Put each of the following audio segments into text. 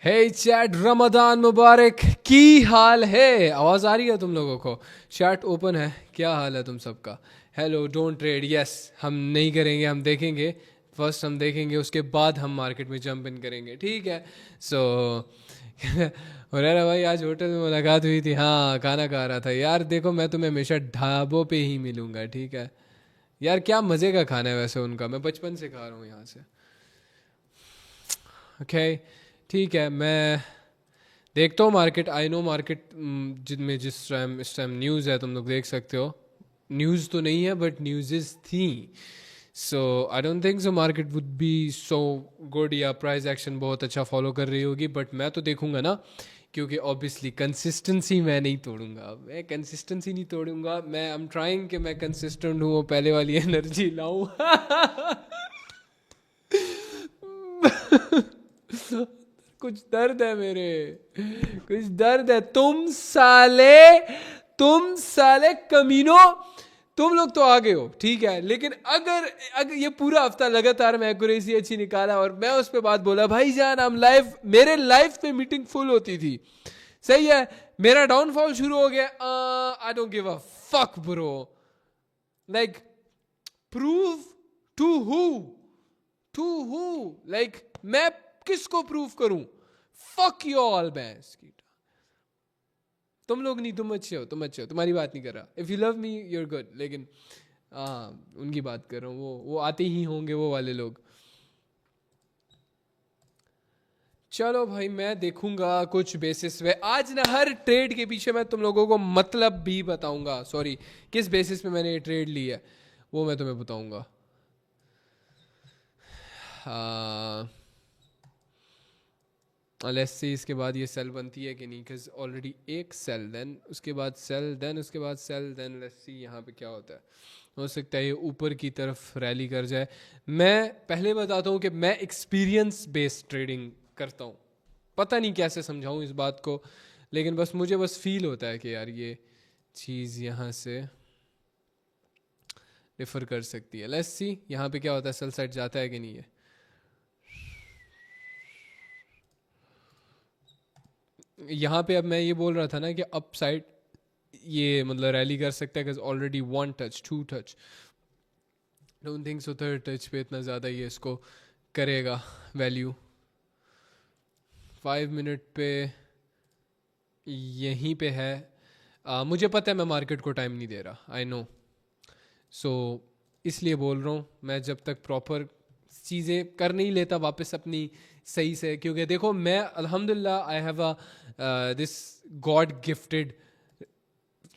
हे chat, Ramadan मुबारक। की हाल है? आवाज़ आ रही है तुम लोगों को? चैट ओपन है, क्या हाल है तुम सबका? Hello, don't trade. यस, हम नहीं करेंगे, हम देखेंगे। फर्स्ट हम देखेंगे, उसके बाद हम मार्केट में जंप इन करेंगे, ठीक है? सो हुरैरा भाई, आज होटल में मुलाकात हुई थी। हाँ, खाना खा रहा था यार। देखो, मैं तुम्हें हमेशा ढाबों पे ही मिलूंगा, ठीक है यार? क्या मज़े का खाना है वैसे उनका, मैं बचपन से खा रहा हूँ यहाँ से। ओके, ठीक है। मैं देखता हूँ मार्केट। आई नो मार्केट जिनमें जिस टाइम इस टाइम न्यूज़ है, तुम लोग देख सकते हो। न्यूज़ तो नहीं है बट न्यूज़ थी। So I don't think so market would be so good, या प्राइस एक्शन बहुत अच्छा फॉलो कर रही होगी। बट मैं तो देखूंगा ना, क्योंकि ऑब्वियसली कंसिस्टेंसी मैं नहीं तोड़ूंगा। मैं कंसिस्टेंसी नहीं तोड़ूंगा। मैं आई एम ट्राइंग कि मैं कंसिस्टेंट हूँ, वो पहले वाली एनर्जी लाऊं। कुछ दर्द है मेरे, कुछ दर्द है। तुम साले कमीनो, तुम लोग तो आ गए हो, ठीक है। लेकिन अगर अगर ये पूरा हफ्ता लगातार मैं एक्यूरेसी अच्छी निकाला और मैं उस पर बात बोला, भाईजान हम लाइव, मेरे लाइव पे मीटिंग फुल होती थी, सही है। मेरा डाउनफॉल शुरू हो गया। I don't give a fuck bro. Like, prove to who? To who? Like, मैं किसको प्रूव करूं? Fuck you all bans. तुम लोग नहीं, तुम अच्छे हो, तुम अच्छे हो, तुम्हारी बात नहीं कर रहा। If you love me you are good. लेकिन हाँ, उनकी बात कर रहा हूँ, वो आते ही होंगे वो वाले लोग। चलो भाई, मैं देखूंगा कुछ बेसिस पे आज ना। हर ट्रेड के पीछे मैं तुम लोगों को मतलब भी बताऊंगा। सॉरी, किस बेसिस पे मैंने ये ट्रेड ली है वो मैं तुम्हें बताऊंगा। हाँ, लेट्स सी इसके बाद ये सेल बनती है कि नहीं। बिकॉज ऑलरेडी एक सेल, देन उसके बाद सेल, देन उसके बाद सेल, देन लेट्स सी यहाँ पे क्या होता है। हो सकता है ये ऊपर की तरफ रैली कर जाए। मैं पहले बताता हूँ कि मैं एक्सपीरियंस बेस्ड ट्रेडिंग करता हूँ। पता नहीं कैसे समझाऊँ इस बात को, लेकिन बस मुझे बस फील होता है कि यार ये चीज़ यहाँ से डिफर कर सकती है। लेट्स सी यहाँ पे क्या होता है, सेल साइड जाता है कि नहीं है। यहाँ पे अब मैं ये बोल रहा था ना कि अप साइड ये मतलब रैली कर सकता है, already one touch, two touch, don't think so third touch पे इतना ज़्यादा ये इसको करेगा वैल्यू। 5 मिनट पे यहीं पे है। मुझे पता है मैं मार्केट को टाइम नहीं दे रहा, आई नो। सो इसलिए बोल रहा हूँ, मैं जब तक प्रॉपर चीज़ें कर नहीं लेता वापस अपनी सही से। क्योंकि देखो, मैं अल्हम्दुलिल्लाह I have a this God gifted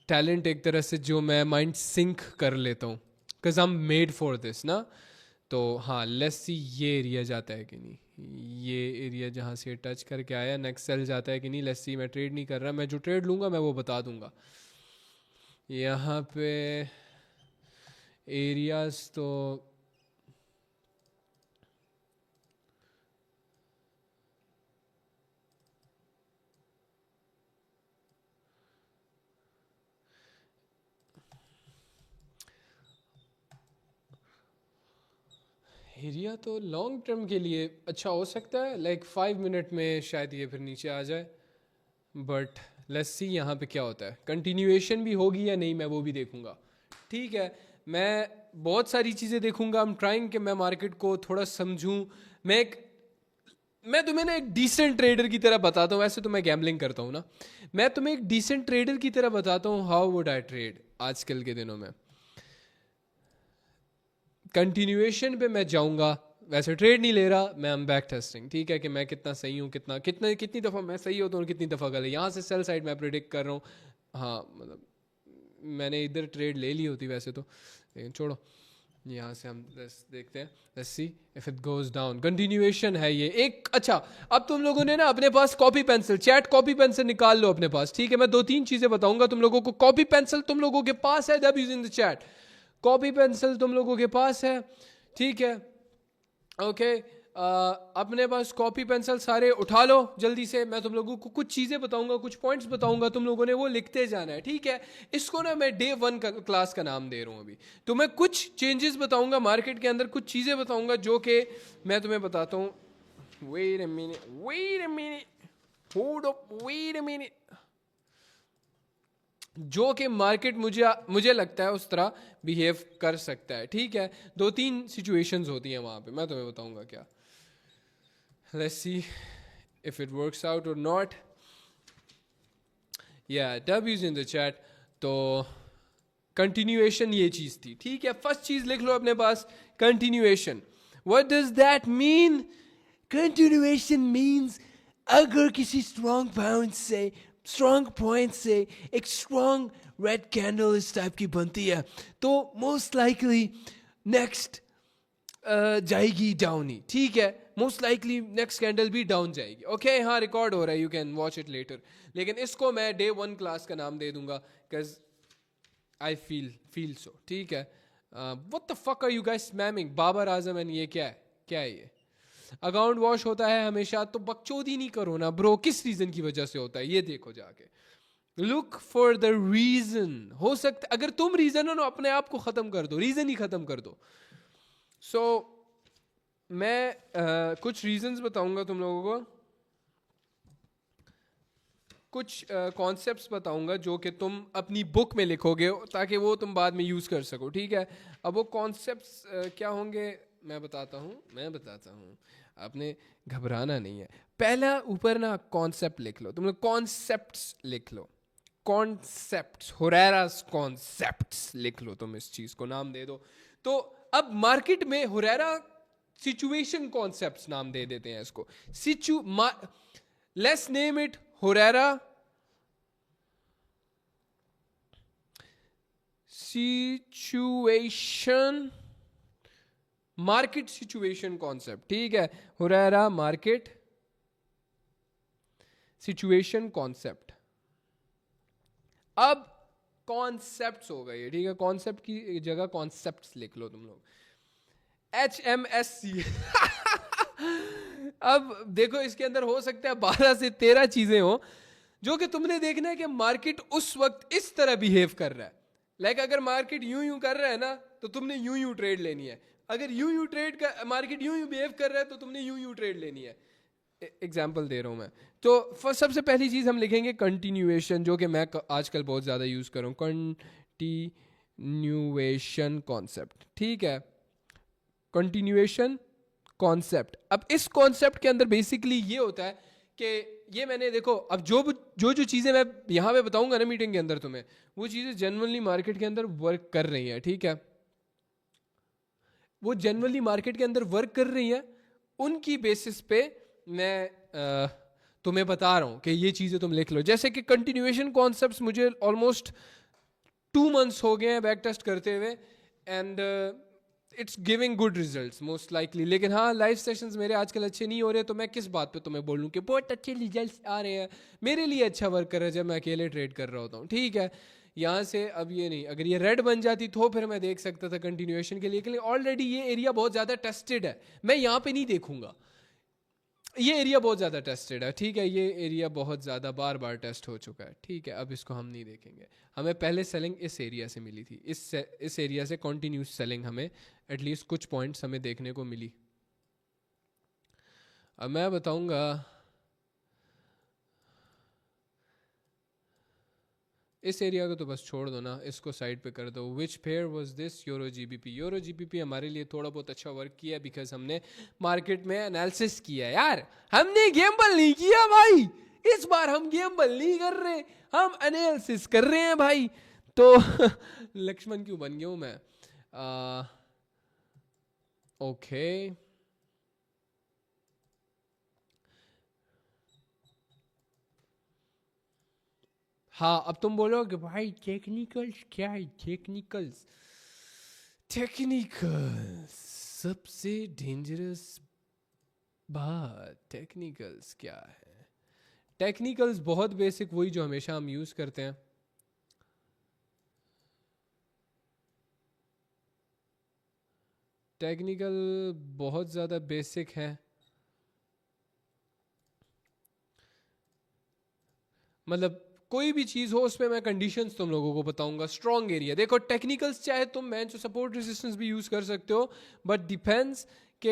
talent एक तरह से, जो मैं माइंड सिंक कर लेता हूँ, because I am made for this ना। तो हाँ, लेट्स सी ये एरिया जाता है कि नहीं। ये एरिया जहाँ से टच करके आया, नेक्स्ट सेल जाता है कि नहीं। लेट्स सी, मैं ट्रेड नहीं कर रहा, मैं जो ट्रेड लूँगा मैं वो बता दूंगा। यहाँ पे एरियाज तो एरिया तो लॉन्ग टर्म के लिए अच्छा हो सकता है। लाइक 5 मिनट में शायद ये फिर नीचे आ जाए। बट लेट्स सी यहाँ पे क्या होता है, कंटिन्यूएशन भी होगी या नहीं मैं वो भी देखूंगा, ठीक है। मैं बहुत सारी चीज़ें देखूंगा। आई एम ट्राइंग कि मैं मार्केट को थोड़ा समझूं। मैं एक मैं तुम्हें ना एक डिसेंट ट्रेडर की तरह बताता हूँ। वैसे तो मैं गैम्बलिंग करता हूँ ना। मैं तुम्हें एक डिसेंट ट्रेडर की तरह बताता हूँ हाउ वुड आई ट्रेड आजकल के दिनों में। कंटिन्यूएशन पे मैं जाऊंगा। वैसे ट्रेड नहीं ले रहा मैं, एम बैक टेस्टिंग, ठीक है, कि मैं कितना सही हूँ, कितनी दफ़ा मैं सही होता हूँ और कितनी दफ़ा गलत। यहाँ से सेल साइड मैं प्रिडिक्ट कर रहा हूँ। हाँ मतलब मैंने इधर ट्रेड ले ली होती वैसे तो, लेकिन छोड़ो। यहाँ से हम देखते हैं, let's see if it goes down. Continuation है ये एक। अच्छा, अब तुम लोगों ने ना अपने पास कॉपी पेंसिल, चैट कॉपी पेंसिल निकाल लो अपने पास, ठीक है। मैं 2-3 चीज़ें बताऊंगा तुम लोगों को। कॉपी पेंसिल तुम लोगों के पास है, जब using the chat. Copy pencil तुम लोगों के पास है, ठीक है। ओके, अपने पास कॉपी पेंसिल सारे उठा लो जल्दी से। मैं तुम लोगों को कुछ चीज़ें बताऊंगा, कुछ पॉइंट्स बताऊंगा, तुम लोगों ने वो लिखते जाना है, ठीक है। इसको ना मैं डे 1 का क्लास का नाम दे रहा हूँ अभी। तो मैं कुछ चेंजेस बताऊंगा मार्केट के अंदर, कुछ चीज़ें बताऊंगा जो कि मैं तुम्हें बताता हूँ। Wait a minute, wait a minute. Hold up, wait a minute, जो कि मार्केट मुझे लगता है उस तरह बिहेव कर सकता है, ठीक है। 2-3 सिचुएशंस होती हैं वहाँ पे, मैं तुम्हें बताऊंगा क्या। Let's see if it works out और नॉट। या W's इन द चैट। तो कंटिन्यूएशन ये चीज़ थी, ठीक है। फर्स्ट चीज़ लिख लो अपने पास, continuation. What does that mean? Continuation means अगर किसी स्ट्रॉन्ग पॉइंट से एक स्ट्रॉन्ग रेड कैंडल इस टाइप की बनती है तो मोस्ट लाइकली नेक्स्ट जाएगी डाउन ही, ठीक है। मोस्ट लाइकली नेक्स्ट कैंडल भी डाउन जाएगी, ओके। हाँ, रिकॉर्ड हो रहा है, you can watch it later. लेकिन इसको मैं डे 1 क्लास का नाम दे दूंगा, बिकॉज आई फील सो, ठीक है। What the fuck are you guys spamming? Babar Azam and ये क्या है ये? अकाउंट वॉश होता है हमेशा, तो बकचोदी नहीं करो ना ब्रो। किस रीजन की वजह से होता है ये देखो जाके, लुक फॉर द रीजन। हो सकता अगर तुम रीजन हो ना, अपने आप को खत्म कर दो, रीजन ही खत्म कर दो। सो मैं कुछ रीजंस बताऊंगा तुम लोगों को, कुछ कॉन्सेप्ट्स बताऊंगा जो कि तुम अपनी बुक में लिखोगे ताकि वो तुम बाद में यूज़ कर सको, ठीक है। अब वो कॉन्सेप्ट्स क्या होंगे मैं बताता हूँ, आपने घबराना नहीं है। पहला ऊपर ना कॉन्सेप्ट लिख लो, तुम लोग कॉन्सेप्ट्स लिख लो, कॉन्सेप्ट्स, हुरैरास कॉन्सेप्ट्स लिख लो, तुम इस चीज़ को नाम दे दो। तो अब मार्केट में हुरैरा सिचुएशन कॉन्सेप्ट्स नाम दे देते हैं इसको। Let's name it Huraira situation, market situation concept, ठीक है। Huraira market situation concept. अब कॉन्सेप्ट्स हो गए, ठीक है। कॉन्सेप्ट की जगह कॉन्सेप्ट्स लिख लो तुम लोग, HMSC। अब देखो इसके अंदर हो सकता है 12 से 13 चीजें हो जो कि तुमने देखना है कि मार्केट उस वक्त इस तरह बिहेव कर रहा है। लाइक अगर मार्केट यूं कर रहा है ना, तो तुमने यूं ट्रेड लेनी है। अगर यूं ट्रेड का मार्केट यूं बिहेव कर रहा है तो तुमने यूं ट्रेड लेनी है। एग्जाम्पल दे रहा हूं मैं। तो सबसे पहली चीज हम लिखेंगे कंटिन्यूएशन, जो कि मैं आजकल बहुत ज्यादा यूज कर रहा हूं, कंटिन्यूएशन कॉन्सेप्ट, ठीक है। Continuation concept. अब इस कॉन्सेप्ट के अंदर बेसिकली ये होता है कि ये मैंने देखो, अब जो चीज़ें मैं यहाँ पे बताऊंगा ना मीटिंग के अंदर तुम्हें, वो चीज़ें जनरली मार्केट के अंदर वर्क कर रही हैं, ठीक है। वो जनरली मार्केट के अंदर वर्क कर रही हैं, उनकी बेसिस पे मैं तुम्हें बता रहा हूँ कि ये चीज़ें तुम लिख लो। जैसे कि कंटिन्यूएशन कॉन्सेप्ट्स मुझे ऑलमोस्ट 2 months हो गए हैं बैक टेस्ट करते हुए, and it's giving good results most likely. लेकिन हाँ, लाइव सेशंस मेरे आजकल अच्छे नहीं हो रहे, तो मैं किस बात पे तुम्हें बोलूँ कि बहुत अच्छे रिजल्ट्स आ रहे हैं। मेरे लिए अच्छा वर्क कर रहा है जब मैं अकेले ट्रेड कर रहा होता हूँ, ठीक है। यहाँ से अब ये नहीं, अगर ये रेड बन जाती तो फिर मैं देख सकता था कंटिन्यूएशन के लिए ऑलरेडी ये एरिया बहुत ज़्यादा टेस्टेड है, मैं यहाँ पे नहीं देखूंगा। ये एरिया बहुत ज़्यादा टेस्टेड है, ठीक है। ये एरिया बहुत ज़्यादा बार टेस्ट हो चुका है, ठीक है। अब इसको हम नहीं देखेंगे। हमें पहले सेलिंग इस एरिया से मिली थी, इस एरिया से कॉन्टिन्यूस सेलिंग हमें एटलीस्ट कुछ पॉइंट्स हमें देखने को मिली। अब मैं बताऊंगा, इस एरिया को तो बस छोड़ दो ना, इसको साइड पे कर दो। Which pair was this? Euro GBP. Euro GBP हमारे लिए थोड़ा बहुत अच्छा वर्क किया बिकॉज हमने मार्केट में एनालिसिस किया। यार हमने गेम्बल नहीं किया भाई, इस बार हम गेम्बल नहीं कर रहे, हम एनालिसिस कर रहे हैं भाई। तो लक्ष्मण क्यों बन गया हूं मैं? ओके हाँ, अब तुम बोलोगे भाई टेक्निकल्स क्या है? टेक्निकल्स सबसे डेंजरस बात। टेक्निकल्स क्या है? टेक्निकल्स बहुत बेसिक, वही जो हमेशा हम यूज करते हैं। टेक्निकल बहुत ज़्यादा बेसिक है, मतलब कोई भी चीज़ हो उसमें मैं कंडीशंस तुम लोगों को बताऊंगा। स्ट्रॉन्ग एरिया देखो, टेक्निकल्स चाहे तुम मैं जो सपोर्ट रेजिस्टेंस भी यूज़ कर सकते हो, बट डिपेंड्स कि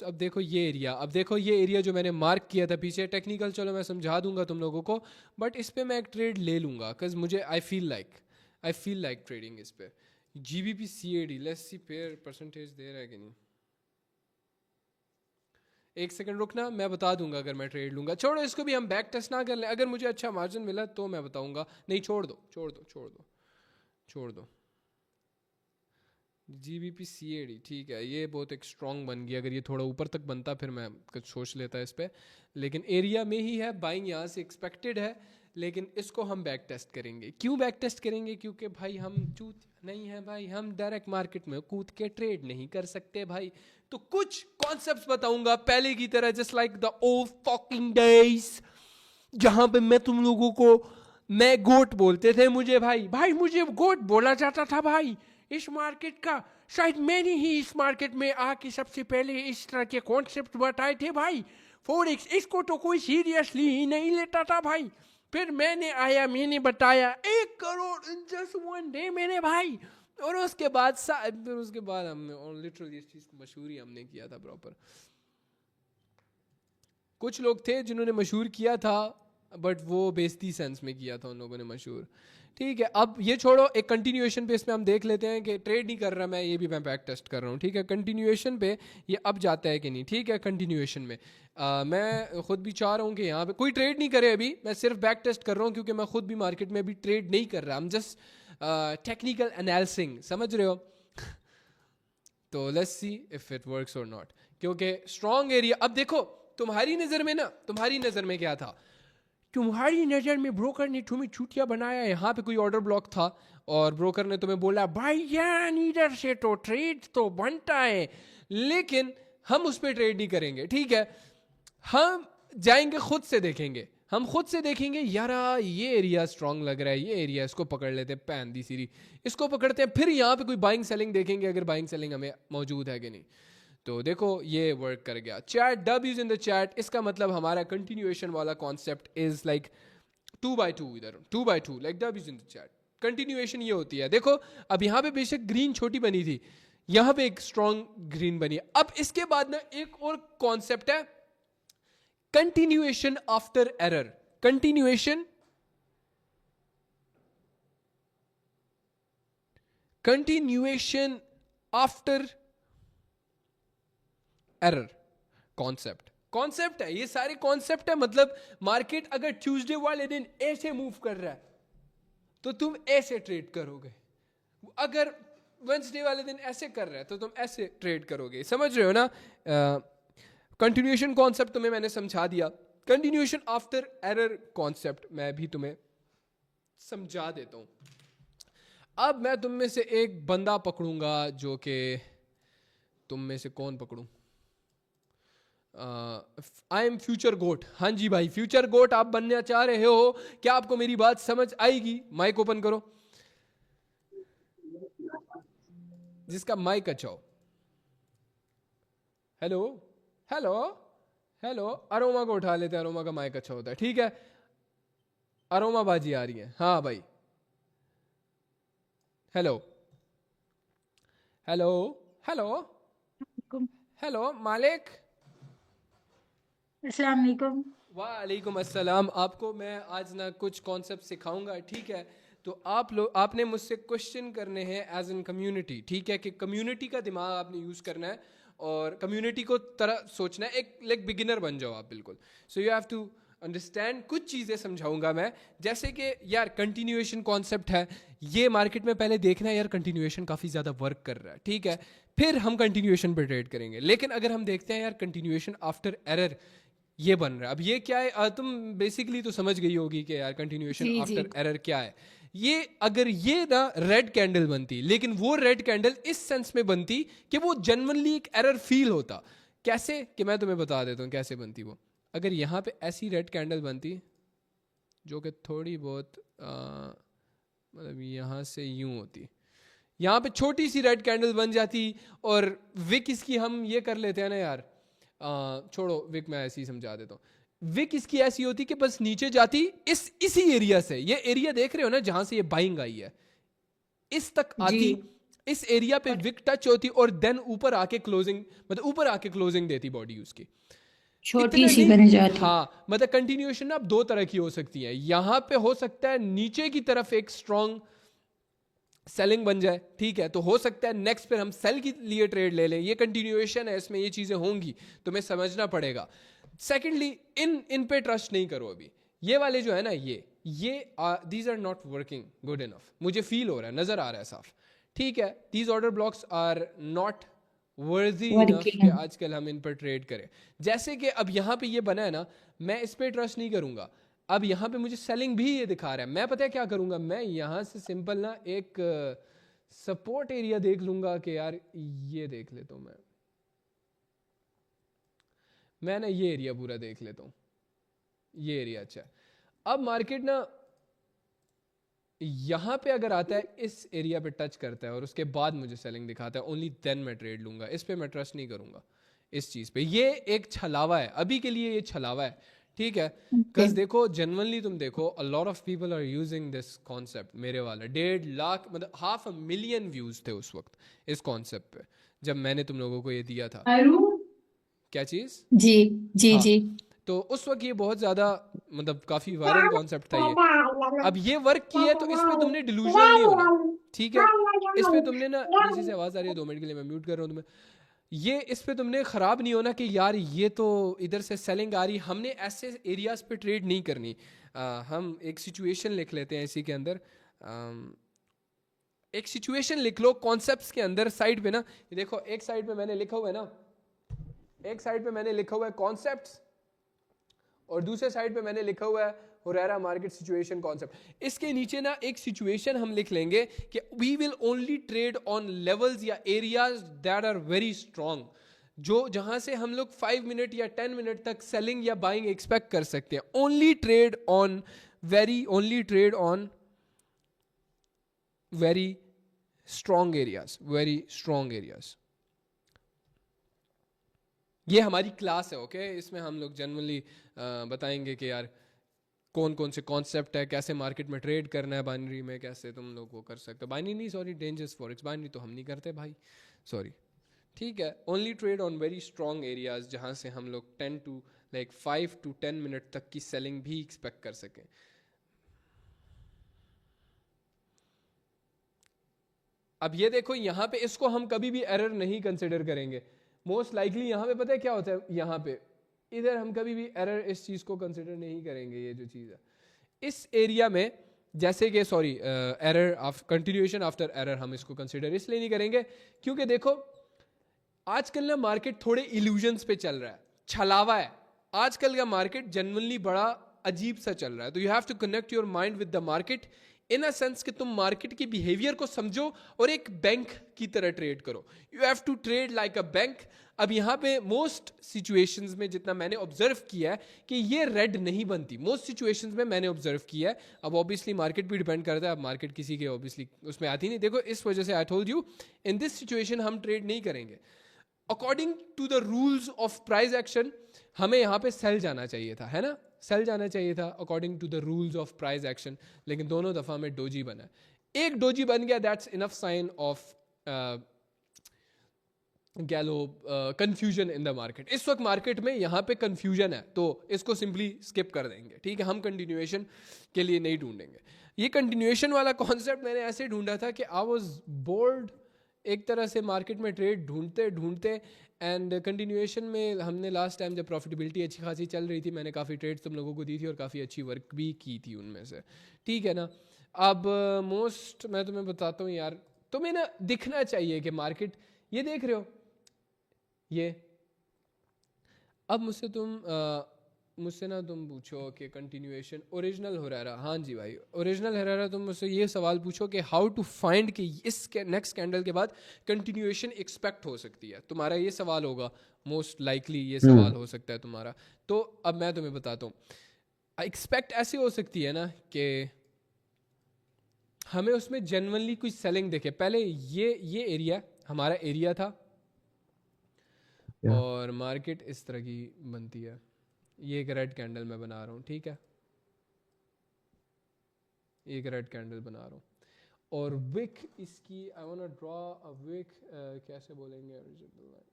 अब देखो ये एरिया, अब देखो ये एरिया जो मैंने मार्क किया था पीछे, टेक्निकल चलो मैं समझा दूंगा तुम लोगों को, बट इस पे मैं एक ट्रेड ले लूँगा बिकॉज मुझे आई फील लाइक ट्रेडिंग इस पे। GBP CAD, let's see pair percentage दे रहा है कि नहीं। एक सेकंड रुकना, मैं बता दूंगा अगर मैं ट्रेड लूँगा। छोड़ो इसको भी, हम बैक टेस्ट ना कर लें, अगर मुझे अच्छा मार्जिन मिला तो मैं बताऊंगा, नहीं छोड़ दो छोड़ दो छोड़ दो छोड़ दो। GBP CAD ठीक है, ये बहुत एक स्ट्रॉन्ग बन गया, अगर ये थोड़ा ऊपर तक बनता फिर मैं कुछ सोच लेता इस पर, लेकिन एरिया में ही है, बाइंग यहाँ से एक्सपेक्टेड है, लेकिन इसको हम बैक टेस्ट करेंगे। क्यों बैक टेस्ट करेंगे? क्योंकि भाई हम चूत नहीं है भाई, हम डायरेक्ट मार्केट में कूद के ट्रेड नहीं कर सकते भाई। तो कुछ कॉन्सेप्ट्स बताऊंगा पहले की तरह, just like the old fucking days, जहां पे मैं तुम लोगों को, मैं गोट बोलते थे मुझे, भाई मुझे गोट बोला जाता था भाई इस मार्केट का। शायद मैंने ही इस मार्केट में आके सबसे पहले इस तरह के कॉन्सेप्ट बताए थे भाई। फॉरेक्स, इसको तो कोई सीरियसली ही नहीं लेता था भाई। फिर मैंने आया, मैंने बताया 1 crore in just one day मेरे भाई, और उसके बाद हमने लिटरली इस चीज़ को मशहूर ही हमने किया था प्रॉपर। कुछ लोग थे जिन्होंने मशहूर किया था, बट वो बेइज्जती सेंस में किया था उन लोगों ने मशहूर। ठीक है, अब ये छोड़ो, एक कंटिन्यूएशन पे इसमें हम देख लेते हैं कि ट्रेड नहीं कर रहा मैं, ये भी मैं बैक टेस्ट कर रहा हूँ। ठीक है, कंटिन्यूएशन पे ये अब जाता है कि नहीं। ठीक है, कंटिन्यूएशन में मैं खुद भी चाह रहा हूँ कि यहाँ पे कोई ट्रेड नहीं करे अभी, मैं सिर्फ बैक टेस्ट कर रहा हूँ, क्योंकि मैं खुद भी मार्केट में अभी ट्रेड नहीं कर रहा, हम जस्ट टेक्निकल एनालिसिंग, समझ रहे हो। तो let's see if it works और नॉट, क्योंकि स्ट्रॉन्ग एरिया, अब देखो तुम्हारी नज़र में ना, तुम्हारी नज़र में क्या था, तुम्हारी नज़र में ब्रोकर ने तुम्हें चूतिया बनाया। यहाँ पे कोई ऑर्डर ब्लॉक था और ब्रोकर ने तुम्हें बोला भाई यार इधर से तो ट्रेड तो बनता है, लेकिन हम उस पर ट्रेड नहीं करेंगे। ठीक है, हम जाएंगे खुद से देखेंगे, हम खुद से देखेंगे यार ये एरिया स्ट्रांग लग रहा है, ये एरिया इसको पकड़ लेते हैं, पैन दी सीरी इसको पकड़ते हैं, फिर यहाँ पे कोई बाइंग सेलिंग देखेंगे, अगर बाइंग सेलिंग हमें मौजूद है कि नहीं। तो देखो ये वर्क कर गया। Chat dub is in the chat, इसका मतलब हमारा कंटिन्यूएशन वाला कॉन्सेप्ट इज लाइक 2x2, इधर 2x2 like dub is in the chat. Continuation ये होती है, देखो अब यहाँ पे बेशक ग्रीन छोटी बनी थी, यहाँ पे एक स्ट्रॉन्ग ग्रीन बनी है। अब इसके बाद ना एक और कॉन्सेप्ट है continuation after error. Continuation after error concept है, ये सारे कॉन्सेप्ट है। मतलब मार्केट अगर ट्यूसडे वाले दिन ऐसे मूव कर रहा है तो तुम ऐसे ट्रेड करोगे, अगर वेंसडे वाले दिन ऐसे कर रहा है तो तुम ऐसे ट्रेड करोगे, समझ रहे हो ना। कंटिन्यूएशन कॉन्सेप्ट तुम्हें मैंने समझा दिया, कंटिन्यूएशन आफ्टर एरर कॉन्सेप्ट मैं भी तुम्हें समझा देता हूं। अब मैं तुम में से एक बंदा पकड़ूंगा, जो कि तुम में से कौन पकड़ूं? आई एम फ्यूचर गोट। हाँ जी भाई, फ्यूचर गोट आप बनना चाह रहे हो, क्या आपको मेरी बात समझ आएगी? माइक ओपन करो, जिसका माइक अच्छा हो। हेलो हेलो हेलो, अरोमा को उठा लेते हैं, अरोमा का माइक अच्छा होता है। ठीक है, अरोमा बाजी आ रही है। हाँ भाई, हेलो हेलो हेलो हेलो मालिक, अस्सलाम वालेकुम। वालेकुम अस्सलाम। आपको मैं आज ना कुछ कॉन्सेप्ट सिखाऊंगा, ठीक है। तो आपने मुझसे क्वेश्चन करने हैं एज एन कम्युनिटी, ठीक है, कि कम्युनिटी का दिमाग आपने यूज़ करना है और कम्युनिटी को तरह सोचना है, एक लाइक बिगिनर बन जाओ आप बिल्कुल। So you have to understand, कुछ चीज़ें समझाऊंगा मैं, जैसे कि यार कंटिन्यूएशन कॉन्सेप्ट है, ये मार्केट में पहले देखना है यार कंटिन्यूएशन काफ़ी ज़्यादा वर्क कर रहा है, ठीक है, फिर हम कंटिन्यूएशन पर ट्रेड करेंगे। लेकिन अगर हम देखते हैं यार कंटिन्यूएशन आफ्टर एरर ये बन रहा है, अब ये क्या है, तुम बेसिकली तो समझ गई होगी कि यार कंटिन्यूएशन आफ्टर एरर क्या है। ये अगर ये ना रेड कैंडल बनती, लेकिन वो रेड कैंडल इस सेंस में बनती कि वो जेन्युइनली एक एरर फील होता। कैसे, कि मैं तुम्हें बता देता हूँ कैसे बनती वो। अगर यहाँ पे ऐसी रेड कैंडल बनती जो कि थोड़ी बहुत मतलब यहाँ से यूं होती, यहाँ पे छोटी सी रेड कैंडल बन जाती, और विक इसकी हम ये कर लेते हैं ना यार, छोड़ो विक, मैं ऐसे ही समझा देता हूँ। विक इसकी ऐसी होती कि बस नीचे जाती इसी एरिया से, ये एरिया देख रहे हो ना जहां से ये बाइंग आई है, इस तक आती, इस एरिया पे विक टच होती और देन ऊपर आके क्लोजिंग, मतलब ऊपर आके क्लोजिंग देती बॉडी उसकी, छोटी इतना सी नहीं। बन जाती। हाँ मतलब कंटिन्यूएशन ना अब दो तरह की हो सकती है, यहां पे हो सकता है नीचे की तरफ एक स्ट्रॉन्ग सेलिंग बन जाए, ठीक है, तो हो सकता है नेक्स्ट पे हम सेल के लिए ट्रेड ले लें, ये कंटिन्यूएशन है, इसमें ये चीजें होंगी, तुम्हें समझना पड़ेगा। सेकेंडली इन पे ट्रस्ट नहीं करो अभी, ये वाले जो है ना ये these are not working good enough, मुझे फील हो रहा है, नजर आ रहा है साफ, ठीक है, these order blocks are not worthy enough कि वर्किंग। आजकल हम इन पर ट्रेड करें। जैसे कि अब यहाँ पे ये बना है ना, मैं इस पे ट्रस्ट नहीं करूंगा, अब यहाँ पे मुझे सेलिंग भी ये दिखा रहा है, मैं पता है क्या करूंगा, मैं यहाँ से सिंपल ना एक सपोर्ट एरिया देख लूंगा कि यार ये देख लेता हूँ मैं ना ये एरिया पूरा देख लेता हूँ, ये एरिया अच्छा है। अब मार्केट ना यहां पे अगर आता है, इस एरिया पे टच करता है और उसके बाद मुझे सेलिंग दिखाता है, ओनली देन मैं ट्रेड लूंगा, इस पे मैं ट्रस्ट नहीं करूंगा इस चीज पे, ये एक छलावा है अभी के लिए, ये छलावा है, ठीक है। ओके। कस देखो जनरली तुम देखो a lot of people are using this concept, मेरे वाला 1.5 लाख मतलब 500,000 व्यूज थे उस वक्त इस कॉन्सेप्ट पे, जब मैंने तुम लोगों को ये दिया था। क्या चीज? जी जी हाँ, जी। तो उस वक्त ये बहुत ज़्यादा मतलब काफ़ी वायरल कॉन्सेप्ट था ये। अब ये वर्क किया है तो इस पे तुमने डिलूजनल नहीं होना, ठीक है, इस पे तुमने ना, नीचे से आवाज़ आ रही है, 2 मिनट के लिए मैं म्यूट कर रहा हूँ तुम्हें, ये इस पे तुमने ख़राब नहीं होना कि यार ये तो इधर से सेलिंग आ रही, हमने ऐसे एरियाज पे ट्रेड नहीं करनी। हम एक सिचुएशन लिख लेते हैं इसी के अंदर, एक सिचुएशन लिख लो कॉन्सेप्ट्स के अंदर, साइड पे ना ये देखो, एक साइड पे मैंने लिखा हुआ है ना, एक साइड पे मैंने लिखा हुआ है कॉन्सेप्ट्स और दूसरे साइड पे मैंने लिखा हुआ है हुरैरा मार्केट सिचुएशन कॉन्सेप्ट। इसके नीचे ना एक सिचुएशन हम लिख लेंगे कि we will only trade on levels या areas that are very strong, जो जहां से हम लोग 5 मिनट या 10 मिनट तक सेलिंग या बाइंग एक्सपेक्ट कर सकते हैं, only trade on very strong areas, very strong areas. ये हमारी क्लास है, ओके, इसमें हम लोग जनरली बताएंगे कि यार कौन कौन से कॉन्सेप्ट है, कैसे मार्केट में ट्रेड करना है, बाइनरी में कैसे तुम लोग वो कर सकते हो, बाइनरी नहीं सॉरी, डेंजरस फॉरेक्स, बाइनरी तो हम नहीं करते भाई, सॉरी, ठीक है, only trade on very strong areas जहां से हम लोग 5 to 10 मिनट तक की सेलिंग भी एक्सपेक्ट कर सकें। अब ये देखो यहाँ पे इसको हम कभी भी एरर नहीं कंसिडर करेंगे, मोस्ट लाइकली यहाँ पे पता है क्या होता है, यहाँ पे इधर हम कभी भी एरर इस चीज को कंसिडर नहीं करेंगे, ये जो चीज है इस एरिया में, जैसे कि sorry error continuation after error हम इसको कंसिडर इसलिए नहीं करेंगे क्योंकि देखो आजकल ना मार्केट थोड़े इल्यूजन्स पे चल रहा है, छलावा है, आजकल का मार्केट जनरली बड़ा अजीब सा चल रहा है, तो you have to connect your mind with the market in a sense कि तुम मार्केट की बिहेवियर को समझो और एक बैंक की तरह ट्रेड करो, you have to trade like a bank. अब यहाँ पे मोस्ट सिचुएशंस में जितना मैंने ऑब्जर्व किया है कि ये रेड नहीं बनती, मोस्ट सिचुएशंस में मैंने ऑब्जर्व किया है, अब ऑब्वियसली मार्केट भी डिपेंड करता है, अब मार्केट किसी के ऑब्वियसली उसमें आती नहीं, देखो इस वजह से I told you in this situation हम ट्रेड नहीं करेंगे according to the rules of price action, हमें यहाँ पे सेल जाना चाहिए था, है ना, सेल जाना चाहिए था according to the rules of price action, लेकिन दोनों दफा में डोजी बना, एक डोजी बन गया, दैट्स इनफ साइन ऑफ गैलो कंफ्यूजन इन द मार्केट। इस वक्त मार्केट में यहाँ पे कंफ्यूजन है तो इसको सिंपली स्किप कर देंगे, ठीक है, हम कंटिन्यूएशन के लिए नहीं ढूंढेंगे। ये कंटिन्यूएशन वाला कॉन्सेप्ट मैंने ऐसे ढूंढा था कि आई वाज बोर्ड एक तरह से मार्केट में ट्रेड ढूंढते ढूंढते, एंड कंटिन्यूएशन में हमने लास्ट टाइम जब प्रॉफिटेबिलिटी अच्छी खासी चल रही थी, मैंने काफ़ी ट्रेड्स तुम लोगों को दी थी और काफ़ी अच्छी वर्क भी की थी उनमें से, ठीक है ना। अब मोस्ट मैं तुम्हें बताता हूँ यार, तुम्हें ना दिखना चाहिए कि मार्केट, ये देख रहे हो ये, अब मुझसे ना तुम पूछो कि कंटिन्यूएशन ओरिजिनल हुरैरा, हाँ जी भाई ओरिजिनल हुरैरा, तुम मुझसे ये सवाल पूछो कि हाउ टू फाइंड कि इस नेक्स्ट कैंडल के बाद कंटिन्यूएशन एक्सपेक्ट हो सकती है, तुम्हारा ये सवाल होगा, मोस्ट लाइकली ये सवाल हो सकता है तुम्हारा। तो अब मैं तुम्हें बताता हूँ एक्सपेक्ट ऐसे हो सकती है ना कि हमें उसमें जेन्युइनली कुछ सेलिंग दिखे, पहले ये एरिया हमारा एरिया था और मार्केट इस तरह की बनती है, ये एक रेड कैंडल मैं बना रहा हूँ, ठीक है, एक रेड कैंडल बना रहा हूँ और विक इसकी I want to draw a wick, कैसे बोलेंगे ओरिजिनल लाइन,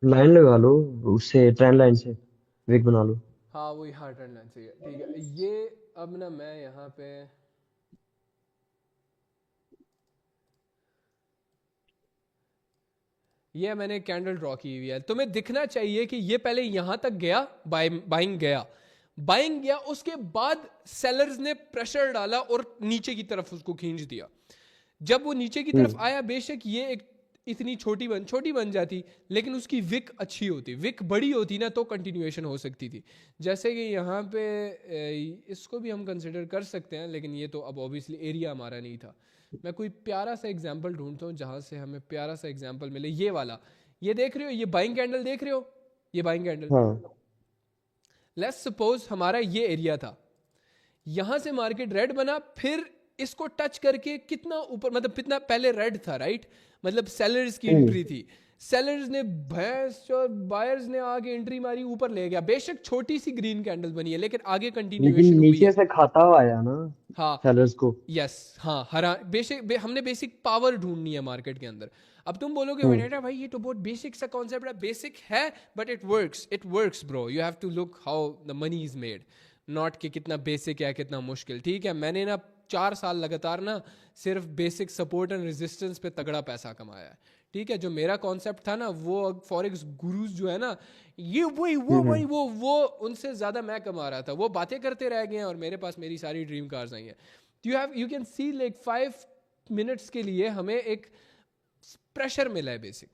लाइन लगा लो, उससे ट्रेंड लाइन से विग बना लो। हाँ वही, हाँ ट्रेंड लाइन चाहिए, ठीक है। ये अब ना मैं यहाँ पे ये मैंने कैंडल ड्रॉ की हुई है, तुम्हें दिखना चाहिए कि ये पहले यहां तक गया, बाइंग गया, बाइंग गया, उसके बाद सेलर्स ने प्रेशर डाला और नीचे की तरफ उसको खींच दिया। जब वो नीचे की तरफ हम्म। आया, बेशक ये एक इतनी छोटी बन जाती, लेकिन उसकी विक अच्छी होती, विक बड़ी होती ना, तो कंटिन्यूएशन हो सकती थी। जैसे कि यहाँ पे इसको भी हम कंसिडर कर सकते हैं, लेकिन ये तो अब ऑब्वियसली एरिया हमारा नहीं था। मैं कोई प्यारा सा एग्जांपल ढूंढता हूँ जहाँ से हमें प्यारा सा एग्जांपल मिले। ये वाला, ये देख रहे हो, ये बाइंग कैंडल देख रहे हो, ये बाइंग कैंडल। हाँ। लेट्स सपोज हमारा ये एरिया था, यहां से मार्केट रेड बना, फिर इसको टच करके कितना ऊपर, मतलब कितना पहले रेड था, राइट, मतलब सेलर्स की हम्म। एंट्री थी, सेलर्स ने भैंस और बायर्स ने आगे एंट्री मारी, ऊपर ले गया, बेशक छोटी सी ग्रीन कैंडल बनी है, लेकिन आगे लेकिन कंटिन्यूएशन हुई नीचे है। से खाता हुआ आया ना हाँ, सेलर्स को। यस, हाँ, हरा हमने बेसिक पावर ढूंढनी है मार्केट के अंदर। अब तुम बोलोगे हम्म। वेनेटा भाई ये तो बहुत बेसिक सा कॉन्सेप्ट है, बेसिक है, but it works bro, you have to look how the money is made, not कि कितना बेसिक है कितना मुश्किल। ठीक है, मैंने ना 4 साल लगातार ना सिर्फ बेसिक सपोर्ट एंड रेजिस्टेंस पे तगड़ा पैसा कमाया है। ठीक है, जो मेरा कॉन्सेप्ट था ना, वो फॉरेक्स गुरुज जो है ना, ये वही वो हम्म। भाई वो उनसे ज्यादा मैं कमा रहा था, वो बातें करते रह गए हैं और मेरे पास मेरी सारी ड्रीम कार्स आई हैं। You can see like 5 minutes के लिए हमें एक प्रेशर मिला है बेसिक,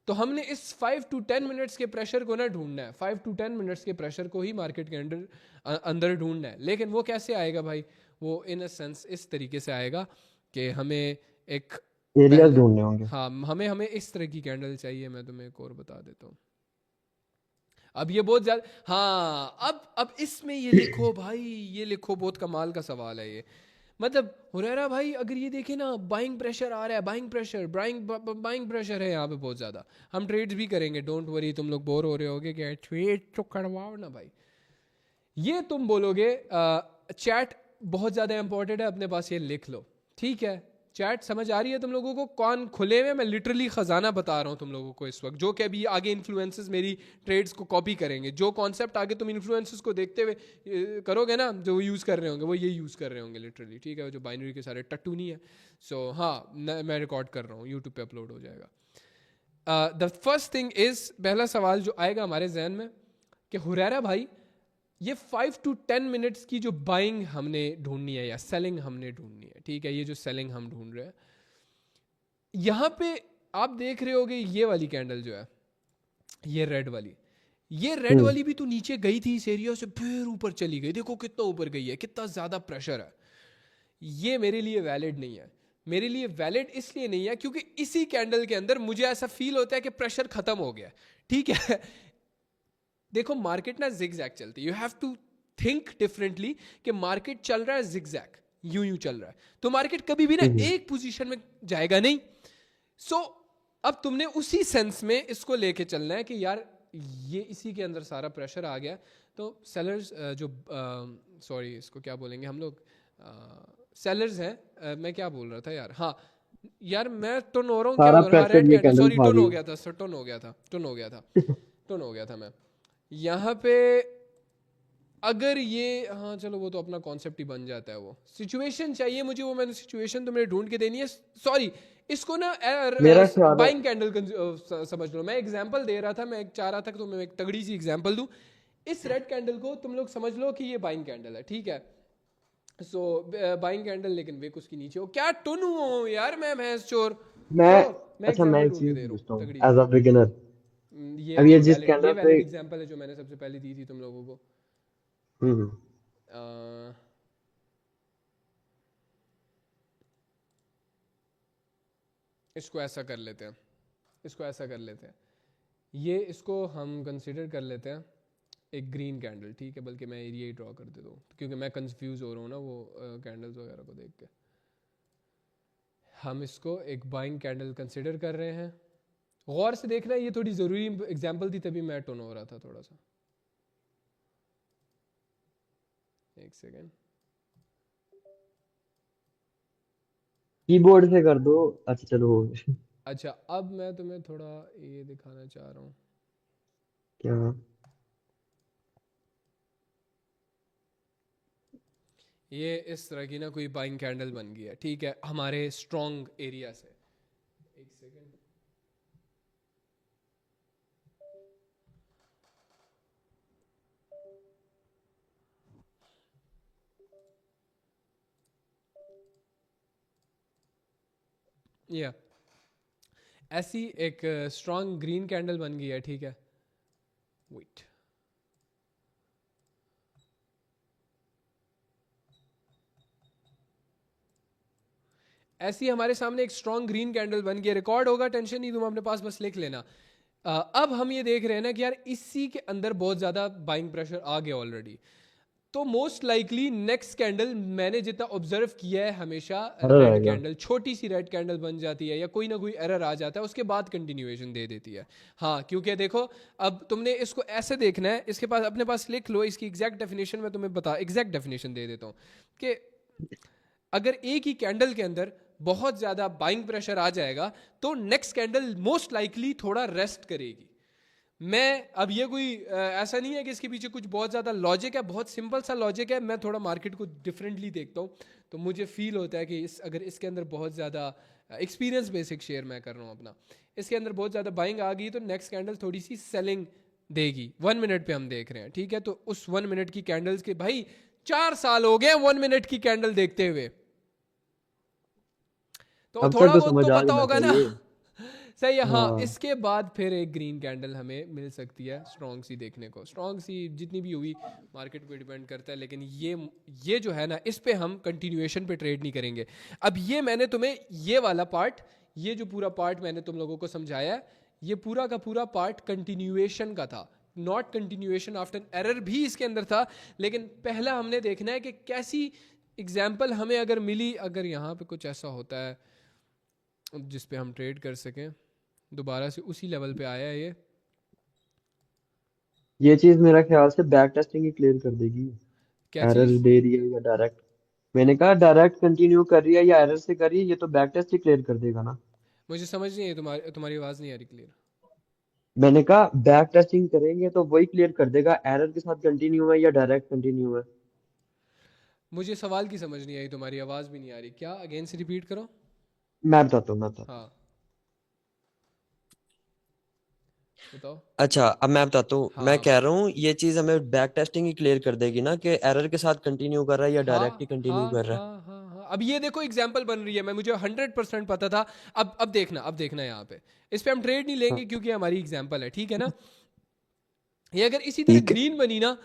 तो हमने इस 5 to 10 मिनट्स के प्रेशर को ना ढूंढना है, 5 to 10 मिनट्स के प्रेशर को ही मार्केट के अंदर अंदर ढूंढना है। लेकिन वो कैसे आएगा भाई, वो इन अ सेंस इस तरीके से आएगा कि हमें एक एरियाज पहले, ढूंढने होंगे। हाँ हमें हमें इस तरह की कैंडल चाहिए। मैं तुम्हें एक और बता देता हूँ। अब ये बहुत ज्यादा, हाँ, अब इसमें ये लिखो भाई, ये लिखो, बहुत कमाल का सवाल है ये। मतलब हुरैरा भाई अगर ये देखे ना, बाइंग प्रेशर आ रहा है, बाइंग प्रेशर है यहाँ पे बहुत ज़्यादा। हम ट्रेड्स भी करेंगे, डोंट वरी, तुम लोग बोर हो रहे होगे कि ट्रेड तो करवाओ ना भाई। ये तुम बोलोगे चैट बहुत ज़्यादा इंपॉर्टेंट है, अपने पास ये लिख लो, ठीक है। चैट समझ आ रही है तुम लोगों को, कौन खुले में, मैं लिटरली खजाना बता रहा हूँ तुम लोगों को इस वक्त, जो कि अभी आगे इन्फ्लुएंसेस मेरी ट्रेड्स को कॉपी करेंगे। जो कॉन्सेप्ट आगे तुम इन्फ्लुएंसेस को देखते हुए करोगे ना, जो वो यूज़ कर रहे होंगे, वो ये यूज़ कर रहे होंगे लिटरली, ठीक है, जो बाइनरी के सारे टट्टू नहीं है। सो हाँ, मैं रिकॉर्ड कर रहा हूँ, यूट्यूब पे अपलोड हो जाएगा। द फर्स्ट थिंग इज, पहला सवाल जो आएगा हमारे जहन में कि हुरैरा भाई ये 5 to 10 मिनट्स की जो बाइंग हमने ढूंढनी है या सेलिंग हमने ढूंढनी है, ठीक है, ये जो सेलिंग हम ढूंढ रहे हैं, यहां पे आप देख रहे होगे ये वाली कैंडल जो है, ये रेड वाली, ये रेड हम्म। वाली भी तो नीचे गई थी इस एरिया से, फिर ऊपर चली गई, देखो कितना ऊपर गई है, कितना ज्यादा प्रेशर है। ये मेरे लिए वैलिड नहीं है। मेरे लिए वैलिड इसलिए नहीं है क्योंकि इसी कैंडल के अंदर मुझे ऐसा फील होता है कि प्रेशर खत्म हो गया, ठीक है। देखो मार्केट ना जिगजैग चलती है, you have to think differently कि मार्केट चल रहा है जिगजैग, यूं चल रहा है, तो मार्केट कभी भी ना हम्म। एक पोजीशन में जाएगा नहीं। सो अब तुमने उसी सेंस में इसको लेके चलना है कि यार ये इसी के अंदर सारा प्रेशर आ गया, तो सेलर्स जो सॉरी इसको क्या बोलेंगे हम लोग, सेलर्स हैं, मैं क्या बोल रहा था यार, हाँ यार मैं टर्न हो रहा हूँ, क्या सारा बोल रहा, हाँ प्रेशर रेड ये कैंडल, कैंडल सॉरी खा टर्न गई। हो गया था सर, टर्न हो गया था, टर्न हो गया था, टर्न हो गया था मैं यहाँ पे। अगर ये, हाँ चलो वो तो अपना कॉन्सेप्ट ही बन जाता है, वो सिचुएशन चाहिए मुझे, वो मैंने सिचुएशन तो मेरे ढूंढ के देनी है, सॉरी इसको ना मेरा ख्याल है। बाइंग कैंडल समझ लो। मैं एग्जांपल दे रहा था, मैं एक चाह रहा था कि तुम्हें एक तगड़ी सी एग्जांपल दूं। इस रेड कैंडल को तुम लोग समझ लो कि ये बाइंग कैंडल है, ठीक है। सो बाइंग कैंडल, लेकिन विक उसकी नीचे हो, क्या टुन हुआ यार मैं भैंस चोर। मैं चलो मैं अच्छा, मैं एग्जांपल एक ढूंढ के चीज दे रहा हूँ पूछता हूँ तगड़ी सी। As a beginner. ये अब ये ये जिस वैलिड, ये कैंडल पे। वैलिड एग्जांपल है जो मैंने सबसे पहले दी थी तुम लोगों को। हम्म। अ, इसको ऐसा कर लेते हैं, इसको ऐसा कर लेते हैं, ये इसको हम कंसिडर कर लेते हैं एक ग्रीन कैंडल, ठीक है, बल्कि मैं एरिया ही ड्रॉ कर देता हूँ क्योंकि मैं कंफ्यूज हो रहा हूँ ना वो कैंडल्स वगैरह को देख के। हम इसको एक बाइंग कैंडल कंसिडर कर रहे हैं, गौर से देखना, ये थोड़ी ज़रूरी एग्जांपल थी तभी मैं टोन हो रहा था थोड़ा सा। एक सेकेंड। कीबोर्ड से कर दो। अच्छा चलो हो गया। अच्छा, अब मैं तुम्हें थोड़ा ये दिखाना चाह रहा हूँ। क्या? ये इस तरह की ना कोई बाइंग कैंडल बन गई है, ठीक है, हमारे स्ट्रॉन्ग एरिया से। एक सेकेंड। या ऐसी एक स्ट्रॉन्ग ग्रीन कैंडल बन गई है, ठीक है। वेट, ऐसी हमारे सामने एक स्ट्रॉन्ग ग्रीन कैंडल बन गई है, रिकॉर्ड होगा, टेंशन नहीं, तुम अपने पास बस लिख लेना। अब हम ये देख रहे हैं ना कि यार इसी के अंदर बहुत ज़्यादा बाइंग प्रेशर आ गया ऑलरेडी। तो मोस्ट लाइकली नेक्स्ट कैंडल, मैंने जितना ऑब्जर्व किया है, हमेशा एरर रेड आएगा। कैंडल, छोटी सी रेड कैंडल बन जाती है या कोई ना कोई एरर आ जाता है, उसके बाद कंटिन्यूएशन दे देती है। हाँ, क्योंकि देखो, अब तुमने इसको ऐसे देखना है, इसके पास अपने पास लिख लो, इसकी एग्जैक्ट डेफिनेशन मैं तुम्हें एग्जैक्ट डेफिनेशन दे देता हूँ कि अगर एक ही कैंडल के अंदर बहुत ज़्यादा बाइंग प्रेशर आ जाएगा तो नेक्स्ट कैंडल मोस्ट लाइकली थोड़ा रेस्ट करेगी। मैं अब ये कोई ऐसा नहीं है कि इसके पीछे कुछ बहुत ज़्यादा लॉजिक है, बहुत सिंपल सा लॉजिक है, मैं थोड़ा मार्केट को डिफरेंटली देखता हूँ, तो मुझे फील होता है कि अगर इसके अंदर बहुत ज़्यादा एक्सपीरियंस बेसिक शेयर मैं कर रहा हूँ अपना, इसके अंदर बहुत ज़्यादा बाइंग आ गई तो नेक्स्ट कैंडल थोड़ी सी सेलिंग देगी। 1 मिनट पे हम देख रहे हैं, ठीक है, तो उस 1 मिनट की कैंडल्स के भाई 4 साल हो गए 1 मिनट की कैंडल देखते हुए, तो अब तक थोड़ा तो बहुत तो समझ आ पता जाना होगा ना। चाहिए। सही है, हाँ। हाँ। इसके बाद फिर एक ग्रीन कैंडल हमें मिल सकती है स्ट्रॉन्ग सी देखने को, स्ट्रॉन्ग सी जितनी भी हुई मार्केट पे डिपेंड करता है, लेकिन ये जो है ना, इस पे हम कंटिन्यूएशन पे ट्रेड नहीं करेंगे। अब ये मैंने तुम्हें ये वाला पार्ट, ये जो पूरा पार्ट मैंने तुम लोगों को समझाया है, ये पूरा का पूरा पार्ट कंटिन्यूएशन का था, नॉट कंटिन्यूएशन आफ्टर एरर भी इसके अंदर था। लेकिन पहला हमने देखना है कि कैसी एग्जाम्पल हमें अगर मिली, अगर यहाँ पे कुछ ऐसा होता है जिस पे हम ट्रेड कर सकें, दोबारा से उसी लेवल पे आया है ये चीज मेरा ख्याल से बैक टेस्टिंग ही क्लियर कर देगी। क्या एरर चीज़। दे रही है या डायरेक्ट। मैंने कहा डायरेक्ट कंटिन्यू कर रही है या एरर से कर रही है, ये तो बैक टेस्ट ही क्लियर कर देगा ना। मुझे समझ नहीं है, तुम्हारी तुम्हारी आवाज़ नहीं आ रही क्लियर। मैंने कहा बैक टेस्टिंग करेंगे तो वही क्लियर कर देगा एरर के साथ कंटिन्यू है या डायरेक्ट कंटिन्यू है। मुझे सवाल की समझ नहीं आई, तुम्हारी आवाज़ भी नहीं आ रही, क्या अगेन से रिपीट करो। मैं बताता हूँ। हाँ, बताओ। अच्छा अब मैं बताता हूँ, हाँ मैं हाँ कह बताओ। रहा हूँ ये चीज हमें बैक टेस्टिंग ही क्लियर कर देगी ना कि एरर के साथ कंटिन्यू कर रहा है या डायरेक्ट ही हाँ कंटिन्यू हाँ कर रहा है। हाँ हाँ हाँ, अब ये देखो एग्जाम्पल बन रही है, मैं मुझे 100% पता था। अब देखना, अब देखना यहाँ पे, इस पे हम ट्रेड नहीं हाँ लेंगे क्योंकि हमारी एग्जाम्पल है, ठीक है ना। ये अगर इसी तरह ठीक है। ग्रीन बनी ना,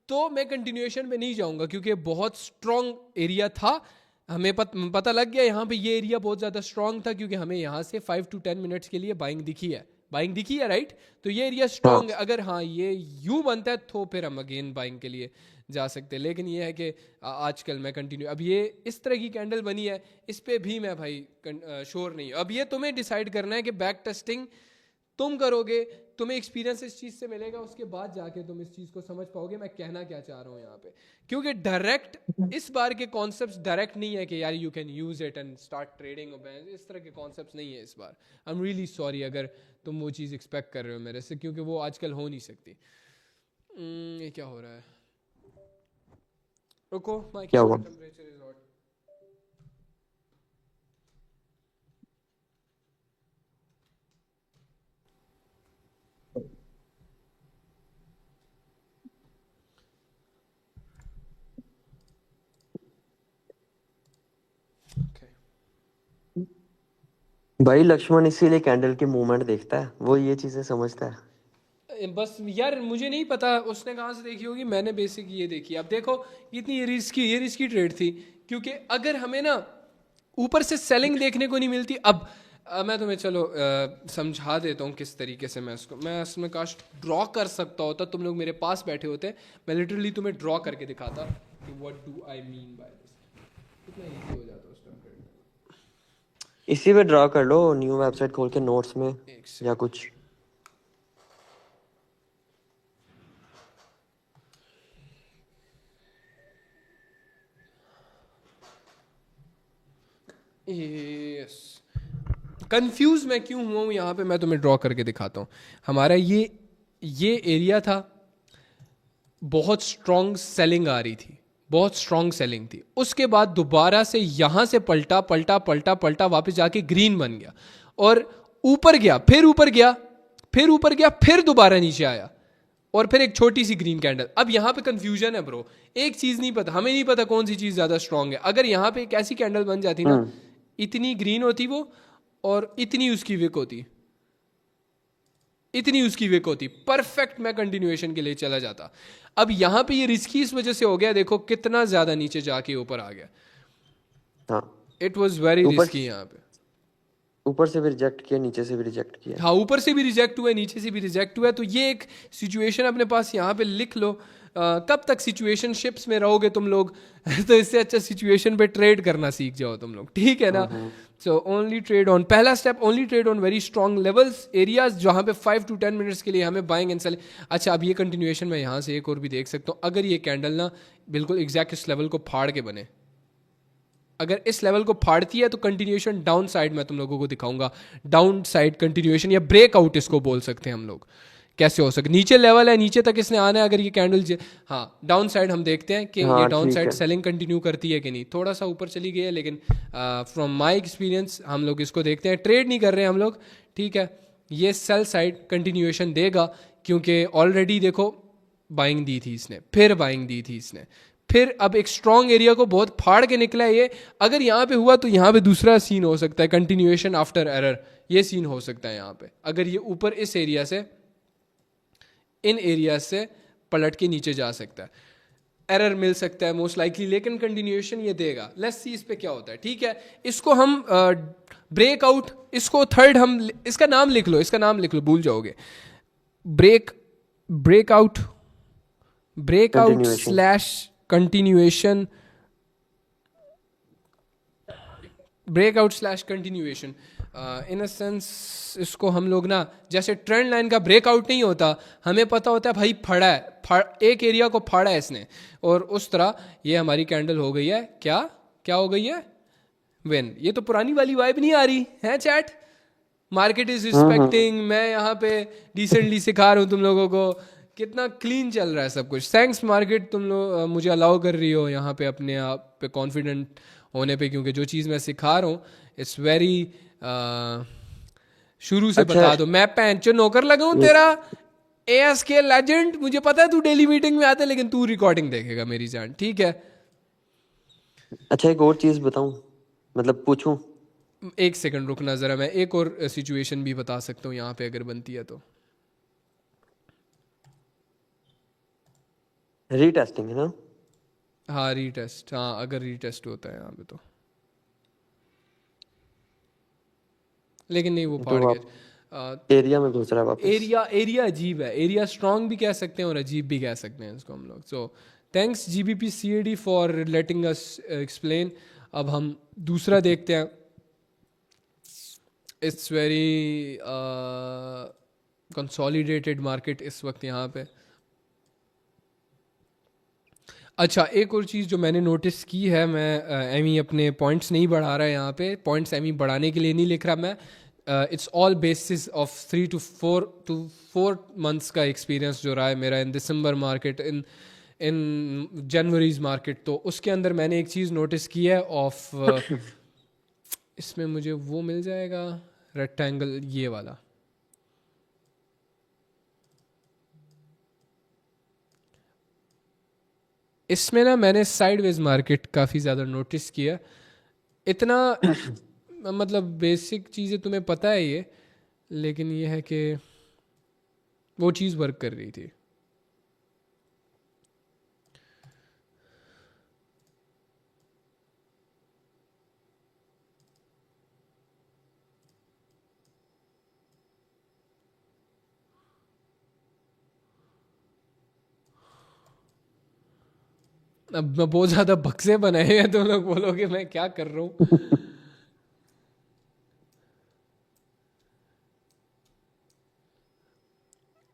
तो मैं कंटिन्यूएशन में नहीं जाऊंगा क्योंकि बहुत स्ट्रॉन्ग एरिया था। हमें पता लग गया यहाँ पे ये एरिया बहुत ज़्यादा स्ट्रॉन्ग था, क्योंकि हमें यहाँ से 5 to 10 मिनट्स के लिए बाइंग दिखी है, बाइंग दिखी है, राइट। तो ये एरिया हाँ स्ट्रॉन्ग है, अगर हाँ ये यू बनता है तो फिर हम अगेन बाइंग के लिए जा सकते हैं। लेकिन ये है कि आजकल मैं कंटिन्यू, अब ये इस तरह की कैंडल बनी है, इस पे भी मैं भाई श्योर नहीं हूँ। अब ये तुम्हें डिसाइड करना है कि बैक टेस्टिंग तुम करोगे, तुम्हें एक्सपीरियंस इस चीज़ से मिलेगा, उसके बाद जाके तुम इस चीज़ को समझ पाओगे मैं कहना क्या चाह रहा हूँ यहाँ पे। क्योंकि डायरेक्ट इस बार के कॉन्सेप्ट्स डायरेक्ट नहीं है कि यार you can use it and start trading, इस तरह के कॉन्सेप्ट्स नहीं है इस बार। आई एम रियली सॉरी अगर तुम वो चीज़ एक्सपेक्ट कर रहे हो मेरे से, क्योंकि वो आजकल हो नहीं सकती। ये क्या हो रहा है, रुको, माई क्या कैमरा हुआ? Temperature is hot. ओके, भाई लक्ष्मण इसीलिए कैंडल की मूवमेंट देखता है, वो ये चीजें समझता है। बस यार मुझे नहीं पता उसने कहाँ से देखी होगी, मैंने बेसिक ये देखी। अब देखो, इतनी ये रिस्की ट्रेड थी, क्योंकि अगर हमें ना ऊपर से सेलिंग देखने को नहीं मिलती। अब मैं तुम्हें चलो समझा देता हूँ किस तरीके से मैं इसमें काश ड्रॉ कर सकता होता, तुम लोग मेरे पास बैठे होते, मैं लिटरली तुम्हें ड्रॉ करके दिखाता कि what do I mean by this. कितना ईजी हो जाता उस टाइम ट्रेड। इसी पे ड्रा कर लो, न्यू वेबसाइट खोल के नोट्स में एक या सेकेंड। कुछ। यस, कंफ्यूज मैं क्यों हुआ हूँ यहाँ पे, मैं तुम्हें ड्रॉ करके दिखाता हूँ। हमारा ये एरिया था, बहुत स्ट्रॉन्ग सेलिंग आ रही थी, बहुत स्ट्रॉन्ग सेलिंग थी। उसके बाद दोबारा से यहाँ से पलटा पलटा पलटा पलटा, वापस जाके ग्रीन बन गया और ऊपर गया, फिर ऊपर गया, फिर ऊपर गया, फिर दोबारा नीचे आया और फिर एक छोटी सी ग्रीन कैंडल। अब यहाँ पे कंफ्यूजन है ब्रो, एक चीज नहीं पता, हमें नहीं पता कौन सी चीज ज्यादा स्ट्रांग है। अगर यहाँ पे एक ऐसी कैंडल बन जाती ना, हम्म। इतनी ग्रीन होती वो और इतनी उसकी विक होती, इतनी उसकी विक होती, परफेक्ट, मैं कंटिन्यूएशन के लिए चला जाता। अब यहाँ पे ये रिस्की इस वजह से हो गया, देखो कितना ज्यादा नीचे जाके ऊपर आ गया। हाँ, इट वॉज वेरी ऊपर रिस्की यहाँ पे। ऊपर से भी रिजेक्ट किया, नीचे से भी रिजेक्ट किया। हाँ, ऊपर से भी रिजेक्ट हुआ है, नीचे से भी रिजेक्ट हुआ है। तो ये एक सिचुएशन अपने पास यहाँ पे लिख लो। कब तक सिचुएशनशिप्स में रहोगे तुम लोग? तो इससे अच्छा सिचुएशन पे ट्रेड करना सीख जाओ तुम लोग, ठीक है ना? सो ओनली ट्रेड ऑन, पहला step, only trade on very strong levels, areas जहाँ पे 5 to 10 मिनट्स के लिए हमें बाइंग एंड सेलिंग। अच्छा, अब ये कंटिन्यूएशन मैं यहाँ से एक और भी देख सकता हूँ। अगर ये कैंडल ना बिल्कुल एग्जैक्ट इस लेवल को फाड़ के बने, अगर इस लेवल को फाड़ती है तो कंटिन्यूएशन डाउन साइड मैं तुम लोगों को दिखाऊंगा। डाउन साइड कंटिन्यूएशन या ब्रेकआउट इसको बोल सकते हैं हम लोग। कैसे हो सके, नीचे लेवल है, नीचे तक इसने आना है, अगर ये कैंडल हाँ डाउन साइड हम देखते हैं कि ये हाँ डाउन ठीक साइड है। सेलिंग कंटिन्यू करती है कि नहीं। थोड़ा सा ऊपर चली गई है, लेकिन फ्रॉम माय एक्सपीरियंस हम लोग इसको देखते हैं, ट्रेड नहीं कर रहे हैं हम लोग, ठीक है। ये सेल साइड कंटिन्यूएशन देगा, क्योंकि ऑलरेडी देखो बाइंग दी थी इसने, फिर बाइंग दी थी इसने, फिर अब एक स्ट्रॉन्ग एरिया को बहुत फाड़ के निकला है ये। अगर यहाँ पे हुआ तो यहाँ पे दूसरा सीन हो सकता है, कंटिन्यूएशन आफ्टर एरर, ये सीन हो सकता है यहाँ पे। अगर ये ऊपर इस एरिया से, इन एरिया से पलट के नीचे जा सकता है, एरर मिल सकता है मोस्ट लाइकली, लेकिन कंटिन्यूएशन ये देगा। लेट्स सी इस पे क्या होता है, ठीक है। इसको हम ब्रेकआउट, इसको थर्ड हम, इसका नाम लिख लो, इसका नाम लिख लो, भूल जाओगे। Breakout, breakout continuation. Slash continuation, breakout slash continuation. In a sense इसको हम लोग ना, जैसे ट्रेंड लाइन का ब्रेकआउट नहीं होता, हमें पता होता है भाई फड़ा है, एक एरिया को फाड़ा है इसने, और उस तरह ये हमारी कैंडल हो गई है, क्या क्या हो गई है, विन। ये तो पुरानी वाली वाइब नहीं आ रही है चैट? मार्केट इज रिस्पेक्टिंग, मैं यहाँ पे डिसेंटली सिखा रहा हूँ तुम लोगों को, कितना क्लीन चल रहा है सब कुछ। थैंक्स मार्केट, तुम लोग मुझे अलाउ कर रही हो यहाँ पे अपने आप पे कॉन्फिडेंट होने पे, क्योंकि जो चीज़ मैं सिखा रहा हूँ इट्स वेरी, शुरू से अच्छा, बता दो, मैं पैंचो नौकर लगा हूँ तेरा, ASK लेजेंड। मुझे पता है तू डेली मीटिंग में आता है, लेकिन तू रिकॉर्डिंग देखेगा मेरी जान, ठीक है? अच्छा एक और चीज बताऊं, मतलब पूछूं? एक सेकंड रुकना ज़रा, मैं एक और सिचुएशन भी बता सकता हूँ यहाँ पे अगर बनती है तो। रीटेस्टिंग है ना? हाँ रीटेस्ट, हाँ अगर रीटेस्ट होता है यहाँ पे तो, लेकिन नहीं वो फाड़ तो आप गया। एरिया में घुस रहा है वापस। एरिया, एरिया अजीब है, एरिया स्ट्रांग भी कह सकते हैं और अजीब भी कह सकते हैं इसको हम लोग। So thanks GBP CAD for letting us explain. अब हम दूसरा देखते हैं। इट्स वेरी कंसोलिडेटेड मार्केट इस वक्त यहाँ पे। अच्छा, एक और चीज़ जो मैंने नोटिस की है, मैं एमी अपने पॉइंट्स नहीं बढ़ा रहा है यहाँ पे, पॉइंट्स एमी बढ़ाने के लिए नहीं लिख रहा मैं। It's all basis of 3 to 4 months का एक्सपीरियंस जो रहा है मेरा इन दिसंबर मार्केट, इन जनवरीज मार्केट। तो उसके अंदर मैंने एक चीज़ नोटिस की है ऑफ इसमें मुझे वो मिल जाएगा रेक्टेंगल, ये वाला। इसमें ना मैंने साइडवेज मार्केट काफ़ी ज़्यादा नोटिस किया। इतना मतलब बेसिक चीज़ें तुम्हें पता है ये, लेकिन ये है कि वो चीज़ वर्क कर रही थी। अब मैं बहुत ज़्यादा बक्से बनाए हैं, तुम लोग बोलोगे मैं क्या कर रहा हूँ।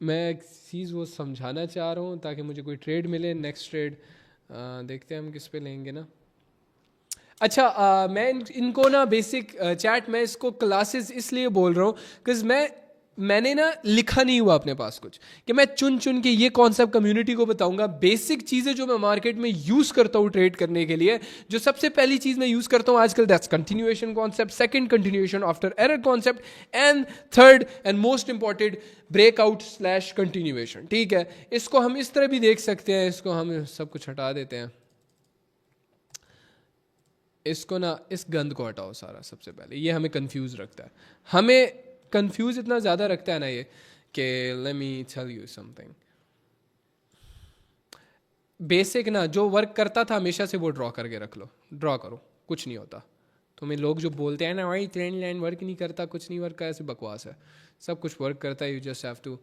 मैं एक चीज़ वो समझाना चाह रहा हूँ ताकि मुझे कोई ट्रेड मिले, नेक्स्ट ट्रेड देखते हैं हम किस पे लेंगे ना। अच्छा मैं इनको ना बेसिक चैट मैं इसको क्लासेस इसलिए बोल रहा हूँ बिकॉज मैंने ना लिखा नहीं हुआ अपने पास कुछ कि मैं चुन चुन के ये कॉन्सेप्ट कम्युनिटी को बताऊंगा। बेसिक चीज़ें जो मैं मार्केट में यूज़ करता हूँ ट्रेड करने के लिए, जो सबसे पहली चीज़ मैं यूज़ करता हूँ आजकल, that's continuation concept, second continuation after error concept, and third and most important breakout slash continuation. ठीक है, इसको हम इस तरह भी देख सकते हैं, इसको हम सब कुछ हटा देते हैं, इसको ना इस गंद को हटाओ सारा। सबसे पहले ये हमें कंफ्यूज रखता है, हमें कंफ्यूज इतना ज़्यादा रखता है ना ये कि let me tell you something. Basic ना जो वर्क करता था हमेशा से वो ड्रॉ करके रख लो, ड्रॉ करो, कुछ नहीं होता। तुम्हें लोग जो बोलते हैं ना भाई ट्रेंड लाइन वर्क नहीं करता, कुछ नहीं वर्क, ऐसे बकवास है, सब कुछ वर्क करता है। You just have to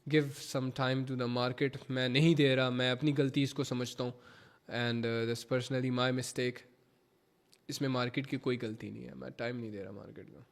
give some time to the market. मैं नहीं दे रहा, मैं अपनी गलती इसको समझता हूँ, and this personally my mistake. इसमें मार्केट की कोई गलती नहीं है, मैं टाइम नहीं दे रहा मार्केट को।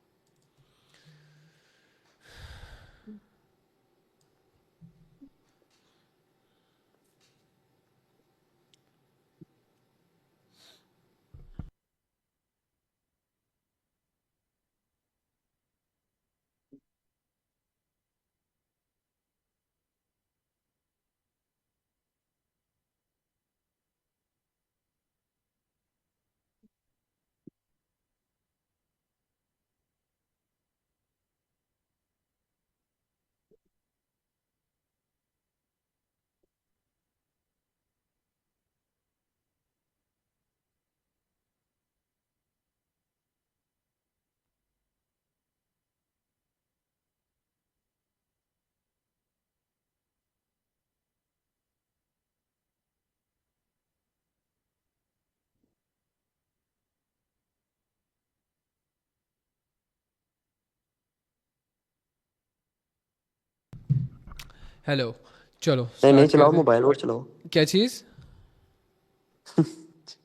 हेलो, चलो नहीं नहीं, स्टार्ट चलाओ करते हैं। मोबाइल और चलाओ। क्या चीज़?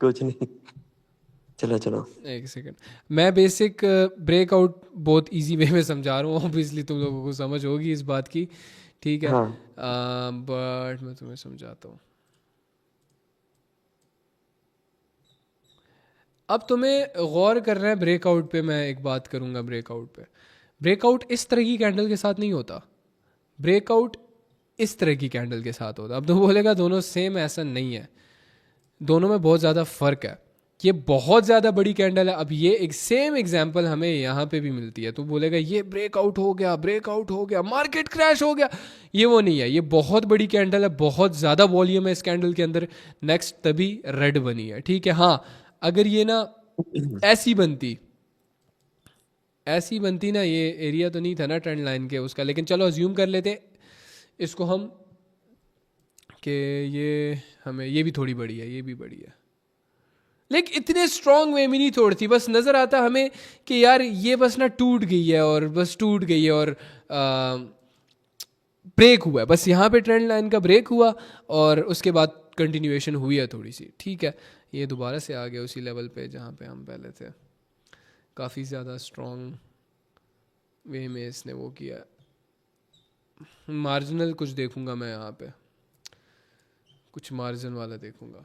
कुछ नहीं, चलो चलो। एक सेकंड, मैं बेसिक ब्रेकआउट बहुत इजी वे में समझा रहा हूँ, ऑब्वियसली तुम लोगों को समझ होगी इस बात की, ठीक है, हाँ बट मैं तुम्हें समझाता हूँ। अब तुम्हें गौर करना है ब्रेकआउट पे। मैं एक बात करूँगा ब्रेकआउट पे। ब्रेकआउट इस तरह की कैंडल के साथ नहीं होता, ब्रेकआउट इस तरह की कैंडल के साथ होता। अब तो बोलेगा दोनों सेम, ऐसा नहीं है, दोनों में बहुत ज़्यादा फ़र्क है। ये बहुत ज़्यादा बड़ी कैंडल है। अब ये एक सेम एग्जांपल हमें यहाँ पे भी मिलती है, तो बोलेगा ये ब्रेकआउट हो गया, ब्रेकआउट हो गया, मार्केट क्रैश हो गया। ये वो नहीं है, ये बहुत बड़ी कैंडल है, बहुत ज़्यादा वॉल्यूम है इस कैंडल के अंदर। नेक्स्ट तभी रेड बनी है, ठीक है। हाँ, अगर ये ना ऐसी बनती, ऐसी बनती ना, ये एरिया तो नहीं था ना ट्रेंड लाइन के उसका, लेकिन चलो अज्यूम कर लेते इसको हम कि ये हमें, ये भी थोड़ी बड़ी है, ये भी बड़ी है, लेकिन इतने स्ट्रॉन्ग वे में नहीं तोड़ती। बस नज़र आता हमें कि यार ये बस ना टूट गई है, और बस टूट गई है, और ब्रेक हुआ है, बस यहाँ पे ट्रेंड लाइन का ब्रेक हुआ, और उसके बाद कंटिन्यूएशन हुई है थोड़ी सी, ठीक है। ये दोबारा से आ गया उसी लेवल पे जहाँ पे हम पहले थे, काफ़ी ज़्यादा स्ट्रॉन्ग वे में इसने वो किया। मार्जिनल कुछ देखूंगा मैं यहाँ पे, कुछ मार्जिन वाला देखूंगा।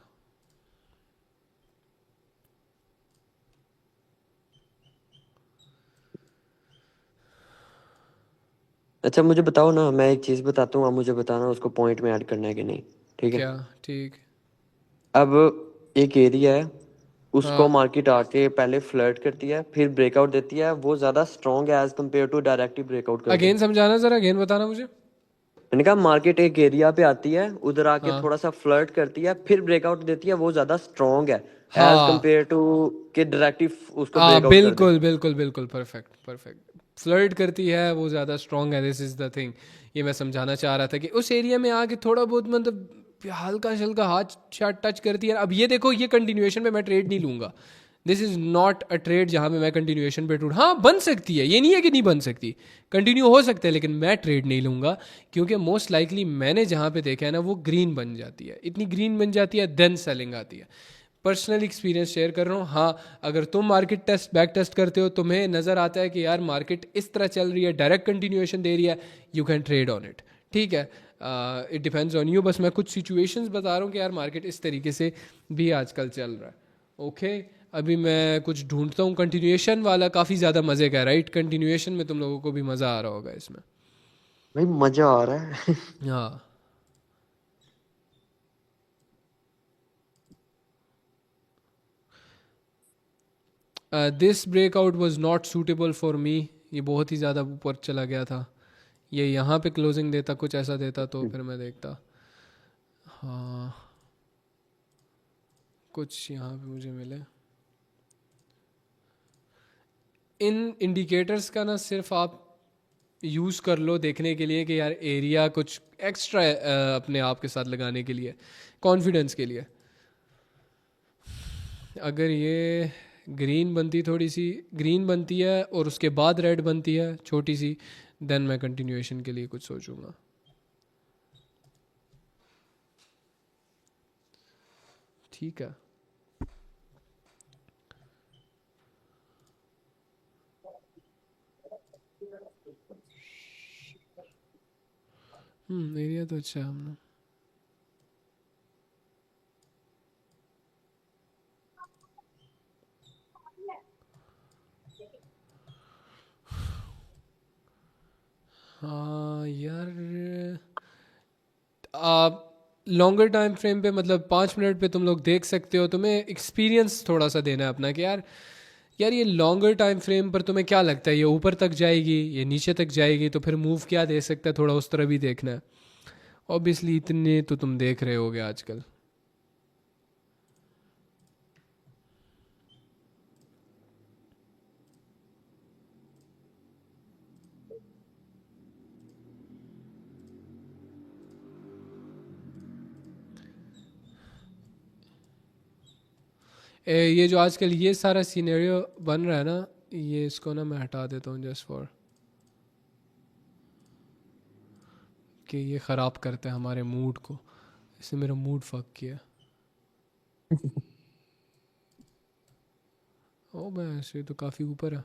अच्छा, मुझे बताओ ना, मैं एक चीज बताता हूँ, आप मुझे बताना उसको पॉइंट में ऐड करना है कि नहीं। ठीक है। क्या? ठीक। अब एक एरिया है, उसको हाँ, मार्केट आके पहले फ्लर्ट करती है, फिर ब्रेकआउट देती है, वो ज्यादा स्ट्रॉन्ग है as compare to directly breakout कर दे। अगेन समझाना ज़रा, अगेन बताना मुझे। मैंने कहा मार्केट एक एरिया पे आती है, उधर आके हाँ थोड़ा सा फ्लर्ट करती है, फिर ब्रेकआउट देती है, वो ज्यादा स्ट्रॉन्ग है एज हाँ कम्पेयर टू कि डायरेक्टली उसको हाँ, ब्रेकआउट कर दे। बिल्कुल बिल्कुल बिल्कुल, परफेक्ट परफेक्ट। फ्लर्ट करती है वो ज़्यादा स्ट्रॉन्ग है, दिस इज़ द थिंग। ये मैं समझाना चाह रहा था कि उस एरिया में आके थोड़ा बहुत मतलब हल्का शल्का हाथ शाट टच करती है। अब ये देखो, ये कंटिन्यूएशन पे मैं ट्रेड नहीं लूँगा, this is not a trade जहाँ पे मैं कंटिन्यूएशन पे ट्रेड, हाँ बन सकती है, ये नहीं है कि नहीं बन सकती, कंटिन्यू हो सकता है, लेकिन मैं ट्रेड नहीं लूँगा, क्योंकि मोस्ट लाइकली मैंने जहाँ पे देखा है ना, वो ग्रीन बन जाती है, इतनी ग्रीन बन जाती है, देन सेलिंग आती है। पर्सनल एक्सपीरियंस शेयर कर रहा हूँ। हाँ, अगर तुम मार्केट टेस्ट बैक टेस्ट करते हो, तुम्हें नज़र आता है कि यार मार्केट इस तरह चल रही है, डायरेक्ट कंटिन्यूएशन दे रही है, you can trade on it, ठीक है। It depends on you. बस मैं कुछ सिचुएशंस बता रहा हूँ कि यार मार्केट इस तरीके से भी आजकल चल रहा है, ओके। अभी मैं कुछ ढूंढता हूँ कंटिन्यूएशन वाला, काफ़ी ज़्यादा मज़े का, राइट? कंटिन्यूएशन में तुम लोगों को भी मज़ा आ रहा होगा इसमें। भाई मजा आ रहा है। हाँ, this breakout was not suitable for me, ये बहुत ही ज़्यादा ऊपर चला गया था। ये यहाँ पे क्लोजिंग देता, कुछ ऐसा देता तो फिर मैं देखता। हाँ, कुछ यहाँ पे मुझे मिले। इन इंडिकेटर्स का ना सिर्फ आप यूज़ कर लो देखने के लिए कि यार एरिया कुछ एक्स्ट्रा अपने आप के साथ लगाने के लिए, कॉन्फिडेंस के लिए। अगर ये ग्रीन बनती, थोड़ी सी ग्रीन बनती है और उसके बाद रेड बनती है छोटी सी, देन मैं कंटिन्यूएशन के लिए कुछ सोचूंगा। ठीक है, एरिया तो अच्छा है हमने। हाँ यार, आप लॉन्गर टाइम फ्रेम पे मतलब 5 मिनट पे तुम लोग देख सकते हो, तुम्हें एक्सपीरियंस थोड़ा सा देना है अपना कि यार, यार ये लॉन्गर टाइम फ्रेम पर तुम्हें क्या लगता है, ये ऊपर तक जाएगी, ये नीचे तक जाएगी, तो फिर मूव क्या दे सकता है, थोड़ा उस तरह भी देखना है। ऑब्वियसली इतने तो तुम देख रहे होगे आजकल। ये जो आजकल ये सारा सीनेरियो बन रहा है ना, ये इसको ना मैं हटा देता हूँ जस्ट फॉर कि ये ख़राब करते हैं हमारे मूड को। इसने मेरा मूड फक किया। ओ मैं ऐसे तो काफ़ी ऊपर है।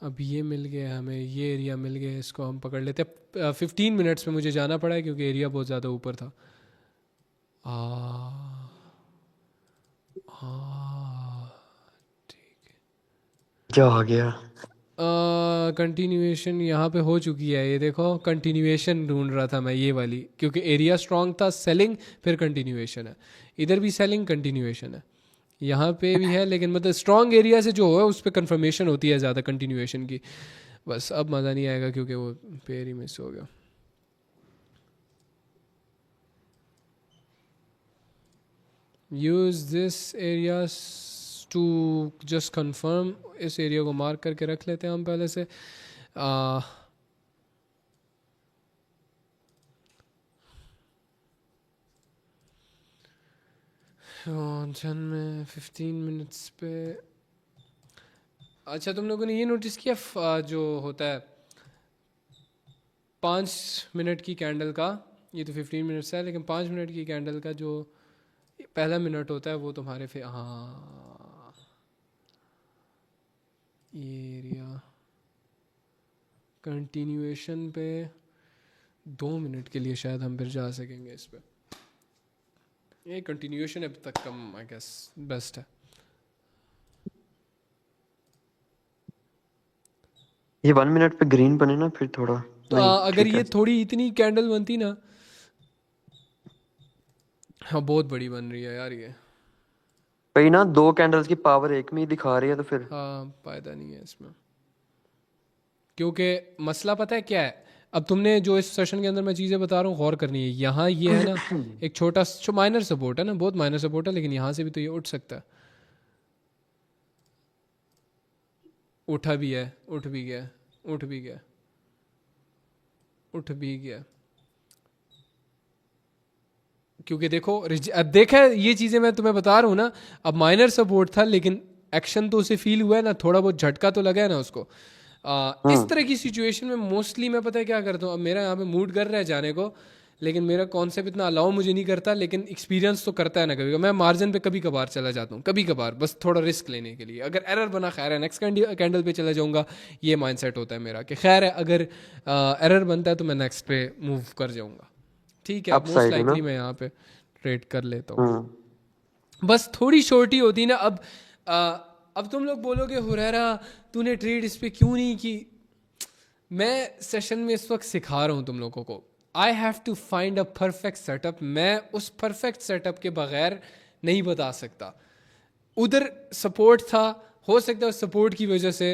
अब ये मिल गया हमें, ये एरिया मिल गया, इसको हम पकड़ लेते हैं। 15 मिनट्स में मुझे जाना पड़ा है क्योंकि एरिया बहुत ज़्यादा ऊपर था। आ हाँ, ठीक है। क्या आ गया? कंटिन्यूएशन यहाँ पे हो चुकी है, ये देखो कंटिन्यूएशन ढूंढ रहा था मैं, ये वाली, क्योंकि एरिया स्ट्रांग था, सेलिंग फिर कंटिन्यूएशन है। इधर भी सेलिंग कंटिन्यूएशन है, यहाँ पे भी है, लेकिन मतलब स्ट्रांग एरिया से जो है उस पर कंफर्मेशन होती है ज़्यादा कंटिन्यूएशन की। बस अब मज़ा नहीं आएगा क्योंकि वो पेयर ही मिस हो गया। Use this area to just confirm, इस एरिया को मार्क करके रख लेते हैं हम पहले से। जन में 15 मिनट्स पे। अच्छा, तुम लोगों ने ये नोटिस किया जो होता है 5 मिनट की कैंडल का, ये तो 15 मिनट्स है, लेकिन 5 मिनट की कैंडल का जो पहला मिनट होता है वो तुम्हारे हाँ, ये एरिया कंटिन्यूएशन पे 2 मिनट के लिए शायद हम फिर जा सकेंगे इस पे। ये कंटिन्यूएशन अब तक कम आई गेस बेस्ट है। ये 1 मिनट पे ग्रीन बने ना फिर थोड़ा। तो नहीं अगर ठीक ये है। थोड़ी इतनी कैंडल बनती ना, हाँ बहुत बड़ी बन रही है यार ये। भाई ना 2 कैंडल्स की पावर एक में ही दिखा रही है तो फिर। हाँ, फायदा नहीं है इसमें, क्योंकि मसला पता है क्या है। अब तुमने जो इस सेशन के अंदर मैं चीज़ें बता रहा हूँ गौर करनी है। यहाँ ये है ना एक छोटा माइनर सपोर्ट है ना, बहुत माइनर सपोर्ट है, लेकिन यहाँ से भी तो ये उठ सकता है। उठा भी है, उठ भी गया, उठ भी गया, उठ भी गया। क्योंकि देखो अब देखा है, ये चीज़ें मैं तुम्हें बता रहा हूँ ना, अब माइनर सपोर्ट था लेकिन एक्शन तो उसे फील हुआ है ना, थोड़ा बहुत झटका तो लगा है ना उसको। इस तरह की सिचुएशन में मोस्टली मैं पता है क्या करता हूँ, अब मेरा यहाँ पे मूड कर रहा है जाने को, लेकिन मेरा कॉन्सेप्ट इतना अलाउ मुझे नहीं करता, लेकिन एक्सपीरियंस तो करता है ना कभी। मैं मार्जिन पे कभी कभार चला जाता हूँ, कभी कभार बस थोड़ा रिस्क लेने के लिए। अगर एरर बना खैर है, नेक्स्ट कैंडल पे चला जाऊँगा, ये माइंडसेट होता है मेरा कि खैर है, अगर एरर बनता है तो मैं नेक्स्ट पे मूव कर जाऊँगा। ठीक है, मोस्ट अपसाइड है ना। लाइकली मैं यहाँ पे ट्रेड कर लेता हूँ। हम्म। बस थोड़ी शॉर्टी होती ना। अब तुम लोग बोलोगे हुरैरा तूने ट्रेड इस पे क्यों नहीं की। मैं सेशन में इस वक्त सिखा रहा हूँ तुम लोगों को। I have to find a perfect setup. मैं उस परफेक्ट सेटअप के बगैर नहीं बता सकता। उधर सपोर्ट था, हो सकता है उस सपोर्ट की वजह से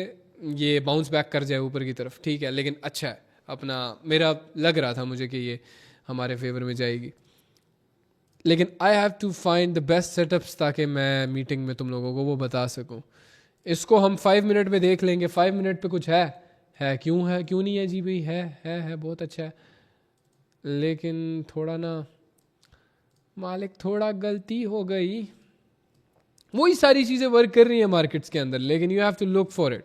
ये बाउंस बैक कर जाए ऊपर की तरफ, ठीक है, लेकिन अच्छा है अपना। मेरा लग रहा था मुझे कि ये हमारे फेवर में जाएगी, लेकिन I have to find the best setups ताकि मैं मीटिंग में तुम लोगों को वो बता सकूं। इसको हम 5 मिनट में देख लेंगे। 5 मिनट पे कुछ है क्यों नहीं है जी भाई, है बहुत अच्छा है, लेकिन थोड़ा ना मालिक थोड़ा गलती हो गई। वही सारी चीज़ें वर्क कर रही हैं मार्केट्स के अंदर, लेकिन you have to look for it.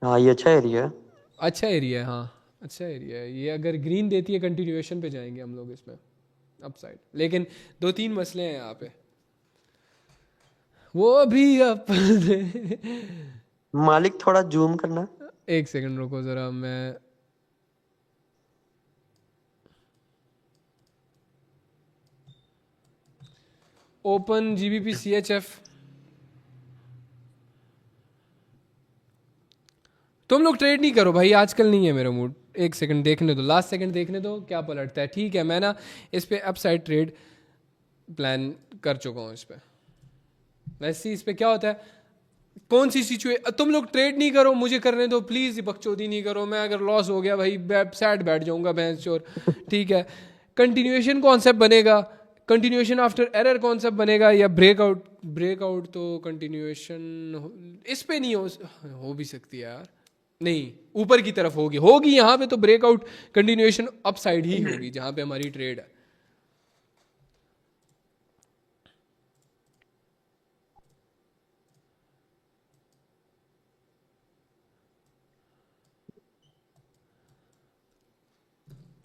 हाँ ये अच्छा एरिया है। अच्छा एरिया है, हाँ अच्छा एरिया है ये। अगर ग्रीन देती है कंटिन्यूएशन पे जाएंगे हम लोग इसमें अपसाइड, लेकिन 2-3 मसले हैं यहाँ पे, वो भी अप मालिक थोड़ा जूम करना। एक सेकंड रुको ज़रा, मैं ओपन GBP CHF। तुम लोग ट्रेड नहीं करो भाई, आजकल नहीं है मेरा मूड। एक सेकंड देखने दो, लास्ट सेकंड देखने दो क्या पलटता है। ठीक है, मैं ना इस पे अपसाइड ट्रेड प्लान कर चुका हूँ इस पे। वैसे इस पे क्या होता है, कौन सी सिचुएशन, तुम लोग ट्रेड नहीं करो, मुझे करने दो प्लीज, बकचोदी नहीं करो। मैं अगर लॉस हो गया भाई सैड बैठ जाऊंगा भैंस चोर। ठीक है, कंटिन्यूएशन कॉन्सेप्ट बनेगा, कंटिन्यूएशन आफ्टर एरर कॉन्सेप्ट बनेगा, या ब्रेकआउट तो कंटिन्यूएशन इस पे नहीं हो भी सकती है यार। नहीं, ऊपर की तरफ होगी यहाँ पे तो ब्रेकआउट कंटिन्यूएशन अपसाइड ही होगी जहां पे हमारी ट्रेड है।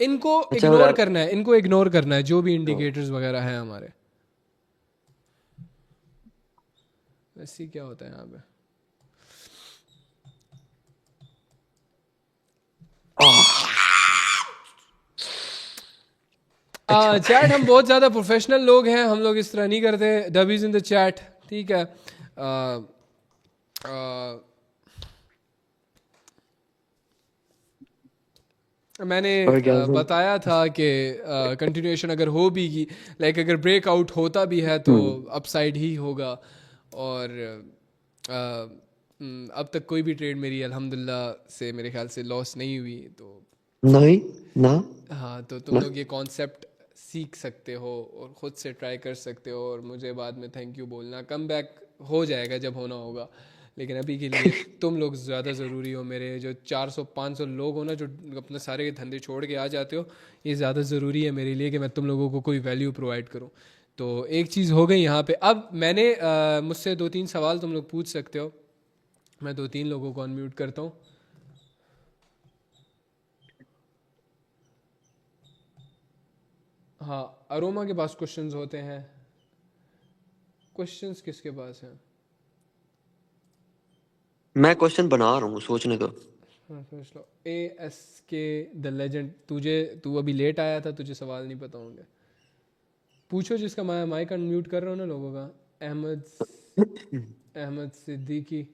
इनको अच्छा इग्नोर यार, करना है, इनको इग्नोर करना है, जो भी इंडिकेटर्स वगैरह हैं हमारे। वैसे क्या होता है यहाँ पे, चैट हम बहुत ज़्यादा प्रोफेशनल लोग हैं, हम लोग इस तरह नहीं करते। डबीज इन द चैट, ठीक है। मैंने और क्या बताया था कि कंटिन्यूएशन अगर हो भी की, लाइक अगर ब्रेकआउट होता भी है तो अपसाइड ही होगा। और अब तक कोई भी ट्रेड मेरी अल्हम्दुलिल्लाह से मेरे ख्याल से लॉस नहीं हुई। तो नहीं ना हाँ, तो तुम लोग ये कॉन्सेप्ट सीख सकते हो और ख़ुद से ट्राई कर सकते हो, और मुझे बाद में थैंक यू बोलना। कम बैक हो जाएगा जब होना होगा, लेकिन अभी के लिए तुम लोग ज़्यादा ज़रूरी हो। मेरे जो 400-500 लोग हो ना, जो अपने सारे धंधे छोड़ के आ जाते हो, ये ज़्यादा ज़रूरी है मेरे लिए कि मैं तुम लोगों को कोई वैल्यू प्रोवाइड करूँ। तो एक चीज़ हो गई यहाँ पे। अब मैंने मुझसे 2-3 सवाल तुम लोग पूछ सकते हो। मैं 2-3 लोगों को अनम्यूट करता हूँ। हाँ, अरोमा के पास क्वेश्चंस होते हैं। क्वेश्चंस किसके पास हैं? मैं क्वेश्चन बना रहा हूँ, सोचने दो। हाँ, सोच लो। ASK द लेजेंड, तू अभी लेट आया था, तुझे सवाल नहीं पता होंगे। पूछो जिसका मैं माइक अनम्यूट कर रहा हूँ ना लोगों का। अहमद सिद्दीकी।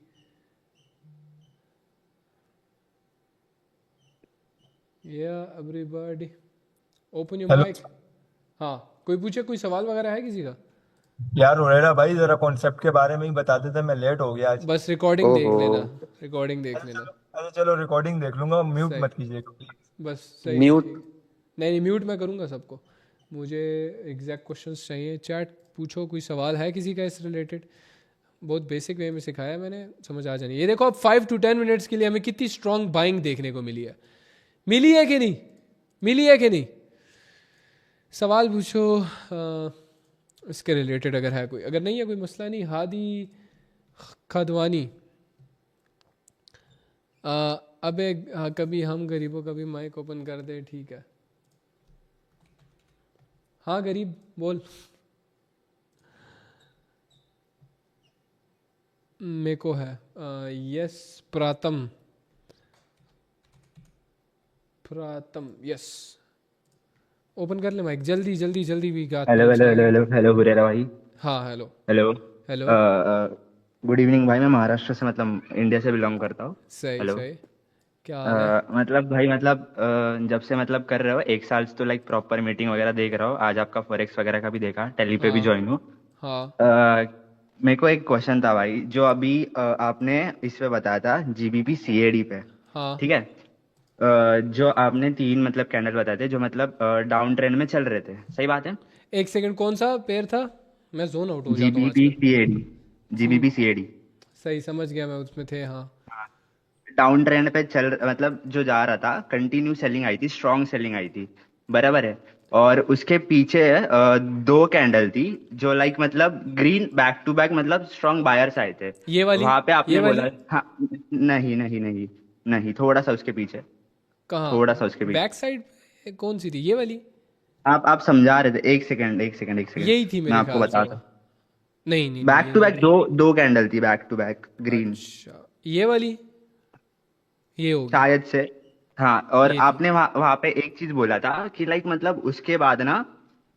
या everybody open your hello mic. हाँ, कोई पूछे, कोई सवाल वगैरह है किसी का? यार, हुरैरा भाई जरा कॉन्सेप्ट के बारे में ही बता देते, मैं लेट हो गया आज। बस रिकॉर्डिंग देख ओहो। लेना, रिकॉर्डिंग देख अरे लेना। चलो, अरे चलो रिकॉर्डिंग देख लूंगा, म्यूट सही, मत कीजिएगा प्लीज। बस सही है, म्यूट। ठीक। नहीं, म्यूट मैं करूँगा सबको। मुझे एग्जैक्ट क्वेश्चंस चाहिए। चैट पूछो, कोई सवाल है किसी का इस रिलेटेड? बहुत बेसिक वे में सिखाया है मैंने, समझ आ जानी। ये देखो अब 5 to 10 मिनट्स के लिए हमें कितनी स्ट्रॉन्ग बाइंग देखने को मिली है। मिली है कि नहीं? मिली है कि नहीं? सवाल पूछो इसके रिलेटेड अगर है कोई। अगर नहीं है कोई मसला नहीं। हादी खदवानी, अबे हाँ, कभी हम गरीबों कभी माइक ओपन कर दे, ठीक है। हाँ गरीब बोल। मेरे को है यस। प्रातम यस। ओपन कर ले माइक, जल्दी जल्दी जल्दी, we got hello points hello hello भाई। हेलो हेलो हुरैरा भाई। हाँ hello. Hello. Hello. Good evening भाई। मैं महाराष्ट्र से मतलब इंडिया से बिलोंग करता हूँ। सही हेलो। सही। क्या हाल है? मतलब भाई मतलब जब से मतलब कर रहे हो 1 साल से तो लाइक प्रॉपर मीटिंग वगैरह देख रहा हो। आज आपका फॉरेक्स वगैरह का भी देखा, टेली पे भी हाँ ज्वाइन हूँ। हाँ मेरे को एक क्वेश्चन था भाई, जो अभी आपने इस पे बताया था जीबीपी सीएडी पे। हाँ। ठीक है। जो आपने 3 मतलब कैंडल बताए थे जो मतलब डाउन ट्रेंड में चल रहे थे, सही बात है? एक सेकंड, कौन सा पेयर था? मैं जोन आउट हो जाता हूँ जीबीपी आजकल। सीएडी। सी। जीबीपी सीएडी सही समझ गया मैं, उसमें थे हाँ। डाउन ट्रेंड पे चल मतलब जो जा रहा था, कंटिन्यू सेलिंग आई थी, स्ट्रॉन्ग सेलिंग आई थी, बराबर है। और उसके पीछे 2 कैंडल थी जो लाइक मतलब ग्रीन बैक टू बैक मतलब स्ट्रॉन्ग बायर्स आए थे। ये वाली? वहां पे ये आपने वाली? बोला हाँ। नहीं नहीं नहीं नहीं, थोड़ा सा उसके पीछे। कहाँ? थोड़ा सा उसके पीछे। बैक साइड पे कौन सी थी, ये वाली? आप समझा रहे थे, एक सेकंड एक सेकंड एक सेकंड। यही थी मैं मेरे आपको ख्याल से वो। बताता। नहीं नहीं नहीं, बैक ये टू नहीं बैक थी। दो कैंडल थी, बैक टू बैक ग्रीन। अच्छा, ये वाली? ये होगी। शायद से। हाँ, और ये थी। आपने वहां पे एक चीज बोला था कि लाइक मतलब उसके बाद ना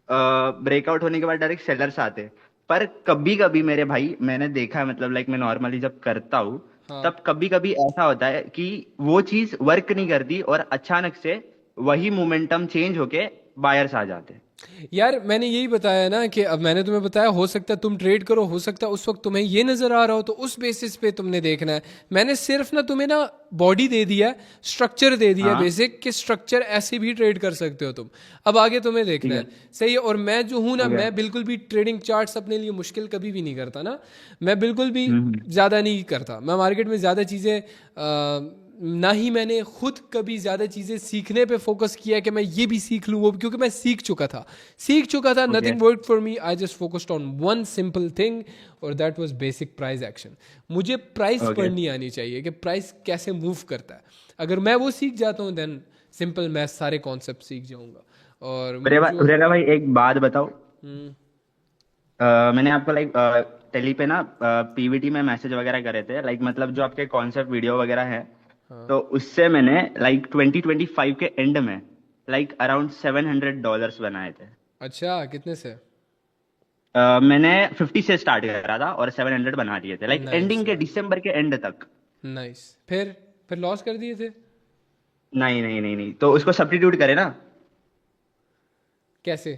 ब्रेकआउट होने के बाद डायरेक्ट सेलर्स आते। पर कभी कभी मेरे भाई मैंने देखा है, मतलब लाइक मैं नॉर्मली जब करता हूँ हाँ। तब कभी कभी ऐसा होता है कि वो चीज वर्क नहीं करती और अचानक से वही मोमेंटम चेंज होके बायर्स आ जाते हैं। यार मैंने यही बताया ना कि अब मैंने तुम्हें बताया, हो सकता है तुम ट्रेड करो, हो सकता है उस वक्त तुम्हें ये नजर आ रहा हो, तो उस बेसिस पे तुमने देखना है। मैंने सिर्फ ना तुम्हें ना बॉडी दे दिया है, स्ट्रक्चर दे दिया है हाँ बेसिक, कि स्ट्रक्चर ऐसे भी ट्रेड कर सकते हो तुम। अब आगे तुम्हें देखना ठीक है। है। सही है। और मैं जो हूं ना, ओके। मैं बिल्कुल भी ट्रेडिंग चार्ट्स अपने लिए मुश्किल कभी भी नहीं करता ना। मैं बिल्कुल भी हम्म। ज़्यादा नहीं करता, मैं मार्केट में ज़्यादा चीज़ें ना ही मैंने खुद कभी ज़्यादा चीज़ें सीखने पे फोकस किया कि मैं ये भी सीख लूँ वो भी, क्योंकि मैं सीख चुका था, okay nothing work for me, I just focused on one simple thing, और that was basic price action. मुझे प्राइस ओके। पढ़नी आनी चाहिए कि प्राइस कैसे मूव करता है। अगर मैं वो सीख जाता हूँ देन सिंपल मैं सारे कॉन्सेप्ट सीख जाऊंगा। और जो हुरैरा भाई एक बात बताओ। हम्म, मैंने आपको लाइक टेली पे ना पीवीटी में मैसेज वगैरह करे थे, लाइक मतलब जो आपके कॉन्सेप्ट वीडियो वगैरह है। हाँ। तो उससे मैंने लाइक 2025 के एंड में लाइक अराउंड $700 बनाए थे। अच्छा, कितने से? मैंने 50 से स्टार्ट करा था और 700 बना दिए थे लाइक नाइस एंडिंग के यार। दिसंबर के एंड तक। नाइस। फिर लॉस कर दिए थे? नहीं नहीं नहीं नहीं, तो उसको सब्स्टिट्यूट करें ना। कैसे?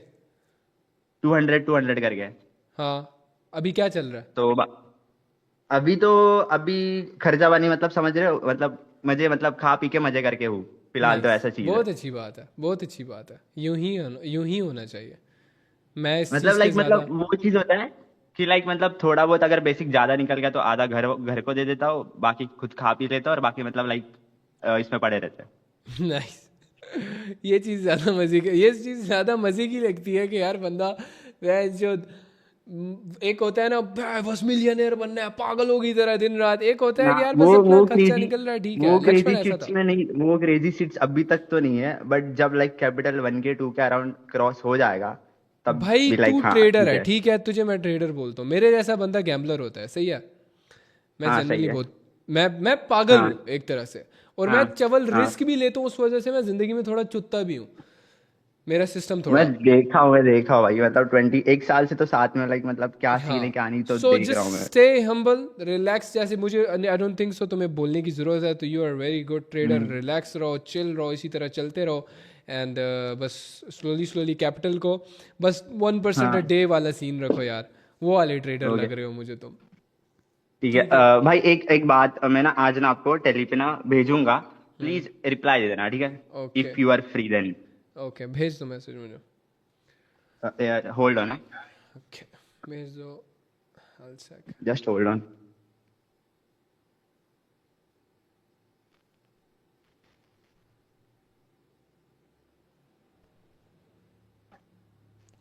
200 करके। हाँ। अभी क्या चल रहा है? तो अभी तो अभी खर्चा पानी मतलब समझ रहे हो, मतलब मजे मतलब खा पी के मजे करके हूँ फिलहाल, तो नाइस, ऐसा चीज है। बहुत अच्छी बात है, बहुत अच्छी बात है। यूं ही होना चाहिए। मैं इस मतलब चीज़ के लाइक ज़्यादा। मतलब वो चीज होता है कि लाइक मतलब थोड़ा बहुत अगर बेसिक ज्यादा निकल गया तो आधा घर घर को दे देता हूँ, बाकी खुद खा पी लेता हूँ, और बाकी मतलब लाइक इसमें पड़े रहते हैं। नाइस। ये चीज़ ज़्यादा मज़े की लगती है कि यार बंदा, वह जो एक होता है ना, बस मिलियनेयर बनना है पागलों की तरह दिन रात, एक होता है ना कि यार बस वो अपना वो खर्चा क्रेजी निकल रहा है, ठीक है, वो लक्ष्मण क्रेजी ऐसा सीट्स था। में नहीं, वो क्रेजी सीट्स अभी तक तो नहीं है, बट जब लाइक कैपिटल 1 के 2 के अराउंड क्रॉस हो जाएगा तब भाई भी तू लाइक हाँ ट्रेडर ठीक है, है। ठीक है, तुझे मैं ट्रेडर बोलता हूँ, मेरे जैसा बंदा गैम्बलर होता है, सही है। मैं हाँ सही जनरली है। बहुत, मैं पागल हाँ हूँ एक तरह से। और मैं हाँ चवल हाँ। रिस्क भी लेता हूँ, उस वजह से मैं जिंदगी में थोड़ा चुत्ता भी हूँ। मेरा सिस्टम मैं थोड़ा। देखा हूँ भाई, मतलब 21 साल से तो साथ में लाइक मतलब क्या सीन है हाँ। क्या नहीं, तो सो देख जस्ट रहा हूँ मैं। स्टे हम्बल, रिलैक्स, जैसे मुझे आई डोंट थिंक सो तुम्हें बोलने की ज़रूरत है, तो you are very good trader, hmm. Relax रहो, चिल रहो, इसी तरह चलते रहो। एंड बस स्लोली स्लोली कैपिटल को, बस 1% अ हाँ डे वाला सीन रखो यार, वो वाले ट्रेडर ओके लग रहे हो मुझे तुम। ठीक है। ठीक है। भाई एक एक बात, मैं ना आज ना आपको टेली पे ना भेजूंगा, हम्म। प्लीज रिप्लाई दे देना, ठीक है? Okay. If you are free then. Okay, भेज दो मैसेज मुझे। Hold on. ओके, भेज दो। I'll check. Just hold on.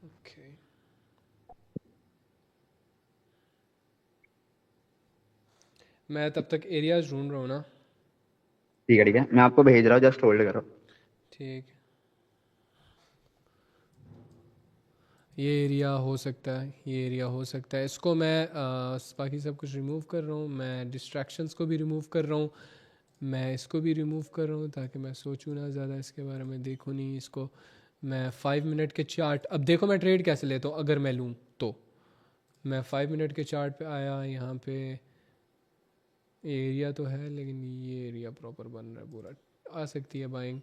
Okay. मैं तब तक एरियाज ढूंढ रहा हूँ ना। ठीक है मैं आपको भेज रहा हूँ, जस्ट होल्ड करो। ठीक। ये एरिया हो सकता है, ये एरिया हो सकता है, इसको मैं बाकी सब कुछ रिमूव कर रहा हूँ, मैं डिस्ट्रैक्शंस को भी रिमूव कर रहा हूँ, मैं इसको भी रिमूव कर रहा हूँ ताकि मैं सोचूं ना ज़्यादा इसके बारे में, देखूँ नहीं इसको। मैं 5 मिनट के चार्ट, अब देखो मैं ट्रेड कैसे लेता हूँ अगर मैं लूँ तो। मैं 5 मिनट के चार्ट पे आया, यहाँ पे एरिया तो है लेकिन ये एरिया प्रॉपर बन रहा है पूरा, आ सकती है बाइंग,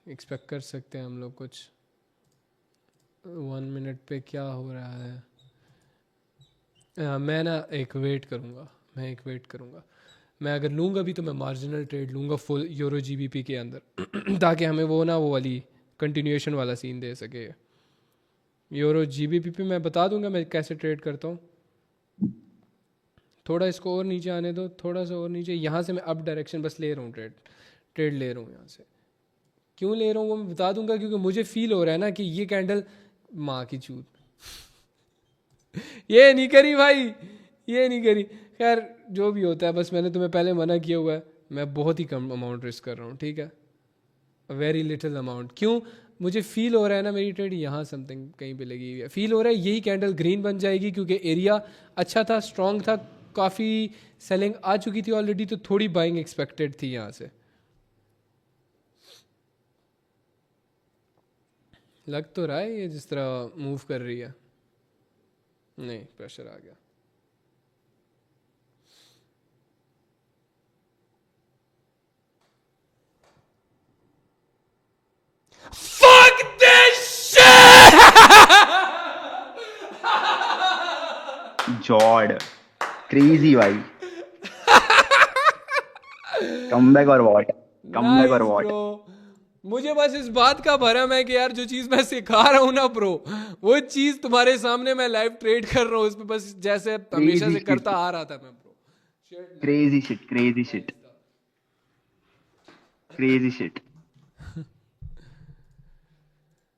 एक्सपेक्ट कर सकते हैं हम लोग कुछ। 1 मिनट पे क्या हो रहा है, मैं ना एक वेट करूँगा, मैं अगर लूँगा भी तो मैं मार्जिनल ट्रेड लूँगा फुल यूरो जीबीपी के अंदर ताकि हमें वो ना वो वाली कंटिन्यूएशन वाला सीन दे सके। यूरो जीबीपी पे मैं बता दूंगा मैं कैसे ट्रेड करता हूँ। थोड़ा इसको और नीचे आने दो, थोड़ा सा और नीचे, यहाँ से मैं अप डायरेक्शन बस ले रहा हूँ, ट्रेड ले रहा हूँ यहाँ से। क्यों ले रहा हूँ वो मैं बता दूंगा, क्योंकि मुझे फील हो रहा है ना कि ये कैंडल माँ की चूत ये नहीं करी भाई, ये नहीं करी। खैर जो भी होता है, बस मैंने तुम्हें पहले मना किया हुआ है, मैं बहुत ही कम अमाउंट रिस्क कर रहा हूँ, ठीक है, वेरी लिटिल अमाउंट। क्यों, मुझे फील हो रहा है ना मेरी ट्रेड यहाँ समथिंग कहीं पे लगी हुई है, फील हो रहा है यही कैंडल ग्रीन बन जाएगी, क्योंकि एरिया अच्छा था, स्ट्रॉन्ग था, काफ़ी सेलिंग आ चुकी थी ऑलरेडी, तो थोड़ी बाइंग एक्सपेक्टेड थी यहाँ से। लग तो रहा है ये जिस तरह मूव कर रही है, नहीं प्रेशर आ गया। Fuck this shit! जॉर्ड क्रेजी भाई, कमबैक और व्हाट, कमबैक और Nice, व्हाट। bro. मुझे बस इस बात का भरम है कि यार जो चीज़ मैं सिखा रहा हूँ ना ब्रो, वो चीज़ तुम्हारे सामने मैं लाइव ट्रेड कर रहा हूँ उसमें, बस जैसे हमेशा से करता आ रहा था मैं bro. Crazy shit, crazy shit, crazy shit,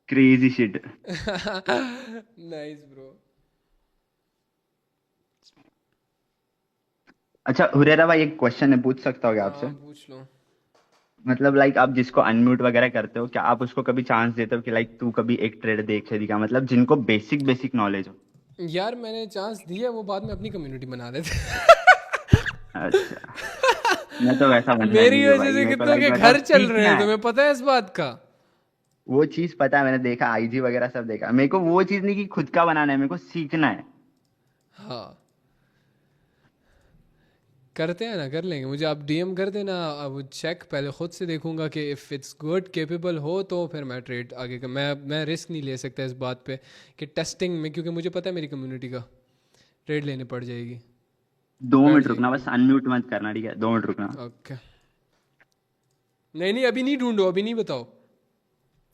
crazy shit. Nice bro. अच्छा हुरेरा भाई, एक क्वेश्चन है, पूछ सकता हो क्या हाँ आपसे? पूछ लो। मतलब लाइक आप जिसको अनम्यूट वगैरह करते हो, क्या आप उसको कभी चांस देते हो कि लाइक तू कभी एक ट्रेड देख ले दिखा, मतलब जिनको बेसिक बेसिक नॉलेज हो? यार मैंने चांस दिया, वो बाद में अपनी कम्युनिटी बना देते अच्छा, मैं तो वैसा बंदा मेरी नहीं हूँ वजह भाई, से मेरे को कितनों लाइक के मतलब घर चल रहे सीखना हैं, है। तुम्हें पता है इस बात का? वो चीज पता है, मैंने देखा आईजी वगैरह सब देखा, मेरे को वो चीज नहीं कि खुद का बनाना है, मेरे को सीखना है। हाँ करते हैं ना, कर लेंगे, मुझे आप डीएम कर देना, अब चेक पहले खुद से देखूंगा कि इफ़ इट्स गुड केपेबल हो तो फिर मैं ट्रेड आगे का, मैं रिस्क नहीं ले सकता इस बात पे कि टेस्टिंग में, क्योंकि मुझे पता है मेरी कम्युनिटी का ट्रेड लेने पड़ जाएगी। 2 मिनट बैठ रुकना, बस अनम्यूट मत करना, ठीक है? 2 मिनट रुकना। ओके, नहीं नहीं अभी नहीं ढूंढो, अभी नहीं बताओ।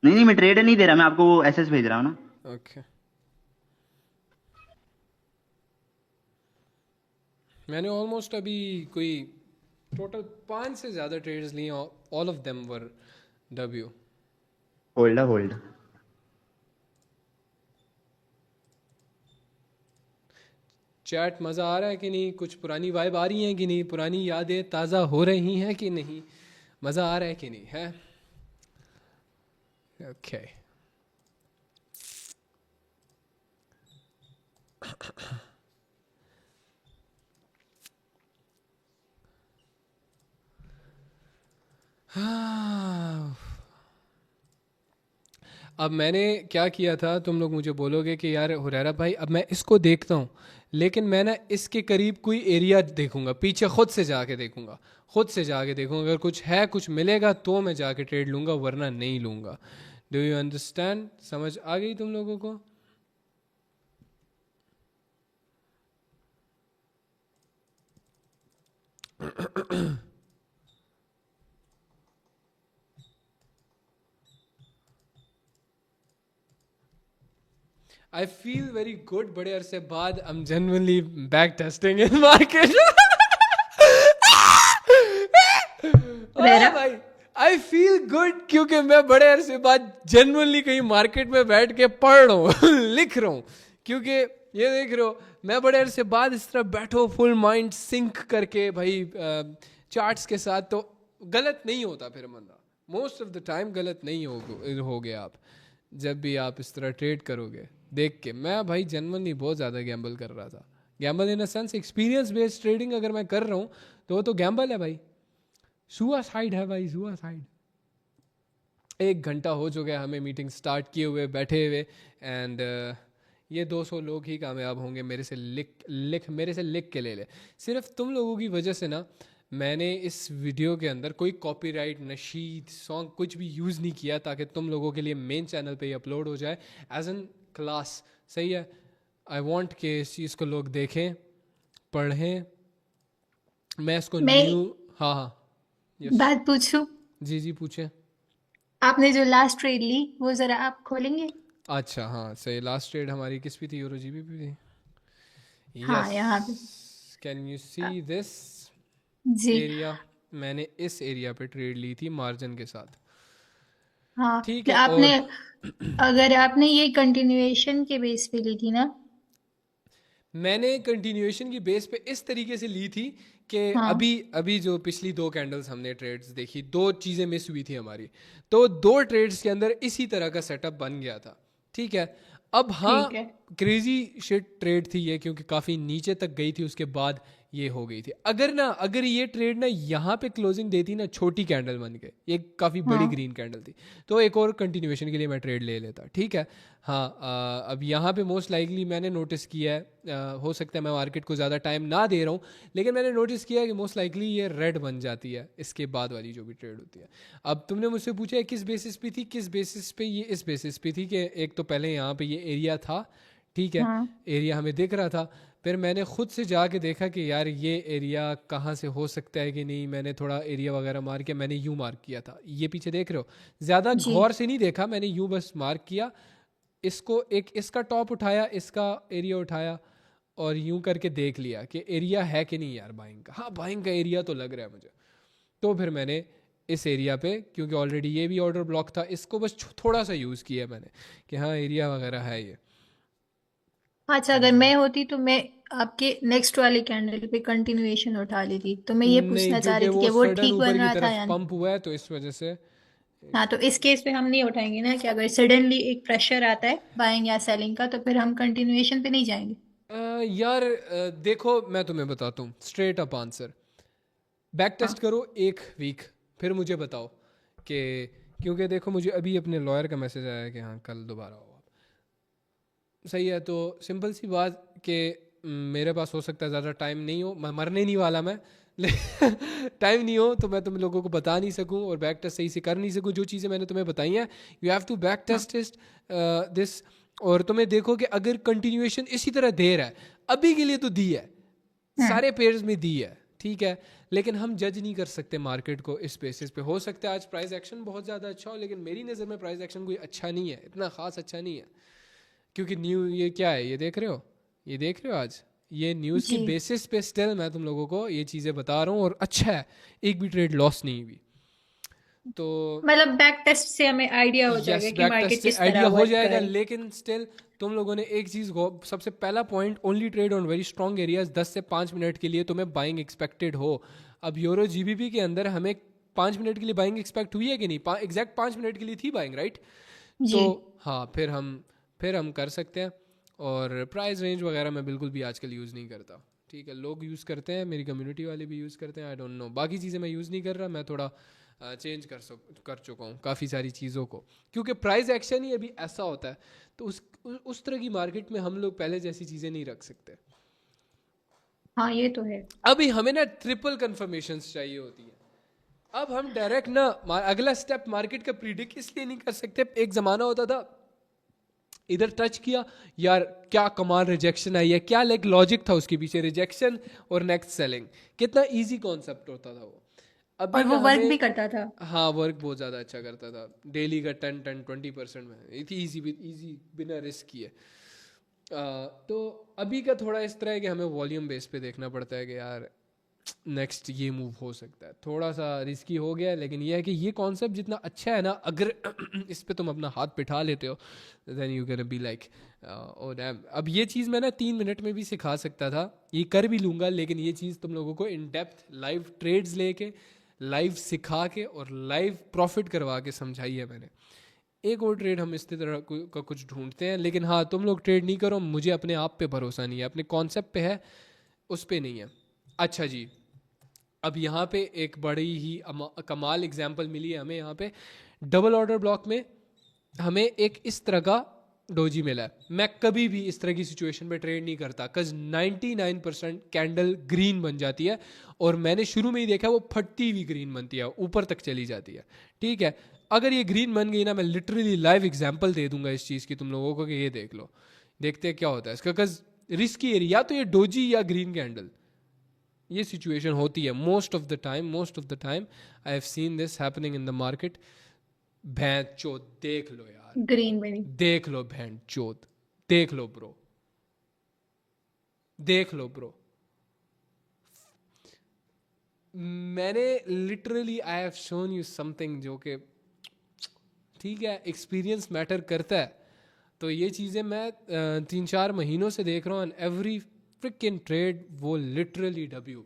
नहीं नहीं, मैं ट्रेड नहीं दे रहा, मैं आपको वो एसएस भेज रहा हूँ ना। ओके मैंने ऑलमोस्ट अभी कोई टोटल 5 से ज़्यादा ट्रेड्स लिए, all of them were W. Hold hold. Chat मज़ा आ रहा है कि नहीं, कुछ पुरानी वाइब आ रही है कि नहीं, पुरानी यादें ताज़ा हो रही हैं कि नहीं, मज़ा आ रहा है कि नहीं है? ओके अब मैंने क्या किया था, तुम लोग मुझे बोलोगे कि यार हुरैरा भाई अब मैं इसको देखता हूँ, लेकिन मैं ना इसके करीब कोई एरिया देखूंगा, पीछे खुद से जाके देखूंगा, अगर कुछ है, कुछ मिलेगा तो मैं जाके ट्रेड लूंगा, वरना नहीं लूंगा। Do you understand? समझ आ गई तुम लोगों को? I feel very good, बड़े अरसे बाद I'm genuinely back testing in market. भाई I feel good क्योंकि मैं बड़े अरसे बाद genuinely कहीं मार्केट में बैठ के पढ़ रहा हूँ लिख रहा हूँ, क्योंकि ये देख रहे हो मैं बड़े अरसे बाद इस तरह बैठो फुल माइंड सिंक करके भाई चार्ट्स के साथ, तो गलत नहीं होता फिर बंदा, मोस्ट ऑफ द टाइम गलत नहीं हो गया आप जब भी आप इस तरह ट्रेड करोगे देख के। मैं भाई जनरली बहुत ज़्यादा गैम्बल कर रहा था, Gamble in a sense experience based trading अगर मैं कर रहा हूँ तो वो तो गैम्बल है भाई, सुसाइड है भाई, सुसाइड। 1 घंटा हो चुका है हमें मीटिंग स्टार्ट किए हुए बैठे हुए, एंड ये 200 लोग ही कामयाब होंगे मेरे से लिख के ले ले। सिर्फ तुम लोगों की वजह से ना मैंने इस वीडियो के अंदर कोई कॉपीराइट नशीद सॉन्ग कुछ भी यूज़ नहीं किया, ताकि तुम लोगों के लिए मेन चैनल पे ही अपलोड हो जाए एज एन क्लास। सही है, आई वांट कि इस चीज़ को लोग देखें, पढ़ें। मैं इसको मैं न्यू, हाँ हाँ, यस, बात पूछूं? जी जी पूछें। आपने जो लास्ट ट्रेड ली वो जरा आप खोलेंगे? अच्छा हाँ सही, लास्ट ट्रेड हमारी किस पे थी? यूरो जीबी पे थी। हाँ, यस, यहाँ पे। Can you uh, see this जी। एरिया? मैंने इस एरिया पे ट्रेड ली थी मार्जिन के साथ, हाँ, ठीक है। आपने, और अगर आपने ये कंटिन्यूएशन के बेस पे ली थी ना? मैंने कंटिन्यूएशन की बेस पे इस तरीके से ली थी कि हाँ, अभी अभी जो पिछली 2 कैंडल्स हमने ट्रेड्स देखी, 2 चीज़ें मिस हुई थी हमारी, तो 2 ट्रेड्स के अंदर इसी तरह का सेटअप बन गया था, ठीक है। अब हाँ, ठीक है। क्रेजी शिट ट्रेड थी ये, क्योंकि काफ़ी नीचे तक गई थी, उसके बाद ये हो गई थी। अगर ये ट्रेड ना यहाँ पे क्लोजिंग देती ना, छोटी कैंडल बन के, ये काफ़ी बड़ी हाँ, ग्रीन कैंडल थी, तो एक और कंटिन्यूएशन के लिए मैं ट्रेड ले लेता, ठीक है। हाँ, अब यहाँ पे मोस्ट लाइकली मैंने नोटिस किया है, हो सकता है मैं मार्केट को ज़्यादा टाइम ना दे रहा हूँ, लेकिन मैंने नोटिस किया है कि मोस्ट लाइकली ये रेड बन जाती है इसके बाद वाली जो भी ट्रेड होती है। अब तुमने मुझसे पूछा है किस बेसिस पे थी, किस बेसिस पे? ये इस बेसिस पे थी कि एक तो पहले यहाँ पे ये एरिया था, ठीक है, हाँ, एरिया हमें दिख रहा था, फिर मैंने खुद से जाके देखा कि यार ये एरिया कहाँ से हो सकता है कि नहीं, मैंने थोड़ा एरिया वगैरह मार के मैंने यूँ मार्क किया था, ये पीछे देख रहे हो, ज़्यादा जी। गौर से नहीं देखा मैंने, यूँ बस मार्क किया, इसको एक इसका टॉप उठाया, इसका एरिया उठाया, और यूं करके देख लिया कि एरिया है कि नहीं यार बाइंग का। हाँ, बाइंग का एरिया तो लग रहा है मुझे, तो फिर मैंने इस एरिया पे, क्योंकि ऑलरेडी ये भी ऑर्डर ब्लॉक था, इसको बस थोड़ा सा यूज़ किया मैंने कि हाँ एरिया वगैरह है ये। अच्छा, अगर मैं होती तो मैं आपके नेक्स्ट वाले कैंडल पे कंटिन्यूएशन उठा लेती, तो मैं ये नहीं, पूछना चाह क्योंकि रही थी वो कि वो सडन ठीक ऊपर बन की रहा था तरफ या नहीं। पंप हुआ है, तो इस वजह से। हाँ, तो इस केस पे हम नहीं उठाएंगे ना, कि अगर सडनली एक प्रेशर आता है बाइंग या सेलिंग का, तो फिर हम कंटिन्यूएशन पे नहीं जाएंगे। यार देखो मैं तुम्हें बताता हूँ straight up answer, back test हाँ, करो 1 वीक, फिर मुझे बताओ कि, क्योंकि देखो मुझे अभी अपने लॉयर का मैसेज आया कि हाँ कल दोबारा हो। सही है, तो सिंपल सी बात कि मेरे पास हो सकता है ज़्यादा टाइम नहीं हो, मैं मरने नहीं वाला मैं टाइम नहीं हो तो मैं तुम लोगों को बता नहीं सकूं और बैक टेस्ट सही से कर नहीं सकूं। जो चीज़ें मैंने तुम्हें बताई हैं, यू हैव टू बैक हाँ, टेस्ट दिस, और तुम्हें देखो कि अगर कंटिन्यूएशन इसी तरह दे रहा है, अभी के लिए तो दी है, हाँ, सारे पेयर्स में दी है, ठीक है, लेकिन हम जज नहीं कर सकते मार्केट को इस बेसिस पे। हो सकता है आज प्राइस एक्शन बहुत ज़्यादा अच्छा हो, लेकिन मेरी नज़र में प्राइस एक्शन कोई अच्छा नहीं है, इतना ख़ास अच्छा नहीं है, क्योंकि न्यू ये क्या है, ये देख रहे हो, ये देख रहे हो आज ये न्यूज़ की जी। बेसिस पे स्टिल मैं तुम लोगों को ये चीज़ें बता रहा हूँ, और अच्छा है, एक भी ट्रेड लॉस नहीं हुई। तो मतलब बैक टेस्ट से हमें आइडिया हो यस, जाएगा कि बैक टेस्ट मार्केट से किस तरह आइडिया हो वर्क जाएगा, करेगी। लेकिन स्टिल तुम लोगों ने एक चीज़ सबसे पहला point, only trade on very strong areas, 10 से 5 मिनट के लिए तुम्हें बाइंग एक्सपेक्टेड हो। अब यूरो जीबीपी के अंदर हमें 5 मिनट के लिए बाइंग एक्सपेक्ट हुई है कि नहीं, एग्जैक्ट 5 मिनट के लिए थी बाइंग, राइट? जी। तो हाँ, फिर हम कर सकते हैं। और प्राइस रेंज वगैरह मैं बिल्कुल भी आजकल यूज़ नहीं करता, ठीक है, लोग यूज़ करते हैं, मेरी कम्युनिटी वाले भी यूज़ करते हैं, आई डोंट नो, बाकी चीज़ें मैं यूज़ नहीं कर रहा, मैं थोड़ा चेंज कर चुका हूँ काफ़ी सारी चीज़ों को, क्योंकि प्राइस एक्शन ही अभी ऐसा होता है, तो उस तरह की मार्केट में हम लोग पहले जैसी चीज़ें नहीं रख सकते। हाँ, ये तो है। अभी हमें ना ट्रिपल कन्फर्मेशंस चाहिए होती है। अब हम डायरेक्ट ना अगला स्टेप मार्केट का प्रिडिक्ट इसलिए नहीं कर सकते। एक ज़माना होता था, इधर टच किया यार, क्या कमाल रिजेक्शन आई है, क्या लाइक लॉजिक था उसके पीछे, रिजेक्शन और नेक्स्ट सेलिंग, कितना इजी कॉन्सेप्ट होता था वो। अभी और ना वो वर्क भी हमें, करता था। हाँ वर्क बहुत ज़्यादा अच्छा करता था, डेली का 10-20% में, इतनी इजी बिना रिस्क किए। तो अभी का थोड़ा इस तरह है कि हमें वॉल्यूम बेस पे देखना पड़ता है कि यार नेक्स्ट ये मूव हो सकता है, थोड़ा सा रिस्की हो गया है, लेकिन ये है कि ये कॉन्सेप्ट जितना अच्छा है ना, अगर इस पे तुम अपना हाथ बिठा लेते हो, then you can be like oh damn. अब ये चीज़ मैं ना 3 मिनट में भी सिखा सकता था, ये कर भी लूँगा, लेकिन ये चीज़ तुम लोगों को इन डेप्थ लाइव ट्रेड्स लेके, लाइव सिखा के और लाइव प्रॉफिट करवा के समझाई है मैंने। एक और ट्रेड हम इस तरह का कुछ ढूंढते हैं, लेकिन हाँ तुम लोग ट्रेड नहीं करो, मुझे अपने आप पे भरोसा नहीं है, अपने कॉन्सेप्ट पे है, उस पे नहीं है। अच्छा जी, अब यहाँ पे एक बड़ी ही कमाल एग्जांपल मिली है हमें। यहाँ पे डबल ऑर्डर ब्लॉक में हमें एक इस तरह का डोजी मिला है। मैं कभी भी इस तरह की सिचुएशन पे ट्रेड नहीं करता, कज 99% कैंडल ग्रीन बन जाती है, और मैंने शुरू में ही देखा वो फटती हुई ग्रीन बनती है, ऊपर तक चली जाती है। ठीक है, अगर ये ग्रीन बन गई ना, मैं लिटरली लाइव एग्जांपल दे दूंगा इस चीज़ की तुम लोगों को कि ये देख लो, देखते हैं क्या होता है इसका। कज रिस्की एरिया, या तो ये डोजी या ग्रीन कैंडल, ये सिचुएशन होती है most of the time. I have seen this happening in the market. भैंस चोद देख लो यार, ग्रीन में नहीं। देख लो भैंस चोद, देख लो ब्रो, देख लो ब्रो। मैंने literally I have shown you something जो कि ठीक है, एक्सपीरियंस मैटर करता है। तो ये चीज़ें मैं 3-4 महीनों से देख रहा हूँ, एंड एवरी फ्रिकिंग ट्रेड वो लिटरली डब्ल्यू।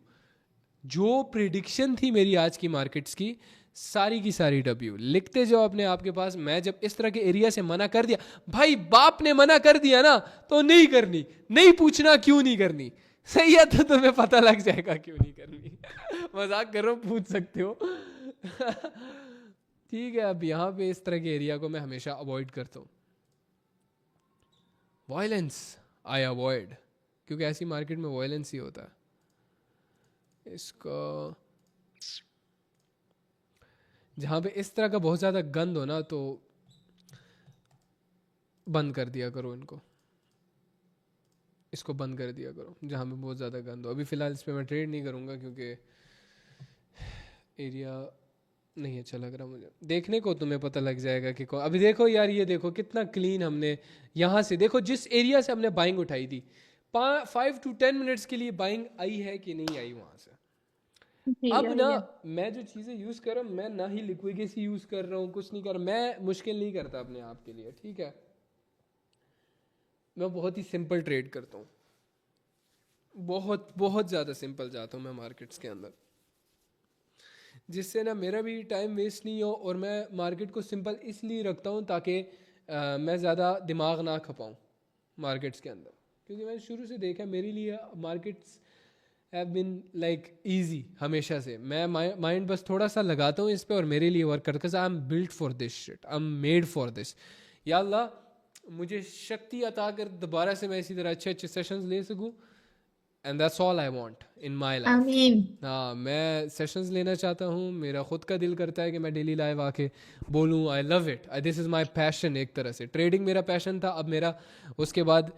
जो प्रिडिक्शन थी मेरी आज की मार्केट्स की, सारी की सारी डब्ल्यू। लिखते जाओ अपने आप के पास। मैं जब इस तरह के एरिया से मना कर दिया, भाई बाप ने मना कर दिया ना तो नहीं करनी, नहीं पूछना क्यों नहीं करनी, सही है, तो तुम्हें पता लग जाएगा क्यों नहीं करनी। मजाक कर रहा हूँ, पूछ सकते हो। ठीक है, अब यहाँ पे इस तरह के एरिया को मैं हमेशा अवॉइड करता हूँ। वायलेंस आई अवॉइड, क्योंकि ऐसी मार्केट में वायलेंस ही होता है। इसका जहाँ पे इस तरह का बहुत ज़्यादा गंद हो ना, तो बंद कर दिया करो इनको, इसको बंद कर दिया करो जहाँ पे बहुत ज़्यादा गंद हो। अभी फ़िलहाल इस पर मैं ट्रेड नहीं करूँगा क्योंकि एरिया नहीं अच्छा लग रहा मुझे। देखने को तुम्हें पता लग जाएगा कि कौन। अभी देखो यार, ये देखो कितना क्लीन हमने यहाँ से, देखो जिस एरिया से हमने बाइंग उठाई थी, 5 to 10 मिनट्स के लिए बाइंग आई है कि नहीं आई वहाँ से। जी, अब आई ना है। मैं जो चीज़ें यूज़ कर रहा हूँ, मैं ना ही लिक्विडेसी यूज़ कर रहा हूँ, कुछ नहीं कर रहा, मैं मुश्किल नहीं करता अपने आप के लिए। ठीक है, मैं बहुत ही सिंपल ट्रेड करता हूँ, बहुत बहुत ज़्यादा सिंपल जाता हूँ मैं मार्केट्स के अंदर, जिससे ना मेरा भी टाइम वेस्ट नहीं हो, और मैं मार्केट को सिंपल इसलिए रखता हूँ ताकि मैं ज़्यादा दिमाग ना खपाऊँ मार्केट्स के अंदर। क्योंकि मैंने शुरू से देखा, मेरे लिए markets have been like easy हमेशा से। मैं माइंड बस थोड़ा सा लगाता हूँ इस पर, और मेरे लिए वर्क करता है। I M built for this shit, I am made for this. या अल्लाह मुझे शक्ति अता कर दोबारा से मैं इसी तरह अच्छे अच्छे सेशंस ले सकूँ, and that's all I want in my life. आमीन। हाँ, मैं सेशंस लेना चाहता हूँ, मेरा खुद का दिल करता है कि मैं डेली लाइव आके बोलूँ। I love it, this is my passion. एक तरह से ट्रेडिंग मेरा पैशन था, अब मेरा उसके बाद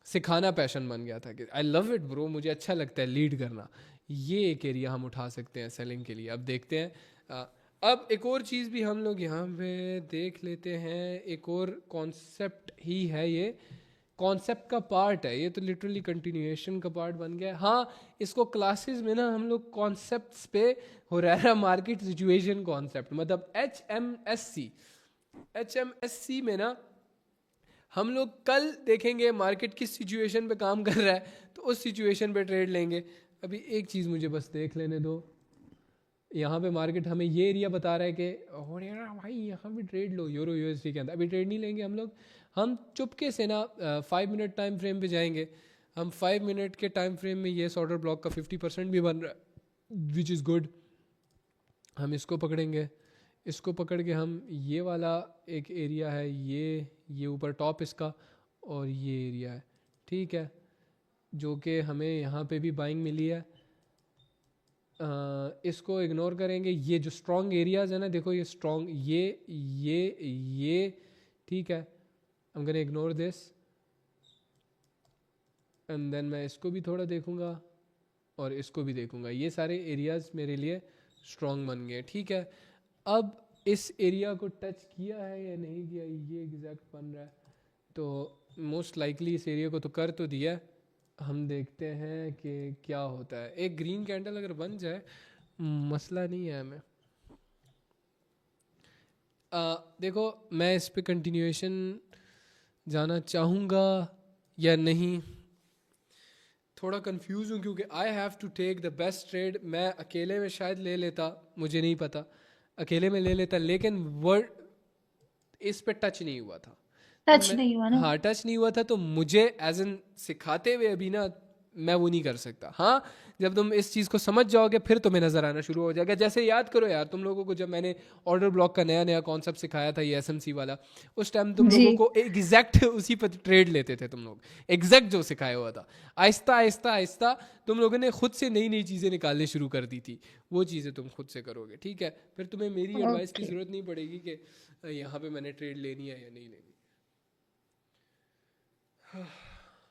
सिखाना पैशन बन गया था कि आई लव इट ब्रो, मुझे अच्छा लगता है लीड करना। ये एक एरिया हम उठा सकते हैं सेलिंग के लिए। अब देखते हैं। अब एक और चीज़ भी हम लोग यहाँ पे देख लेते हैं, एक और कॉन्सेप्ट ही है, ये कॉन्सेप्ट का पार्ट है, ये तो लिटरली कंटिन्यूएशन का पार्ट बन गया है। हाँ, इसको क्लासेस में ना हम लोग कॉन्सेप्ट्स पे हो रहा है, मार्केट सिचुएशन कॉन्सेप्ट, मतलब HMSC में ना हम लोग कल देखेंगे मार्केट किस सिचुएशन पे काम कर रहा है, तो उस सिचुएशन पे ट्रेड लेंगे। अभी एक चीज़ मुझे बस देख लेने दो, यहाँ पे मार्केट हमें ये एरिया बता रहा है कि भाई यहाँ पे ट्रेड लो यूरो USD के अंदर। अभी ट्रेड नहीं लेंगे हम लोग, हम चुपके से ना 5 मिनट टाइम फ्रेम पे जाएंगे। हम 5 मिनट के टाइम फ्रेम में ये ऑर्डर ब्लॉक का 50% भी बन रहा है, विच इज़ गुड। हम इसको पकड़ेंगे, इसको पकड़ के हम ये वाला एक एरिया है, ये ऊपर टॉप इसका, और ये एरिया है, ठीक है, जो कि हमें यहाँ पे भी बाइंग मिली है। इसको इग्नोर करेंगे। ये जो स्ट्रॉन्ग एरियाज़ है ना, देखो ये स्ट्रॉन्ग, ये ठीक है, I am gonna ignore this, and then मैं इसको भी थोड़ा देखूंगा और इसको भी देखूंगा। ये सारे एरियाज़ मेरे लिए स्ट्रॉन्ग बन गए, ठीक है। अब इस एरिया को टच किया है या नहीं किया, ये एग्जैक्ट बन रहा है, तो मोस्ट लाइकली इस एरिया को तो कर तो दिया। हम देखते हैं कि क्या होता है। एक ग्रीन कैंडल अगर बन जाए मसला नहीं है हमें। देखो मैं इस पे कंटिन्यूएशन जाना चाहूँगा या नहीं, थोड़ा कंफ्यूज हूँ, क्योंकि I have to take the best trade. मैं अकेले में शायद ले लेता, मुझे नहीं पता, अकेले में ले लेता, लेकिन वर्ड इस पे टच नहीं हुआ था। टच नहीं हुआ ना। हाँ, टच नहीं हुआ था, तो मुझे एज एन सिखाते हुए अभी ना मैं वो नहीं कर सकता। हाँ, जब तुम इस चीज़ को समझ जाओगे फिर तुम्हें नज़र आना शुरू हो जाएगा। जैसे याद करो यार, तुम लोगों को जब मैंने ऑर्डर ब्लॉक का नया नया कॉन्सेप्ट सिखाया था, ये एसएमसी वाला, उस टाइम तुम जी लोगों को एग्जैक्ट उसी पर ट्रेड लेते थे तुम लोग, एग्जैक्ट जो सिखाया हुआ था। आहिस्ता आहिस्ता आहिस्ता तुम लोगों ने खुद से नई नई चीज़ें निकालनी शुरू कर दी थी, वो चीज़ें तुम खुद से करोगे, ठीक है? फिर तुम्हें मेरी एडवाइस की ओके। ज़रूरत नहीं पड़ेगी कि यहाँ पे मैंने ट्रेड लेनी है या नहीं लेनी।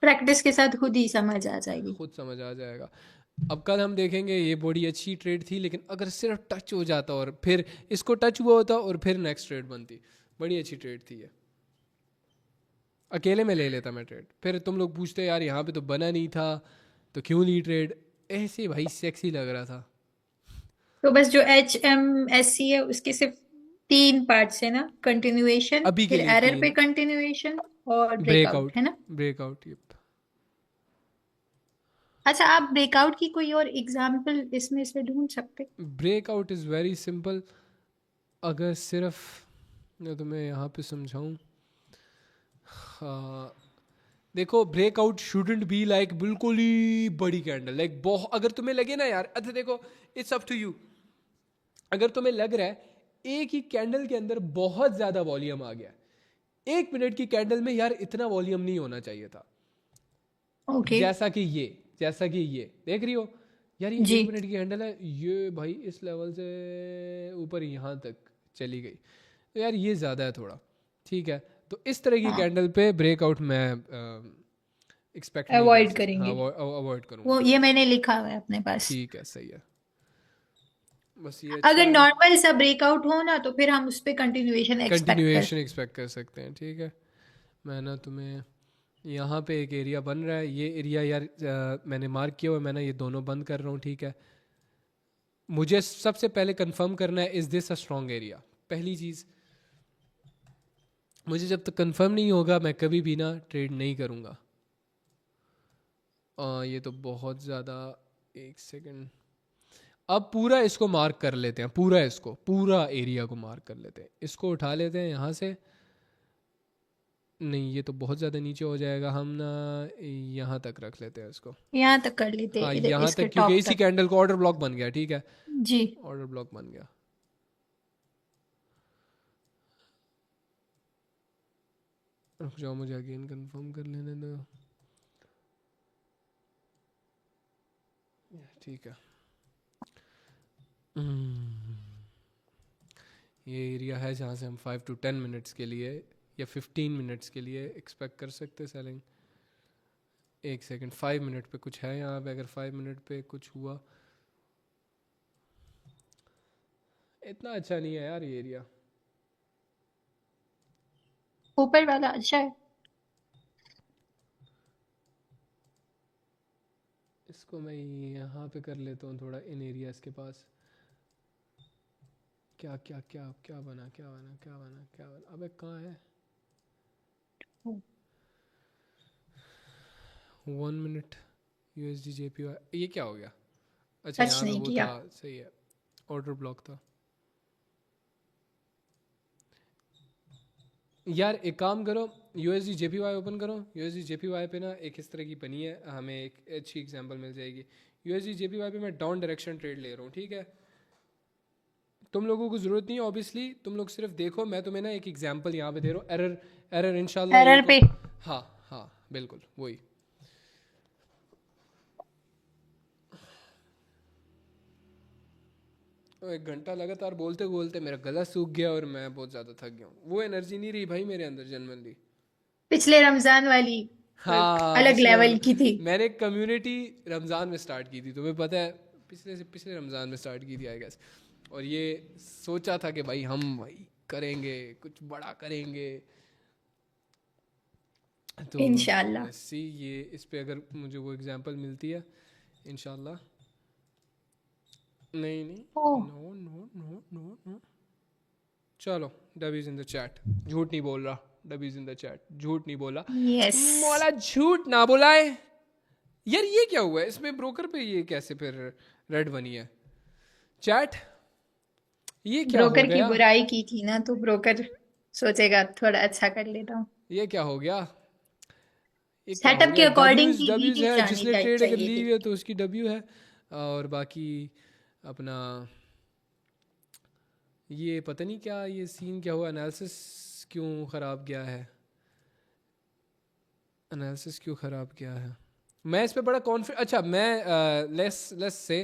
प्रैक्टिस के साथ खुद ही समझ आ जाएगी। खुद समझ आ जाएगा। अब कल हम देखेंगे, ये बड़ी अच्छी ट्रेड थी, लेकिन अगर सिर्फ टच हो जाता और फिर इसको टच हुआ होता और फिर नेक्स्ट ट्रेड बनती, बड़ी अच्छी ट्रेड थी ये। अकेले में ले लेता मैं ट्रेड, फिर तुम लोग पूछते यार यहाँ पे तो बना नहीं था तो क्यों ली ट्रेड, ऐसे भाई सेक्सी लग रहा था। तो बस जो HMSC है उसके सिर्फ 3 पार्ट्स है ना, कंटिन्यूएशन, अभी के फिर लिए एरर पे 3, कंटिन्यूएशन और ब्रेकआउट, ब्रेकआउट, है ना? ब्रेकआउट। अच्छा, आप ब्रेकआउट की कोई और एग्जांपल इसमें से ढूंढ सकते? Breakout is very simple. अगर सिर्फ मैं तुम्हें यहाँ पे समझाऊँ, हाँ, देखो ब्रेकआउट शुडंट बी लाइक बिल्कुल ही बड़ी कैंडल, लाइक बहुत, अगर तुम्हें लगे ना यार, अच्छा देखो, इट्स अप टू यू। अगर तुम्हें लग रहा है एक ही कैंडल के अंदर बहुत ज़्यादा वॉल्यूम आ गया, 1 मिनट की कैंडल में यार इतना वॉल्यूम नहीं होना चाहिए था, ओके। जैसा कि ये देख रही हो यार, ये जी 1 मिनट की हैंडल है, ये भाई इस लेवल से ऊपर यहाँ तक चली गई, तो यार ये ज़्यादा है थोड़ा, ठीक है? तो इस तरह की हाँ, कैंडल पे ब्रेकआउट मैं एक्सपेक्ट नहीं कर अवॉइड सकता, हाँ, करेंगे अवॉइड करूँगा। वो, ये मैंने लिखा हुआ है अपने पास। ठीक है, सही है, बस ये अच्छा अगर है। नॉर्मल सा ब्रेकआउट हो ना तो फिर हम उस पे कंटिन्यूएशन एक्सपेक्ट कर। कंटिन्यूएशन एक्सपेक्ट कर सकते हैं, ठीक है? मैं ना तुम्हें यहाँ पे एक एरिया बन रहा है, ये एरिया यार मैंने मार्क किया हुआ है, मैं ना ये दोनों बंद कर रहा हूँ, ठीक है? मुझे सबसे पहले कंफर्म करना है, is this a strong area, पहली चीज़। मुझे जब तक कंफर्म नहीं होगा मैं कभी भी ना ट्रेड नहीं करूँगा। ये तो बहुत ज़्यादा, एक सेकंड, अब पूरा इसको मार्क कर लेते हैं, पूरा एरिया को मार्क कर लेते हैं, इसको उठा लेते हैं यहाँ से, नहीं ये तो बहुत ज़्यादा नीचे हो जाएगा, हम ना यहाँ तक रख लेते हैं इसको। यहाँ तक कर लेते हाँ, हैं, यहाँ इसके तक, क्योंकि टॉप इसी तक। कैंडल को ऑर्डर ब्लॉक बन गया, ठीक है? जी ऑर्डर ब्लॉक बन गया। रुक जाओ, मुझे अगेन कंफर्म कर लेने दो, ठीक है। ये एरिया है जहाँ से हम 5 to 10 मिनट्स के लिए या 15 मिनट्स के लिए एक्सपेक्ट कर सकते सेलिंग। एक सेकंड, 5 मिनट पे कुछ है यहाँ पे, अगर 5 मिनट पे कुछ हुआ, इतना अच्छा नहीं है यार ये एरिया। ऊपर वाला अच्छा है। इसको मैं यहाँ पे कर लेता हूँ थोड़ा, इन एरियाज के पास। क्या क्या क्या क्या बना, अबे कहाँ है? 1 मिनट USD JPY, ये क्या हो गया? अच्छा, टच यहाँ पे नहीं वो किया। था, सही है, ऑर्डर ब्लॉक था। यार एक काम करो, USD JPY ओपन करो। USD JPY पे ना एक इस तरह की बनी है, हमें एक अच्छी एग्जांपल मिल जाएगी। USD JPY पे मैं डाउन डायरेक्शन ट्रेड ले रहा हूँ, ठीक है? तुम लोगों को ज़रूरत नहीं है ऑब्वियसली, तुम लोग सिर्फ देखो, मैं तुम्हें ना एक एग्जांपल यहाँ पे दे रहा हूँ। एरर इंशाल्लाह एरर पे हाँ हाँ बिल्कुल वही। तो 1 घंटा लगातार बोलते बोलते मेरा गला सूख गया और मैं बहुत ज़्यादा थक गया हूँ, वो एनर्जी नहीं रही भाई मेरे अंदर जनरली। पिछले रमजान वाली हाँ, अलग पिछले लेवल की थी। मैंने कम्युनिटी रमज़ान में स्टार्ट की थी, तुम्हें पता है, पिछले रमज़ान में स्टार्ट की थी आई गेस, और ये सोचा था कि भाई हम भाई करेंगे, कुछ बड़ा करेंगे, तो इंशाल्लाह। सी ये इस पे अगर मुझे वो एग्जांपल मिलती है इंशाल्लाह। नहीं oh no no no no no, चलो डबीज इन द चैट, झूठ नहीं बोल रहा, डबीज इन द चैट, झूठ नहीं बोला, यस, मौला झूठ ना बोलाए। यार ये क्या हुआ है इसमें, ब्रोकर पे ये कैसे फिर रेड बनी है चैट, ये क्या हो ब्रोकर की गया? बुराई की थी ना तो ब्रोकर सोचेगा थोड़ा अच्छा कर लेता हूँ। ये क्या हो गया? एक काम हो सेटअप के गया, अकॉर्डिंग डब्ल्यूज की डब्ल्यूज चीज है, जानी जिसने ट्रेड अगर चाहिए ली थी। हुई है तो उसकी डब्ल्यू है। और बाकी अपना ये पता नहीं क्या ये सीन क्या हुआ, एनालिसिस क्यों ख़राब गया है, एनालिसिस क्यों ख़राब गया है। मैं इस पे बड़ा कॉन्फिडेंट, अच्छा मैं लेस लेस से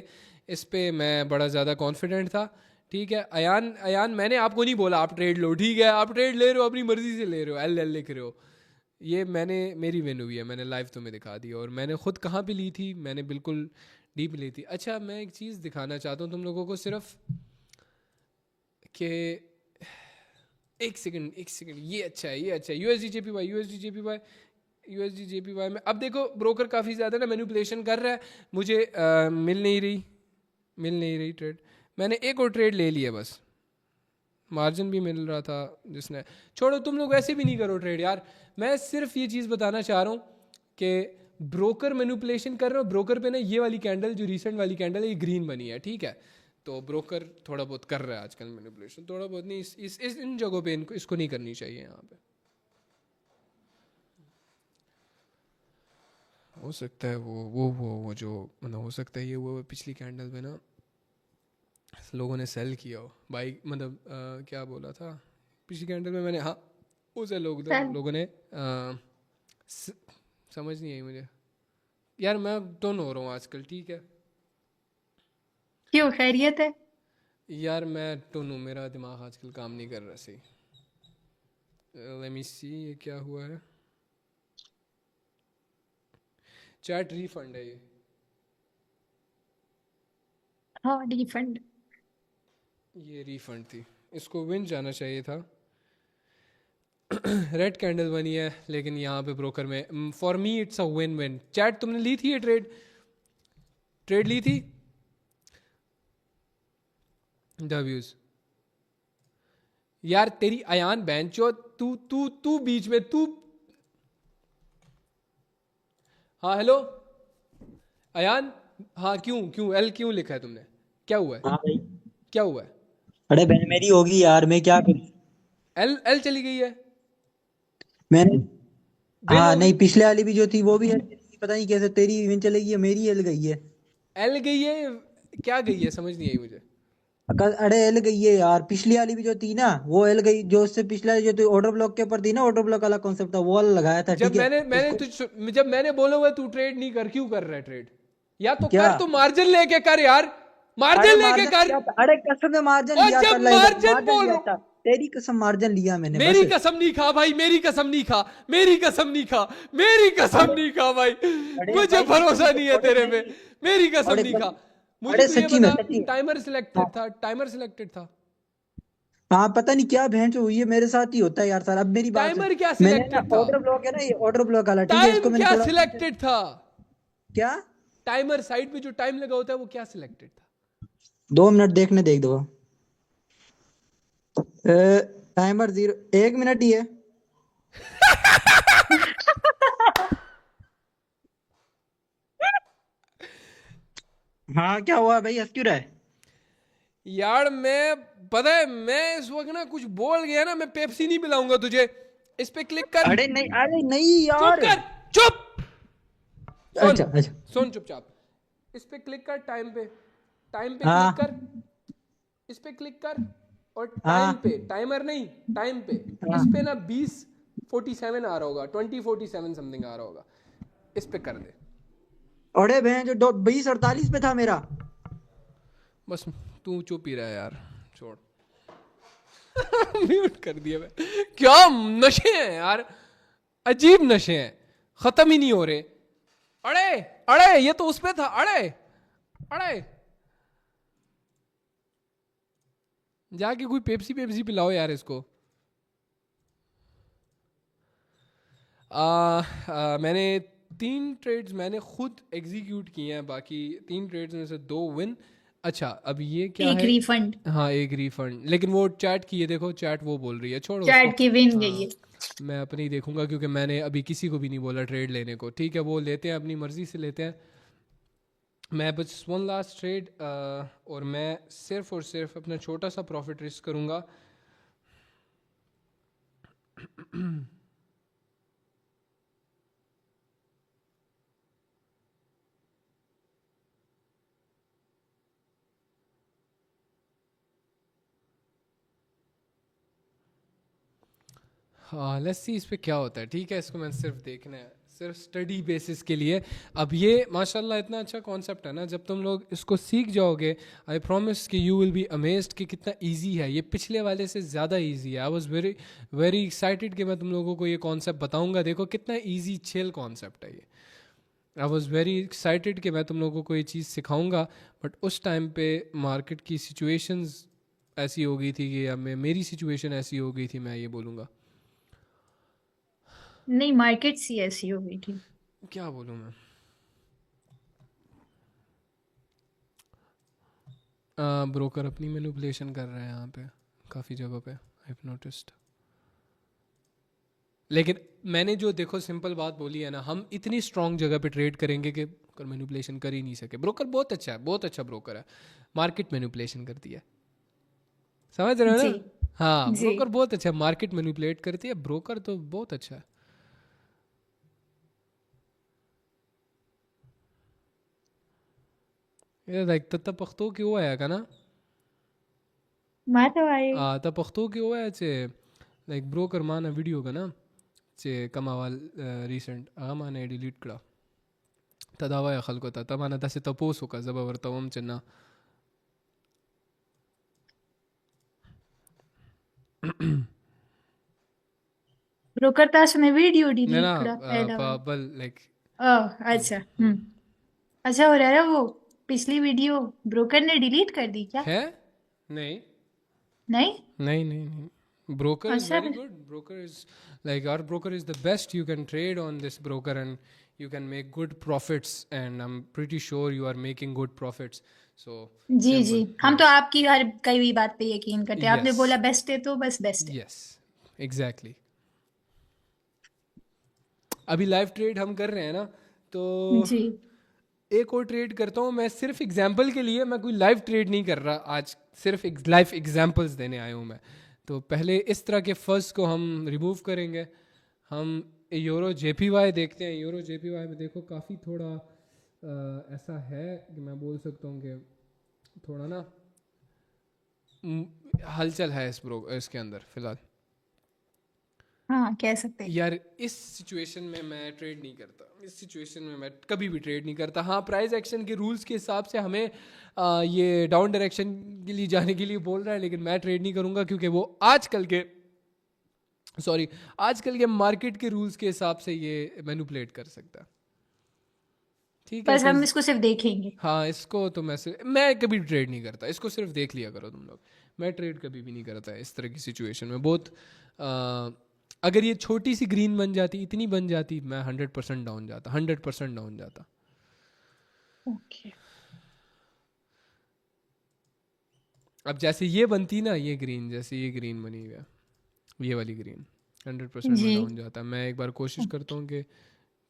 इस पे मैं बड़ा ज़्यादा कॉन्फिडेंट था। ठीक है अयान, अयान मैंने आपको नहीं बोला आप ट्रेड लो, ठीक है आप ट्रेड ले रहे हो अपनी मर्ज़ी से ले रहे हो, एल एल लिख रहे हो, ये मैंने मेरी विन हुई है, मैंने लाइव तुम्हें दिखा दी। और मैंने ख़ुद कहाँ पे ली थी, मैंने बिल्कुल डीप ली थी। अच्छा मैं एक चीज़ दिखाना चाहता हूँ तुम लोगों को सिर्फ कि एक सेकंड, ये अच्छा है, ये अच्छा है, USD JPY, USD JPY, USD JPY में अब देखो ब्रोकर काफ़ी ज़्यादा ना मैनिपुलेशन कर रहा है, मुझे मिल नहीं रही ट्रेड। मैंने एक और ट्रेड ले लिया बस, मार्जिन भी मिल रहा था जिसने, छोड़ो तुम लोग वैसे भी नहीं करो ट्रेड यार। मैं सिर्फ ये चीज़ बताना चाह रहा हूँ कि ब्रोकर मैनिपुलेशन कर रहे हो, ब्रोकर पे ना ये वाली कैंडल जो रीसेंट वाली कैंडल है ये ग्रीन बनी है, ठीक है, तो ब्रोकर थोड़ा बहुत कर रहा है आजकल मैनिपुलेशन, थोड़ा बहुत नहीं, इस इन जगहों पे इनको इसको नहीं करनी चाहिए यहाँ पे। हो सकता है वो जो मतलब हो सकता है ये वो पिछली कैंडल में ना लोगों ने सेल किया हो भाई, मतलब क्या बोला था पिछली कैंडल में मैंने, हाँ उसे लोगों ने समझ नहीं आई मुझे यार, मैं टोन हो रहा हूँ आजकल, ठीक है क्यों, खैरियत है? यार मैं टोन हूँ, मेरा दिमाग आजकल काम नहीं कर रहा सही। लेट मी सी ये क्या हुआ है, चैट रिफंड है ये, हाँ रिफंड। ये रिफंड थी, इसको विन जाना चाहिए था। रेड कैंडल बनी है लेकिन यहाँ पे ब्रोकर में, for me it's a win win. Chat तुमने ली थी ये ट्रेड ली थी डब्यूज यार तेरी अयान बेंचो, तू तू तू बीच में तू, हाँ हेलो अयान, हाँ क्यों क्यों एल क्यों लिखा है तुमने, क्या हुआ है, हाँ भाई। क्या हुआ है? अरे बहन मेरी होगी यार, मैं क्या करूं। एल एल चली गई है, मैंने विन हाँ होगी, नहीं, पिछले वाली भी जो थी वो भी पता नहीं कैसे तेरी इवेंट चलेगी है, मेरी एल गई है। एल गई है, क्या गई है समझ नहीं आई मुझे। अरे एल गई है यार, पिछली वाली भी जो थी ना वो एल गई, जो उससे पिछला जो थी ऑर्डर ब्लॉक के ऊपर थी ना, ऑर्डर ब्लॉक वाला कॉन्सेप्ट था वो वाला लगाया था, जब ठीक है मैंने उसको। जब मैंने बोला हुआ तू ट्रेड नहीं कर, क्यों कर रहा है ट्रेड, या तो क्या? कर तो मार्जिन लेके कर यार, अरे मार्जिन लेके मार्जिन कर। लिया था, अरे कसम से मार्जिन और लिया था, जब मार्जिन मार्जिन बोल लिया रहा था, तेरी कसम मार्जिन लिया मैंने मेरी बस। कसम नहीं खा भाई, मेरी कसम नहीं खा, मेरी कसम नहीं खा, मेरी कसम नहीं खा भाई, अरे मुझे भाई भरोसा नहीं है अरे तेरे पे, नहीं, मेरी कसम अरे नहीं खा। मुझे अरे तू ये सच्ची में बता, सच्ची में। टाइमर सिलेक्टेड हाँ था, टाइमर सिलेक्टेड था, हाँ, पता नहीं क्या भैंस हुई है, मेरे साथ ही होता है यार सर। अब मेरी बात सुन, टाइमर क्या मैंने ना सिलेक्टेड था, ऑर्डर ब्लॉक है ना, ये ऑर्डर ब्लॉक वाला, ठीक है, इसको टाइम मैंने क्या थोड़ा सिलेक्टेड था, क्या। टाइमर साइड पे जो टाइम लगा होता है वो क्या सिलेक्टेड था? 2 मिनट देखने देख दो। टाइमर 1 मिनट ही है। हाँ क्या हुआ भाई, हंस क्यों रहा है। यार मैं पता है मैं इस वक्त ना कुछ बोल गया ना, मैं पेप्सी नहीं पिलाऊंगा तुझे, इस पे क्लिक कर, अरे नहीं चुप यार। कर, चुप, सुन अच्छा अच्छा। सुन चुपचाप, इस पे क्लिक कर, टाइम पे क्लिक हाँ कर, इस पे क्लिक कर, और टाइम हाँ पे, टाइमर नहीं टाइम पे, हाँ। इस पे ना 20:47 आ रहा होगा, 20:47 समथिंग आ रहा होगा, इस पे कर दे अरे बहन जो 20:48 पे था मेरा। बस, तू चुप ही रहा यार, छोड़। म्यूट कर दिया मैं, क्या नशे हैं यार, अजीब नशे हैं, खत्म ही नहीं हो रहे। अड़े अड़े ये तो उस पे था, अड़े अड़े जाके कोई पेप्सी पिलाओ यार इसको। मैंने 3 ट्रेड्स मैंने खुद एग्जीक्यूट किए हैं, बाकी 3 ट्रेड्स में से 2 विन। अच्छा अब ये क्या एक है, रिफंड, हाँ एक रिफंड, लेकिन वो चैट की है, देखो चैट वो बोल रही है, छोड़ो चैट उसको। की विन गई हाँ है। मैं अपनी देखूंगा क्योंकि मैंने अभी किसी को भी नहीं बोला ट्रेड लेने को, ठीक है वो लेते हैं अपनी मर्जी से लेते हैं, मैं बस 1 लास्ट ट्रेड, और मैं सिर्फ और सिर्फ अपना छोटा सा प्रॉफिट रिस्क करूंगा। हाँ लेट्स सी इस पे क्या होता है, ठीक है। इसको मैंने सिर्फ देखना है, सिर्फ स्टडी बेसिस के लिए। अब ये माशाल्लाह इतना अच्छा कॉन्सेप्ट है ना, जब तुम लोग इसको सीख जाओगे आई प्रॉमिस कि यू विल बी अमेज्ड कि कितना इजी है ये, पिछले वाले से ज़्यादा इजी है। I was very very excited कि मैं तुम लोगों को ये कॉन्सेप्ट बताऊंगा। देखो कितना इजी चिल कॉन्सेप्ट है ये। आई वॉज़ वेरी एक्साइटेड कि मैं तुम लोगों को ये चीज़ सिखाऊंगा, बट उस टाइम पे मार्केट की सिचुएशंस ऐसी हो गई थी कि, या मेरी सिचुएशन ऐसी हो गई थी, मैं ये बोलूँगा। नहीं, मार्केट सी ऐसी हो गई थी। क्या बोलूँ मैं, ब्रोकर अपनी मैनिपुलेशन कर रहे हैं यहाँ पे काफ़ी जगह पे, आई हैव नोटिस्ड। लेकिन मैंने जो देखो सिंपल बात बोली है ना, हम इतनी स्ट्रॉन्ग जगह पे ट्रेड करेंगे कि मैनिपुलेशन कर ही नहीं सके। ब्रोकर बहुत अच्छा है, बहुत अच्छा ब्रोकर है, मार्केट मैनिपुलेशन करती है, समझ रहे हो जी ना। हाँ जी। ब्रोकर बहुत अच्छा है, मार्केट मैनिपुलेट करती है, ब्रोकर तो बहुत अच्छा है। ये लाइक तब पख्तो की वो है का ना, मैं तो आई। तब पख्तो की वो है चे लाइक ब्रोकर माना वीडियो का ना चे कमावाल रिसेंट माने डिलीट करा तदावा या खल को था तब माना दसे तपोस होगा जबरवर तवम चन्ना ब्रोकर ताश में वीडियो ना डिलीट करा पहला वाला। बल लाइक अच्छा। अच्छा, हो रहा है वो पिछली वीडियो ब्रोकर ने डिलीट कर दी क्या? है नहीं नहीं। नहीं नहीं नहीं, broker is अच्छा very good. Broker is like our broker is the best. You can trade on this broker and you can make good profits, and I'm pretty sure you are making good profits. So ji ji, simple. हम तो Yes. आपकी हर कई भी बात पे यकीन करते हैं। आपने Yes. बोला बेस्ट है तो बस बेस्ट है। Yes. Exactly. अभी लाइव ट्रेड हम कर रहे हैं ना, तो जी एक और ट्रेड करता हूँ मैं सिर्फ एग्जाम्पल के लिए। मैं कोई लाइव ट्रेड नहीं कर रहा आज, सिर्फ लाइव एग्जाम्पल्स देने आया हूँ मैं। तो पहले इस तरह के फर्स्ट को हम रिमूव करेंगे। हम यूरो जेपीवाई देखते हैं। यूरो जेपीवाई में देखो काफ़ी थोड़ा ऐसा है कि मैं बोल सकता हूँ कि थोड़ा ना हलचल है इसके अंदर फ़िलहाल। हाँ, कह सकते हैं। यार इस सिचुएशन में मैं ट्रेड नहीं करता, इस सिचुएशन में मैं कभी भी ट्रेड नहीं करता। हाँ प्राइस एक्शन के रूल्स के हिसाब से हमें ये डाउन डायरेक्शन के लिए जाने के लिए बोल रहा है, लेकिन मैं ट्रेड नहीं करूँगा क्योंकि वो आजकल के मार्केट के रूल्स के हिसाब से ये मैनिपुलेट कर सकता है, ठीक है। बस हम इसको सिर्फ देखेंगे। हाँ इसको तो मैं कभी ट्रेड नहीं करता, इसको सिर्फ देख लिया करो तुम लोग। मैं ट्रेड कभी भी नहीं करता इस तरह की सिचुएशन में। बहुत अगर ये छोटी सी ग्रीन बन जाती, इतनी बन जाती, मैं 100% डाउन जाता, 100% डाउन जाता। ओके। अब जैसे ये बनती ना, ये ग्रीन, जैसे ये ग्रीन बनी हुई है, ये वाली ग्रीन, 100% में जी डाउन जाता। मैं एक बार कोशिश करता हूँ कि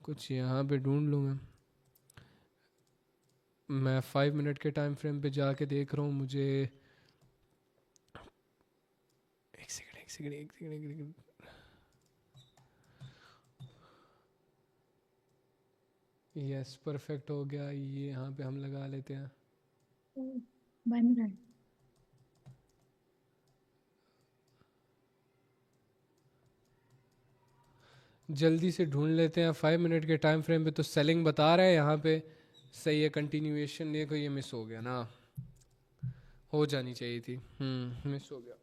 कुछ यहाँ पे ढूंढ लूँ। मैं 5 मिनट के टाइम फ्रेम पे जाके देख रहा हूँ। मुझे एक सेकंड यस परफेक्ट हो गया। ये यहाँ पे हम लगा लेते हैं। बन रहा है। जल्दी से ढूंढ लेते हैं 5 मिनट के टाइम फ्रेम पे। तो सेलिंग बता रहा है यहाँ पे, सही है। कंटिन्यूएशन देखो, ये मिस हो गया ना, हो जानी चाहिए थी, मिस हो गया।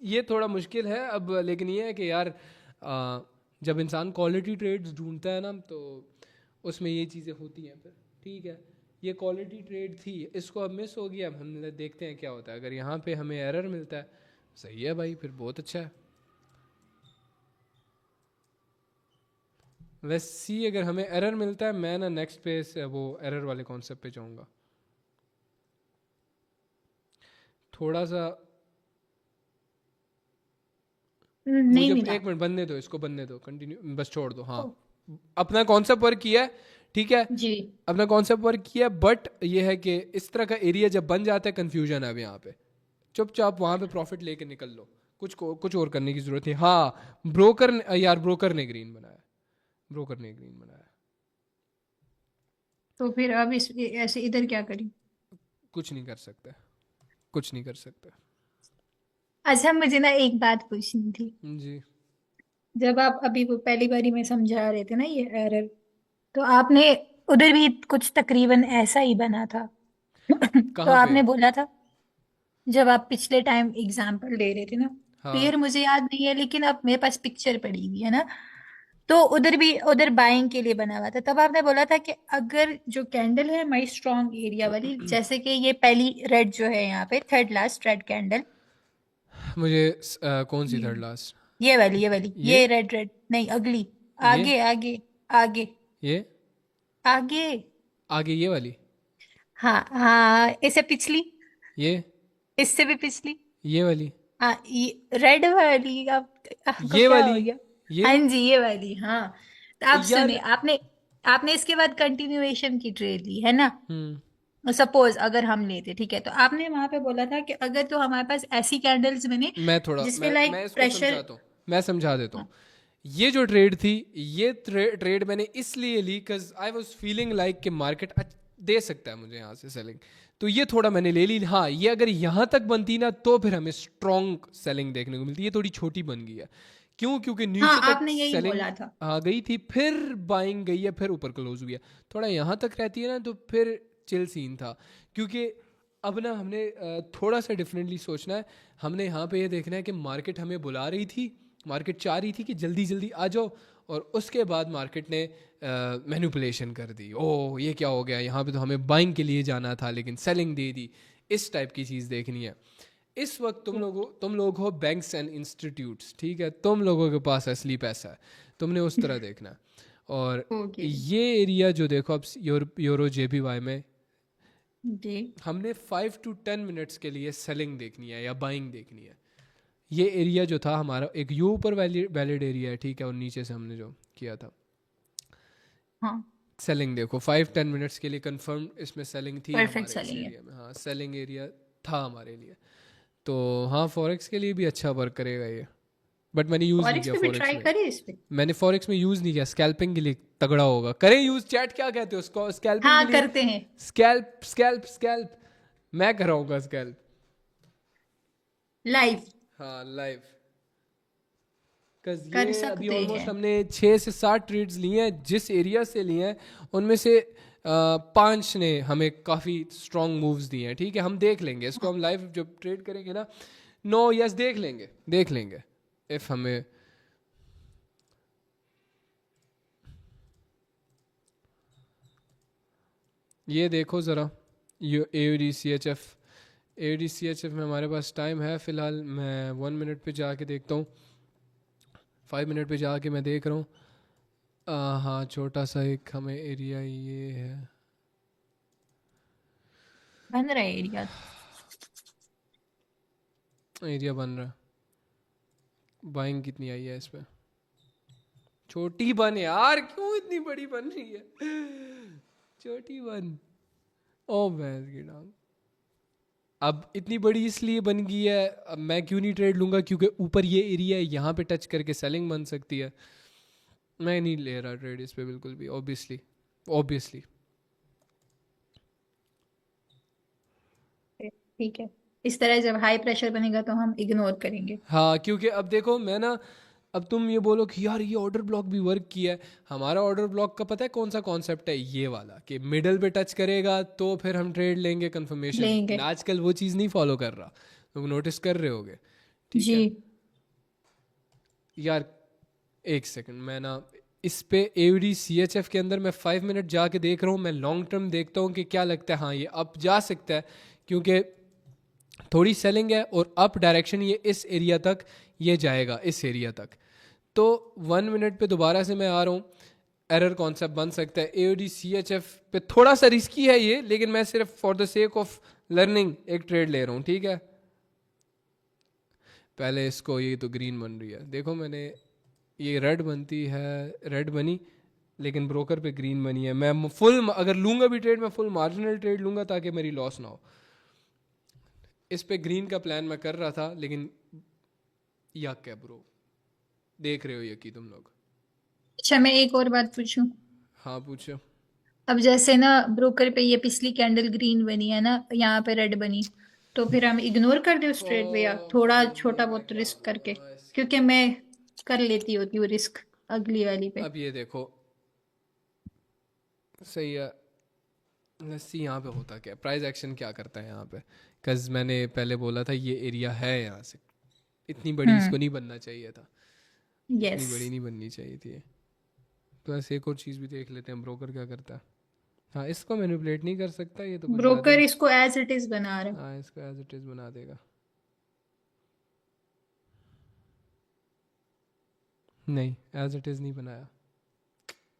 ये थोड़ा मुश्किल है अब, लेकिन ये है कि यार जब इंसान क्वालिटी ट्रेड्स ढूंढता है ना, तो उसमें ये चीज़ें होती हैं फिर, ठीक है। ये क्वालिटी ट्रेड थी, इसको अब मिस हो गया। अब हम देखते हैं क्या होता है। अगर यहाँ पे हमें एरर मिलता है, सही है भाई, फिर बहुत अच्छा है। लेट्स सी, अगर हमें एरर मिलता है, मैं ना नेक्स्ट पे से वो एरर वाले कॉन्सेप्ट पे जाऊंगा। थोड़ा सा नहीं मुझे मिला। एक मिनट बनने दो, इसको बनने दो, कंटिन्यू बस छोड़ दो। हाँ अपना कॉन्सेप्ट वर्क किया है, ठीक है, जी अपना कॉन्सेप्ट वर्क किया, बट ये है कि इस तरह का एरिया जब बन जाता है, कंफ्यूजन है अब यहाँ पे। चुपचाप वहाँ पे प्रॉफिट लेके निकल लो, कुछ और करने की जरूरत नहीं। हाँ ब्रोकर ने ग्रीन बनाया, ब्रोकर ने ग्रीन बनाया। तो फिर अब इस ऐसे इधर क्या करें? कुछ नहीं कर सकते, कुछ नहीं कर सकते। अच्छा, मुझे ना एक बात पूछनी थी। जी जब आप अभी वो पहली बारी में समझा रहे थे ना ये एरर, तो आपने उधर भी कुछ तकरीबन ऐसा ही बना था। तो कहाँ पे? आपने बोला था, जब आप पिछले टाइम एग्जाम्पल दे रहे थे ना, हाँ क्लियर मुझे याद नहीं है, लेकिन अब मेरे पास पिक्चर पड़ी हुई है ना, तो उधर भी उधर बाइंग के लिए बना हुआ था। तब आपने बोला था कि अगर जो कैंडल है माई स्ट्रॉन्ग एरिया वाली, जैसे कि ये पहली रेड जो है यहाँ पे थर्ड लास्ट रेड कैंडल, मुझे कौन सी ये थर्ड लास्ट? ये वाली ये ये रेड रेड नहीं, अगली, ये आगे आगे आगे ये आगे, आगे ये वाली, हाँ हाँ, इससे पिछली, ये इससे भी पिछली, ये वाली, हाँ ये रेड वाली। आपको ये क्या वाली, हो गया? ये हाँ जी, ये वाली, हाँ। तो आप यार। सुनिए, आपने आपने इसके बाद कंटिन्यूएशन की ट्रेड ली है ना। हम्म। सपोज अगर हम लेते, ठीक है, तो आपने वहां पे बोला था कि अगर तो हमारे पास ऐसी कैंडल्स बने मैं थोड़ा जिसपे मैं लाइक इसको प्रेशर। समझाता हूँ, मैं समझा देता हूँ। ये जो ट्रेड थी, ये ट्रेड मैंने इसलिए ली because I was feeling like कि मार्केट दे सकता है मुझे यहाँ से सेलिंग, तो ये थोड़ा मैंने ले ली। हाँ, ये अगर यहाँ तक बनती ना तो फिर हमें स्ट्रॉन्ग सेलिंग देखने को मिलती है। ये थोड़ी छोटी बन गई है, क्यों? क्योंकि हाँ, नीचे तक आपने यही सेलिंग बोला था। आ गई थी, फिर बाइंग गई है, फिर ऊपर क्लोज हुई है। थोड़ा यहाँ तक रहती है ना तो फिर चिल सीन था। क्योंकि अब ना हमने थोड़ा सा डिफरेंटली सोचना है। हमने यहाँ पे ये देखना है कि मार्केट हमें बुला रही थी, मार्केट चाह रही थी कि जल्दी जल्दी आ जाओ, और उसके बाद मार्केट ने मैनिपुलेशन कर दी। ओह ये क्या हो गया, यहाँ पे तो हमें बाइंग के लिए जाना था लेकिन सेलिंग दे दी। इस टाइप की चीज़ देखनी है। इस वक्त तुम लोग हो बैंक्स एंड इंस्टीट्यूट्स, ठीक है, तुम लोगों के पास असली पैसा है, तुमने उस तरह देखना है। और ओके ये एरिया जो देखो अब यूरो JPY में, जी। हमने 5 to 10 मिनट्स के लिए सेलिंग देखनी है या बाइंग देखनी है। ये एरिया जो था हमारा एक यू ऊपर वैलिड एरिया है, ठीक है, और नीचे से हमने जो किया था हाँ, सेलिंग देखो 5-10 मिनट्स के लिए कंफर्म इसमें सेलिंग थी परफेक्ट हमारे इस सेलिंग है। एरिया में। हाँ, सेलिंग एरिया था हमारे लिए। तो हाँ, फॉरेक्स के लिए भी अच्छा वर्क करेगा ये, बट मैंने यूज़ नहीं फॉरेक्स किया पे भी फॉरेक्स ट्राई में। करिए इस पे। मैंने फॉरेक्स में यूज़ नहीं किया, स्कैल्पिंग के लिए तगड़ा होगा। करें यूज़, चैट क्या कहते हो उसको, स्कैल्पिंग के हाँ, लिए? करते हैं। स्कैल्प स्कैल्प स्कैल्प, मैं कराऊंगा स्कैल्प। लाइव हाँ लाइव, बिकॉज कर ये अभी सकते ऑलमोस्ट हैं। हमने 6 से 7 ट्रेड्स लिए हैं जिस एरिया से लिए हैं, उनमें से 5 ने हमें काफ़ी स्ट्रॉन्ग मूव्स दिए हैं। ठीक है, हम देख लेंगे इसको, हम लाइव जब ट्रेड करेंगे ना, नो यस देख लेंगे इफ़ हमें ये देखो ज़रा AUD CHF में हमारे पास टाइम है फ़िलहाल। मैं 1 मिनट पे जाके देखता हूँ, 5 मिनट पे जाके मैं देख रहा हूँ। हाँ, छोटा सा एक हमें एरिया ये है, बन रहा है एरिया। एरिया बन रहा है। बाइंग कितनी आई है इस पे? छोटी बन यार, क्यों इतनी बड़ी बन रही है? छोटी बन, ओ भैंस की टांग। अब इतनी बड़ी इसलिए बन गई है, अब मैं क्यों नहीं ट्रेड लूंगा? क्योंकि ऊपर ये एरिया है, यहाँ पे टच करके सेलिंग बन सकती है। मैं नहीं ले रहा ट्रेड इस पे बिल्कुल भी, ऑब्वियसली। ठीक है, इस तरह जब हाई प्रेशर बनेगा तो हम इग्नोर करेंगे। हाँ, क्योंकि अब देखो मैं ना, अब तुम ये बोलो कि यार ये ऑर्डर ब्लॉक भी वर्क किया है। हमारा ऑर्डर ब्लॉक का पता है कौन सा कॉन्सेप्ट है? ये वाला कि मिडल पे टच करेगा तो फिर हम ट्रेड लेंगे कंफर्मेशन। लेंगे आजकल वो चीज़ नहीं फॉलो कर रहा, तुम नोटिस कर रहे होगे। ठीक जी। है यार, एक सेकंड, मैं ना इस पे AUD CHF के अंदर मैं 5 मिनट जाके देख रहा हूँ। मैं लॉन्ग टर्म देखता हूँ कि क्या लगता है। हाँ, ये अप जा सकता है क्योंकि थोड़ी सेलिंग है, और अप डायरेक्शन ये इस एरिया तक ये जाएगा, इस एरिया तक। तो 1 मिनट पे दोबारा से मैं आ रहा हूँ, एरर कॉन्सेप्ट बन सकता है। AUD CHF पे थोड़ा सा रिस्की है ये, लेकिन मैं सिर्फ for the sake of learning एक ट्रेड ले रहा हूँ। ठीक है, पहले इसको, ये तो ग्रीन बन रही है, देखो मैंने ये रेड बनती है, रेड बनी लेकिन ब्रोकर पे ग्रीन बनी है। मैं फुल अगर लूंगा भी ट्रेड, मैं फुल मार्जिनल ट्रेड लूंगा ताकि मेरी लॉस ना हो। इस पे ग्रीन का प्लान मैं कर रहा था, लेकिन यक है ब्रो, देख रहे हो यकी तुम लोग। अच्छा, मैं एक और बात पूछूं? हाँ पूछो। अब जैसे ना ब्रोकर पे ये पिछली कैंडल ग्रीन बनी है ना, यहाँ पे रेड बनी, तो फिर हम इग्नोर कर दे उस ट्रेड पे, या थोड़ा छोटा बहुत रिस्क करके? क्योंकि मैं कर लेती होती हूँ रिस्क अगली वाली पे। अब ये देखो, सही है। लेट्स सी यहाँ पे होता क्या, प्राइस एक्शन क्या करता है यहाँ पे। कज मैंने पहले बोला था ये एरिया है, यहाँ से इतनी बड़ी इसको नहीं बनना चाहिए था, इतनी यस, बड़ी नहीं बननी चाहिए थी ये। तो ऐसे एक और चीज़ भी देख लेते हैं, ब्रोकर क्या करता है। हाँ, इसको मैनिपुलेट नहीं कर सकता, ये तो कुछ ज़्यादा ब्रोकर ही। इसको एज इट इज बना रहा है। हाँ, इसको एज इट इज़ बना देगा। नहीं, एज इट इज़ नहीं बनाया,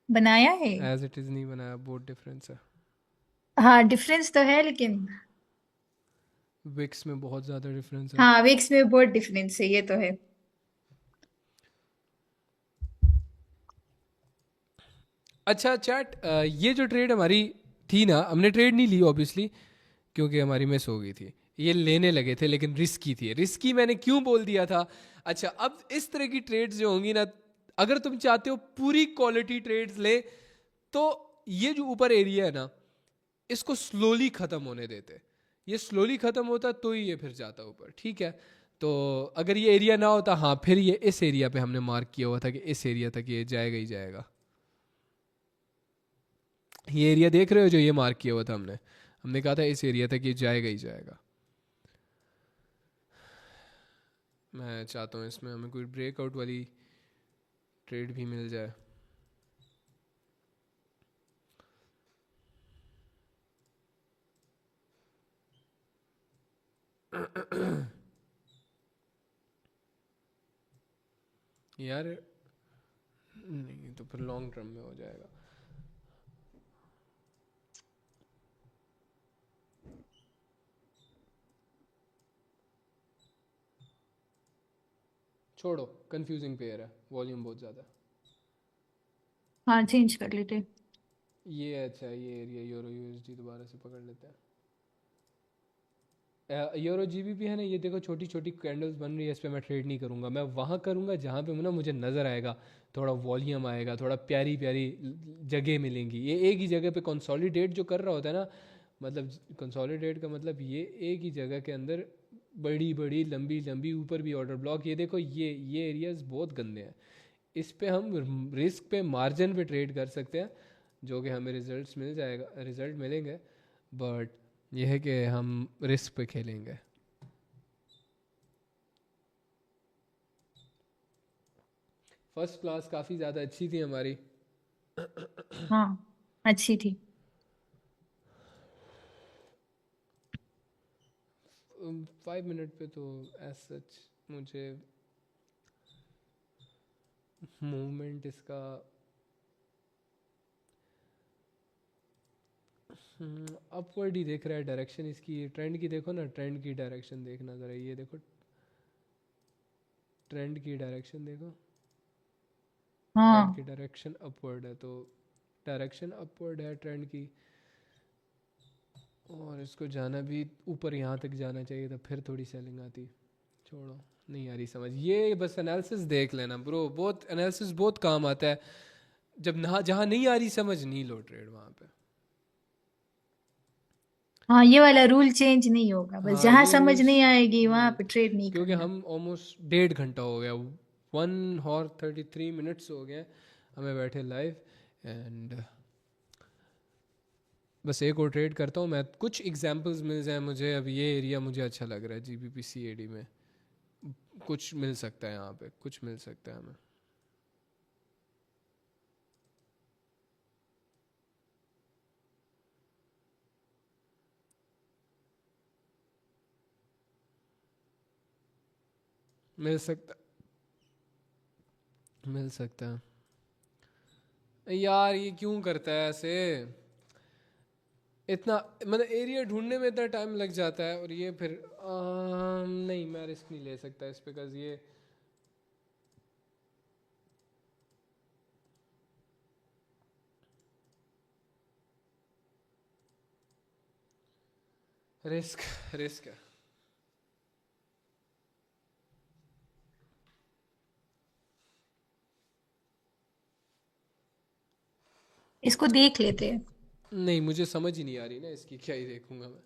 बनाया है। एज इट इज़ नहीं बनाया, बहुत डिफरेंस है। हाँ डिफरेंस तो है, लेकिन विक्स में बहुत ज़्यादा डिफरेंस है। हाँ विक्स में बहुत डिफरेंस है, ये तो है। अच्छा चैट, ये जो ट्रेड हमारी थी ना, हमने ट्रेड नहीं ली ऑब्वियसली, क्योंकि हमारी मिस हो गई थी। ये लेने लगे थे लेकिन रिस्की थी। रिस्की मैंने क्यों बोल दिया था? अच्छा, अब इस तरह की ट्रेड्स जो होंगी ना, अगर तुम चाहते हो पूरी क्वालिटी ट्रेड्स ले, तो ये जो ऊपर एरिया है ना, इसको स्लोली ख़त्म होने देते। ये स्लोली ख़त्म होता तो ही ये फिर जाता ऊपर, ठीक है। तो अगर ये एरिया ना होता, हाँ, फिर ये इस एरिया पे हमने मार्क किया हुआ था कि इस एरिया तक ये जाएगा ही जाएगा। ये एरिया देख रहे हो जो ये मार्क किया हुआ था हमने, हमने कहा था इस एरिया तक ये जाएगा ही जाएगा। मैं चाहता हूँ इसमें हमें कोई ब्रेकआउट वाली ट्रेड भी मिल जाए। यार नहीं तो फिर लॉन्ग टर्म में हो जाएगा। छोड़ो, कंफ्यूजिंग पेयर है, वॉल्यूम बहुत ज़्यादा है। हाँ चेंज कर लेते। ये अच्छा है, ये एरिया यूरो यूएसडी दोबारा से पकड़ लेते हैं। यूरो जीबीपी है ना, ये देखो छोटी छोटी कैंडल्स बन रही है, इस पर मैं ट्रेड नहीं करूँगा। मैं वहाँ करूँगा जहाँ पे ना मुझे नज़र आएगा, थोड़ा वॉल्यूम आएगा, थोड़ा प्यारी प्यारी जगह मिलेंगी। ये एक ही जगह पे कंसोलिडेट जो कर रहा होता है ना, मतलब कंसोलिडेट का मतलब ये एक ही जगह के अंदर बड़ी बड़ी लंबी लंबी ऊपर भी ऑर्डर ब्लॉक। ये देखो, ये एरियाज बहुत गंदे हैं। इस पे हम रिस्क पे मार्जिन पे ट्रेड कर सकते हैं, जो कि हमें रिजल्ट मिलेंगे। बट यह है कि हम रिस्क पे खेलेंगे। फर्स्ट क्लास काफ़ी ज़्यादा अच्छी थी हमारी। हाँ अच्छी थी। 5 मिनट पे तो एज सच मुझे मूवमेंट इसका अपवर्ड ही देख रहा है। डायरेक्शन इसकी ट्रेंड की देखो ना, ट्रेंड की डायरेक्शन देखना ज़रा, ये देखो ट्रेंड की डायरेक्शन देखो, ट्रेंड की हाँ डायरेक्शन अपवर्ड है, तो डायरेक्शन अपवर्ड है ट्रेंड की, और इसको जाना भी ऊपर यहाँ तक जाना चाहिए था, फिर थोड़ी सेलिंग आती। छोड़ो, नहीं आ रही समझ। ये बस एनालिसिस देख लेना ब्रो, बहुत एनालिसिस बहुत काम आता है। जब ना जहाँ नहीं आ रही समझ, नहीं लो ट्रेड वहाँ पे। हाँ, ये वाला रूल चेंज नहीं होगा, बस हाँ, जहां ये समझ रूल्स, नहीं आएगी वहां पे ट्रेड नहीं क्योंकि करना। हम ऑलमोस्ट 1.5 घंटा हो गया, 1 और 33 मिनट्स हो गए हमें बैठे लाइव। एंड बस एक और ट्रेड करता हूँ मैं, कुछ एग्जांपल्स मिल जाए मुझे। अब ये एरिया मुझे अच्छा लग रहा है, जीबीपी सीएडी में कुछ मिल सकता है, यहाँ पे कुछ मिल सकता है हमें। मिल सकता मिल सकता है यार। ये क्यों करता है ऐसे? इतना मतलब एरिया ढूंढने में इतना टाइम लग जाता है, और ये फिर नहीं, मैं रिस्क नहीं ले सकता इस पे, बिकॉज ये रिस्क रिस्क है। इसको देख लेते हैं। नहीं, मुझे समझ ही नहीं आ रही ना इसकी, क्या ही देखूंगा मैं।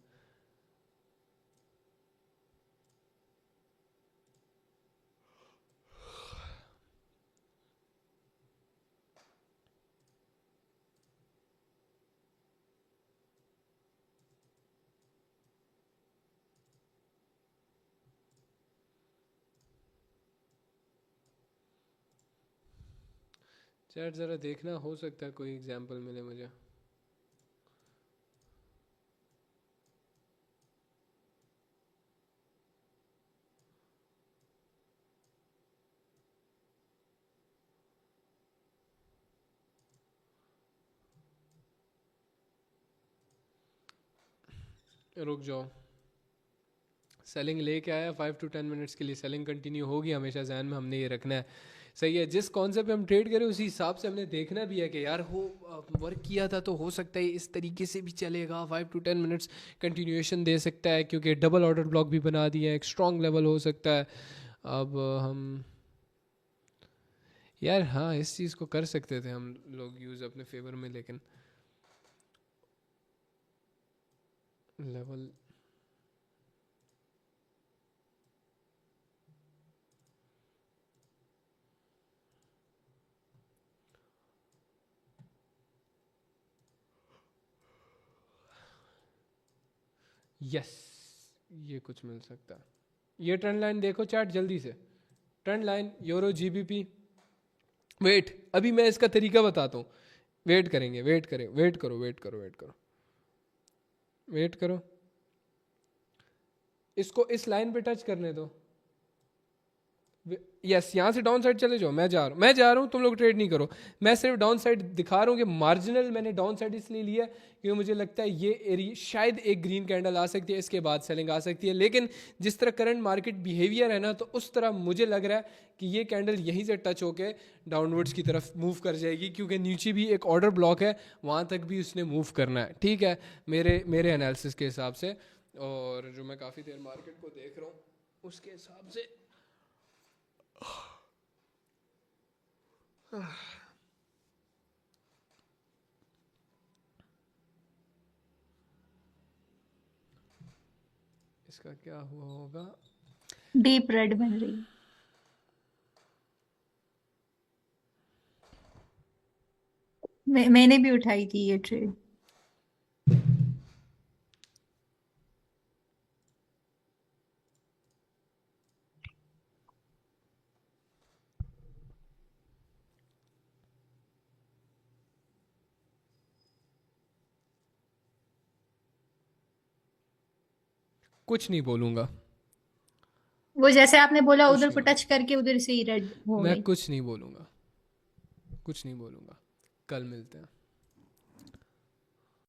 चैट ज़रा देखना, हो सकता है कोई एग्जांपल मिले मुझे। रुक जाओ, सेलिंग लेके आया 5 to 10 मिनट्स के लिए, सेलिंग कंटिन्यू होगी हमेशा, जहन में हमने ये रखना है। सही है, जिस कॉन्सेप्ट पे हम ट्रेड करें उसी हिसाब से हमने देखना भी है कि यार हो वर्क किया था तो हो सकता है इस तरीके से भी चलेगा, 5 to 10 मिनट्स कंटिन्यूएशन दे सकता है, क्योंकि डबल ऑर्डर ब्लॉक भी बना दिए हैं, एक स्ट्रॉन्ग लेवल हो सकता है। अब हम यार हाँ इस चीज़ को कर सकते थे हम लोग यूज़ अपने फेवर में, लेकिन लेवल यस, ये कुछ मिल सकता है। ये ट्रेंड लाइन देखो चैट जल्दी से, trend line euro GBP. Wait, अभी मैं इसका तरीका बताता हूँ, वेट करेंगे, वेट करें, वेट करो, वेट करो, वेट करो, वेट करो, इसको इस लाइन पे टच करने दो। यस, यहाँ से डाउन साइड चले जाओ, मैं जा रहा हूँ, तुम लोग ट्रेड नहीं करो, मैं सिर्फ डाउन साइड दिखा रहा हूँ कि मार्जिनल मैंने डाउन साइड इसलिए लिया क्योंकि मुझे लगता है ये एरिया शायद एक ग्रीन कैंडल आ सकती है, इसके बाद सेलिंग आ सकती है, लेकिन जिस तरह करंट मार्केट बिहेवियर है ना, तो उस तरह मुझे लग रहा है कि ये कैंडल यहीं से टच होके डाउनवर्ड्स की तरफ मूव कर जाएगी, क्योंकि नीचे भी एक ऑर्डर ब्लॉक है, वहाँ तक भी उसने मूव करना है। ठीक है, मेरे एनालिसिस के हिसाब से, और जो मैं काफ़ी देर मार्केट को देख रहा हूँ उसके हिसाब से इसका क्या हुआ होगा। डीप रेड बन रही है। मैंने भी उठाई थी ये ट्रेड। कुछ नहीं बोलूँगा, वो जैसे आपने बोला कुछ उधर को नहीं टच करके उधर से ही रेड हो मैं गई। कुछ नहीं बोलूँगा, कुछ नहीं बोलूँगा, कल मिलते हैं।